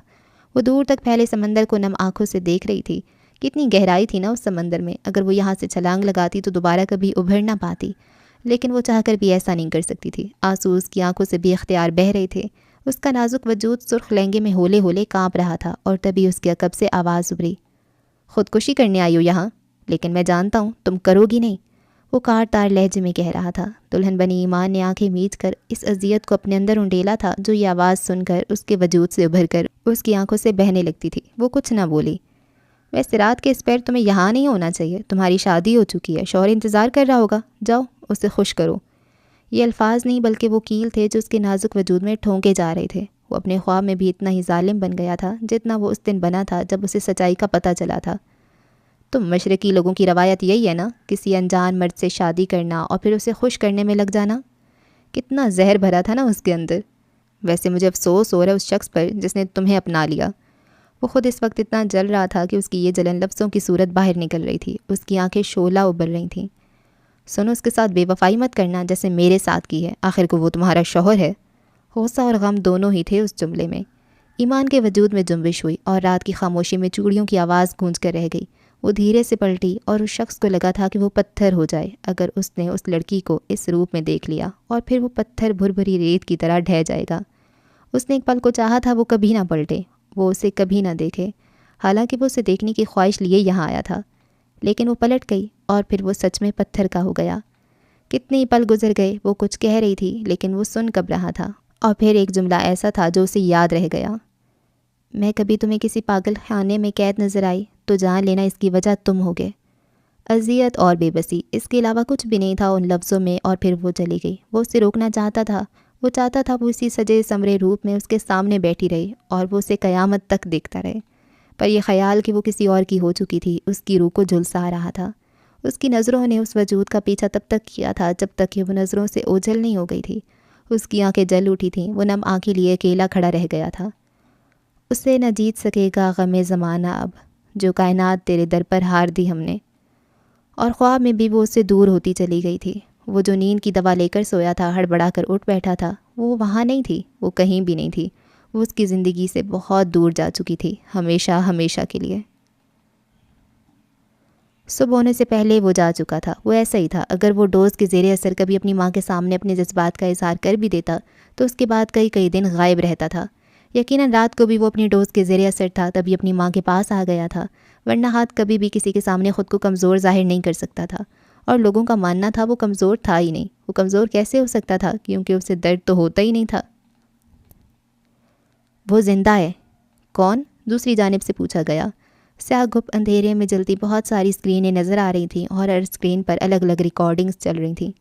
وہ دور تک پھیلے سمندر کو نم آنکھوں سے دیکھ رہی تھی۔ کتنی گہرائی تھی نا اس سمندر میں، اگر وہ یہاں سے چھلانگ لگاتی تو دوبارہ کبھی ابھر نہ پاتی، لیکن وہ چاہ کر بھی ایسا نہیں کر سکتی تھی۔ آنسو اس کی آنکھوں سے بے اختیار بہہ رہے تھے۔ اس کا نازک وجود سرخ لہنگے میں ہولے ہولے کانپ رہا تھا، اور تبھی اس کے عقب سے آواز ابھری، خودکشی کرنے آئی ہو یہاں؟ لیکن میں جانتا ہوں تم کرو گی نہیں، وہ کاٹ تار لہجے میں کہہ رہا تھا۔ دلہن بنی ایمان نے آنکھیں میچ کر اس اذیت کو اپنے اندر انڈیلا تھا، جو یہ آواز سن کر اس کے وجود سے ابھر کر اس کی آنکھوں سے بہنے لگتی تھی۔ وہ کچھ نہ بولی۔ ویسے رات کے اس پیر تمہیں یہاں نہیں ہونا چاہیے، تمہاری شادی ہو چکی ہے، شوہر انتظار کر رہا ہوگا، جاؤ اسے خوش کرو۔ یہ الفاظ نہیں بلکہ وہ کیل تھے جو اس کے نازک وجود میں ٹھونکے جا رہے تھے۔ وہ اپنے خواب میں بھی اتنا ہی ظالم بن گیا تھا جتنا وہ اس دن بنا تھا جب اسے سچائی کا پتہ چلا تھا۔ تم مشرقی لوگوں کی روایت یہی ہے نا، کسی انجان مرد سے شادی کرنا اور پھر اسے خوش کرنے میں لگ جانا۔ کتنا زہر بھرا تھا نا اس کے اندر۔ ویسے مجھے افسوس ہو رہا ہے اس شخص پر جس نے تمہیں اپنا لیا۔ وہ خود اس وقت اتنا جل رہا تھا کہ اس کی یہ جلن لفظوں کی صورت باہر نکل رہی تھی، اس کی آنکھیں شعلہ ابھر رہی تھیں۔ سنو، اس کے ساتھ بے وفائی مت کرنا جیسے میرے ساتھ کی ہے، آخر کو وہ تمہارا شوہر ہے۔ غصہ اور غم دونوں ہی تھے اس جملے میں۔ ایمان کے وجود میں جنبش ہوئی اور رات کی خاموشی میں چوڑیوں کی آواز گونج کر رہ گئی۔ وہ دھیرے سے پلٹی اور اس شخص کو لگا تھا کہ وہ پتھر ہو جائے اگر اس نے اس لڑکی کو اس روپ میں دیکھ لیا، اور پھر وہ پتھر بھر بھری ریت کی طرح ڈھہ جائے گا۔ اس نے ایک پل کو چاہا تھا وہ کبھی نہ پلٹے، وہ اسے کبھی نہ دیکھے، حالانکہ وہ اسے دیکھنے کی خواہش لیے یہاں آیا تھا، لیکن وہ پلٹ گئی اور پھر وہ سچ میں پتھر کا ہو گیا۔ کتنے ہی پل گزر گئے، وہ کچھ کہہ رہی تھی لیکن وہ سن کب رہا تھا، اور پھر ایک جملہ ایسا تھا جو اسے یاد رہ گیا، میں کبھی تمہیں کسی پاگل خانے میں قید نظر آئی تو جان لینا اس کی وجہ تم ہوگے۔ اذیت اور بے بسی، اس کے علاوہ کچھ بھی نہیں تھا ان لفظوں میں، اور پھر وہ چلی گئی۔ وہ اسے روکنا چاہتا تھا، وہ چاہتا تھا وہ اسی سجے سمرے روپ میں اس کے سامنے بیٹھی رہی اور وہ اسے قیامت تک دیکھتا رہے، پر یہ خیال کہ وہ کسی اور کی ہو چکی تھی اس کی روح کو جھلسا رہا تھا۔ اس کی نظروں نے اس وجود کا پیچھا تب تک کیا تھا جب تک کہ وہ نظروں سے اوجھل نہیں ہو گئی تھی۔ اس کی آنکھیں جل اٹھی تھیں، وہ نم آنکھیں لیے اکیلا کھڑا رہ گیا تھا۔ اسے نہ جیت سکے گا غم زمانہ اب، جو کائنات تیرے در پر ہار دی ہم نے۔ اور خواب میں بھی وہ اس سے دور ہوتی چلی گئی تھی۔ وہ جو نیند کی دوا لے کر سویا تھا، ہڑبڑا کر اٹھ بیٹھا تھا، وہ وہاں نہیں تھی، وہ کہیں بھی نہیں تھی، وہ اس کی زندگی سے بہت دور جا چکی تھی، ہمیشہ ہمیشہ کے لیے۔ صبح ہونے سے پہلے وہ جا چکا تھا۔ وہ ایسا ہی تھا، اگر وہ ڈوز کے زیر اثر کبھی اپنی ماں کے سامنے اپنے جذبات کا اظہار کر بھی دیتا تو اس کے بعد کئی دن غائب رہتا تھا۔ یقیناً رات کو بھی وہ اپنی ڈوز کے زیر اثر تھا، تبھی اپنی ماں کے پاس آ گیا تھا، ورنہ ہاتھ کبھی بھی کسی کے سامنے خود کو کمزور ظاہر نہیں کر سکتا تھا، اور لوگوں کا ماننا تھا وہ کمزور تھا ہی نہیں۔ وہ کمزور کیسے ہو سکتا تھا، کیونکہ اسے درد تو ہوتا ہی نہیں تھا۔ وہ زندہ ہے؟ کون؟ دوسری جانب سے پوچھا گیا۔ سیاہ گپ اندھیرے میں جلتی بہت ساری اسکرینیں نظر آ رہی تھیں، اور ہر اسکرین پر الگ الگ ریکارڈنگز چل رہی تھیں۔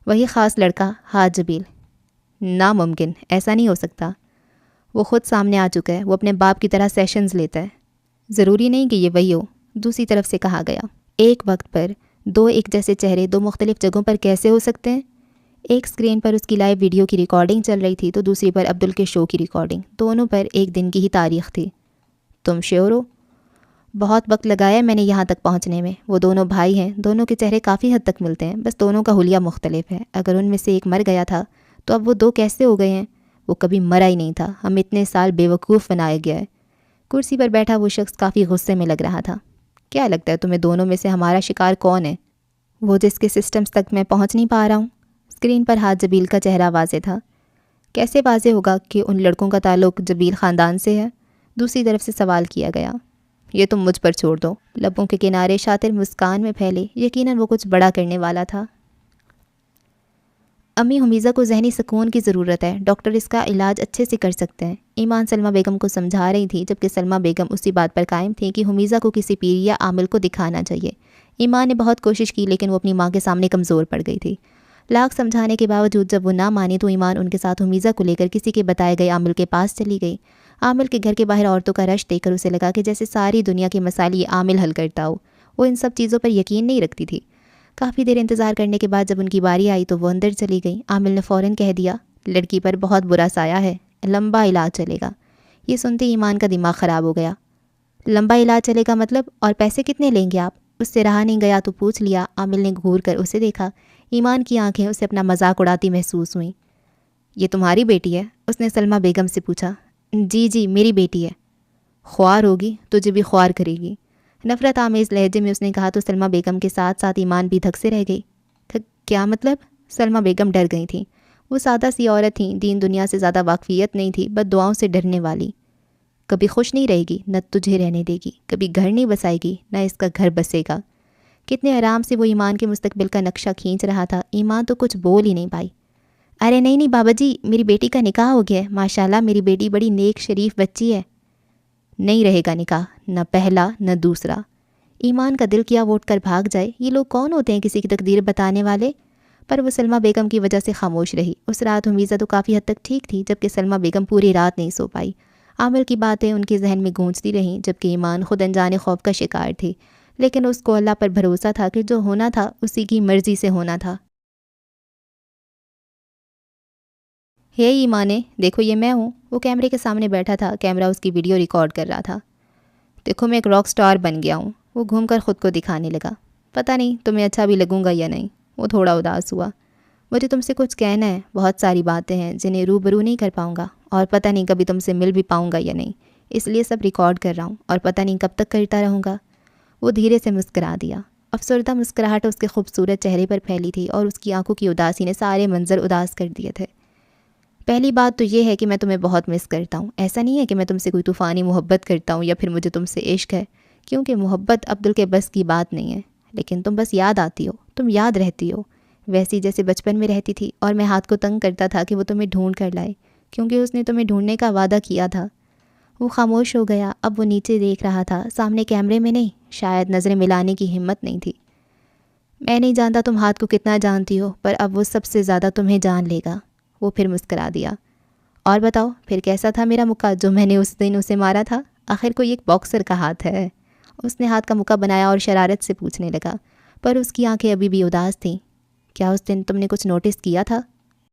وہی خاص لڑکا، حاج جبیل۔ ناممکن، ایسا نہیں ہو سکتا۔ وہ خود سامنے آ چکا ہے، وہ اپنے باپ کی طرح سیشنز لیتا ہے۔ ضروری نہیں کہ یہ وہی ہو، دوسری طرف سے کہا گیا۔ ایک وقت پر دو ایک جیسے چہرے دو مختلف جگہوں پر کیسے ہو سکتے ہیں؟ ایک سکرین پر اس کی لائیو ویڈیو کی ریکارڈنگ چل رہی تھی تو دوسری پر عبدل کے شو کی ریکارڈنگ، دونوں پر ایک دن کی ہی تاریخ تھی۔ تم شیور ہو؟ بہت وقت لگایا میں نے یہاں تک پہنچنے میں۔ وہ دونوں بھائی ہیں، دونوں کے چہرے کافی حد تک ملتے ہیں، بس دونوں کا حلیہ مختلف ہے۔ اگر ان میں سے ایک مر گیا تھا تو اب وہ دو کیسے ہو گئے ہیں؟ وہ کبھی مرا ہی نہیں تھا، ہم اتنے سال بے وقوف بنایا گیا ہے۔ کرسی پر بیٹھا وہ شخص کافی غصے میں لگ رہا تھا۔ کیا لگتا ہے تمہیں دونوں میں سے ہمارا شکار کون ہے؟ وہ جس کے سسٹمز تک میں پہنچ نہیں پا رہا ہوں۔ اسکرین پر ہاتھ جبیل کا چہرہ واضح تھا۔ کیسے واضح ہوگا کہ ان لڑکوں کا تعلق جبیل خاندان سے ہے؟ دوسری طرف سے سوال کیا گیا۔ یہ تم مجھ پر چھوڑ دو۔ لبوں کے کنارے شاطر مسکان میں پھیلے، یقیناً وہ کچھ بڑا کرنے والا تھا۔ امی حمیزہ کو ذہنی سکون کی ضرورت ہے، ڈاکٹر اس کا علاج اچھے سے کر سکتے ہیں، ایمان سلمہ بیگم کو سمجھا رہی تھی، جبکہ سلمہ بیگم اسی بات پر قائم تھی کہ حمیزہ کو کسی پیر یا عامل کو دکھانا چاہیے۔ ایمان نے بہت کوشش کی لیکن وہ اپنی ماں کے سامنے کمزور پڑ گئی تھی۔ لاکھ سمجھانے کے باوجود جب وہ نہ مانی تو ایمان ان کے ساتھ حمیزہ کو لے کر کسی کے بتائے گئے عامل کے پاس چلی گئی۔ عامل کے گھر کے باہر عورتوں کا رش دیکھ کر اسے لگا کہ جیسے ساری دنیا کے مسائل یہ عامل حل کرتا ہو۔ وہ ان سب چیزوں پر یقین نہیں رکھتی تھی۔ کافی دیر انتظار کرنے کے بعد جب ان کی باری آئی تو وہ اندر چلی گئی۔ عامل نے فوراً کہہ دیا، لڑکی پر بہت برا سایہ ہے، لمبا علاج چلے گا۔ یہ سنتے ایمان کا دماغ خراب ہو گیا۔ لمبا علاج چلے گا مطلب؟ اور پیسے کتنے لیں گے آپ؟ اس سے رہا نہیں گیا تو پوچھ لیا۔ عامل نے گھور کر اسے دیکھا۔ ایمان کی آنکھیں اسے اپنا مذاق اڑاتی محسوس ہوئیں۔ یہ تمہاری بیٹی ہے؟ اس نے سلمہ بیگم سے پوچھا۔ جی جی میری بیٹی ہے۔ خوار ہوگی، تجھے بھی خوار کرے گی، نفرت آمیز لہجے میں اس نے کہا تو سلمہ بیگم کے ساتھ ساتھ ایمان بھی دھک سے رہ گئی۔ کیا مطلب؟ سلمہ بیگم ڈر گئی تھیں۔ وہ سادہ سی عورت تھیں، دین دنیا سے زیادہ واقفیت نہیں تھی، بد دعاؤں سے ڈرنے والی۔ کبھی خوش نہیں رہے گی، نہ تجھے رہنے دے گی، کبھی گھر نہیں بسائے گی، نہ اس کا گھر بسے گا۔ کتنے آرام سے وہ ایمان کے مستقبل کا نقشہ کھینچ رہا تھا۔ ایمان تو کچھ بول ہی نہیں پائی۔ ارے نہیں بابا جی، میری بیٹی کا نکاح ہو گیا ہے، ماشاءاللہ میری بیٹی بڑی نیک شریف بچی ہے۔ نہیں رہے گا نکاح، نہ پہلا نہ دوسرا۔ ایمان کا دل کیا وہ اٹھ کر بھاگ جائے۔ یہ لوگ کون ہوتے ہیں کسی کی تقدیر بتانے والے؟ پر وہ سلمہ بیگم کی وجہ سے خاموش رہی۔ اس رات حمیزہ تو کافی حد تک ٹھیک تھی، جبکہ سلمہ بیگم پوری رات نہیں سو پائی۔ عامل کی باتیں ان کے ذہن میں گونجتی رہیں، جبکہ ایمان خود انجانے خوف کا شکار تھی، لیکن اس کو اللہ پر بھروسہ تھا کہ جو ہونا تھا اسی کی مرضی سے ہونا تھا۔ ہے ایمانے، دیکھو یہ میں ہوں۔ وہ کیمرے کے سامنے بیٹھا تھا، کیمرہ اس کی ویڈیو ریکارڈ کر رہا تھا۔ دیکھو میں ایک راک سٹار بن گیا ہوں۔ وہ گھوم کر خود کو دکھانے لگا۔ پتہ نہیں تمہیں اچھا بھی لگوں گا یا نہیں۔ وہ تھوڑا اداس ہوا۔ مجھے تم سے کچھ کہنا ہے، بہت ساری باتیں ہیں جنہیں روبرو نہیں کر پاؤں گا، اور پتہ نہیں کبھی تم سے مل بھی پاؤں گا یا نہیں، اس لیے سب ریکارڈ کر رہا ہوں، اور پتہ نہیں کب تک کرتا رہوں گا۔ وہ دھیرے سے مسکرا دیا۔ افسردہ مسکراہٹ اس کے خوبصورت چہرے پر پھیلی تھی، اور اس کی آنکھوں کی اداسی نے سارے منظر اداس کر دیے تھے۔ پہلی بات تو یہ ہے کہ میں تمہیں بہت مس کرتا ہوں۔ ایسا نہیں ہے کہ میں تم سے کوئی طوفانی محبت کرتا ہوں یا پھر مجھے تم سے عشق ہے، کیونکہ محبت عبدل کے بس کی بات نہیں ہے، لیکن تم بس یاد آتی ہو، تم یاد رہتی ہو، ویسی جیسے بچپن میں رہتی تھی، اور میں ہاتھ کو تنگ کرتا تھا کہ وہ تمہیں ڈھونڈ کر لائے، کیونکہ اس نے تمہیں ڈھونڈنے کا وعدہ کیا تھا۔ وہ خاموش ہو گیا۔ اب وہ نیچے دیکھ رہا تھا، سامنے کیمرے میں نہیں۔ شاید نظریں ملانے کی ہمت نہیں تھی۔ میں نہیں جانتا تم ہاتھ کو کتنا جانتی ہو، پر اب وہ سب سے زیادہ تمہیں جان لے گا۔ وہ پھر مسکرا دیا۔ اور بتاؤ پھر کیسا تھا میرا مکہ جو میں نے اس دن اسے مارا تھا؟ آخر کوئی ایک باکسر کا ہاتھ ہے۔ اس نے ہاتھ کا مکہ بنایا اور شرارت سے پوچھنے لگا، پر اس کی آنکھیں ابھی بھی اداس تھیں۔ کیا اس دن تم نے کچھ نوٹس کیا تھا؟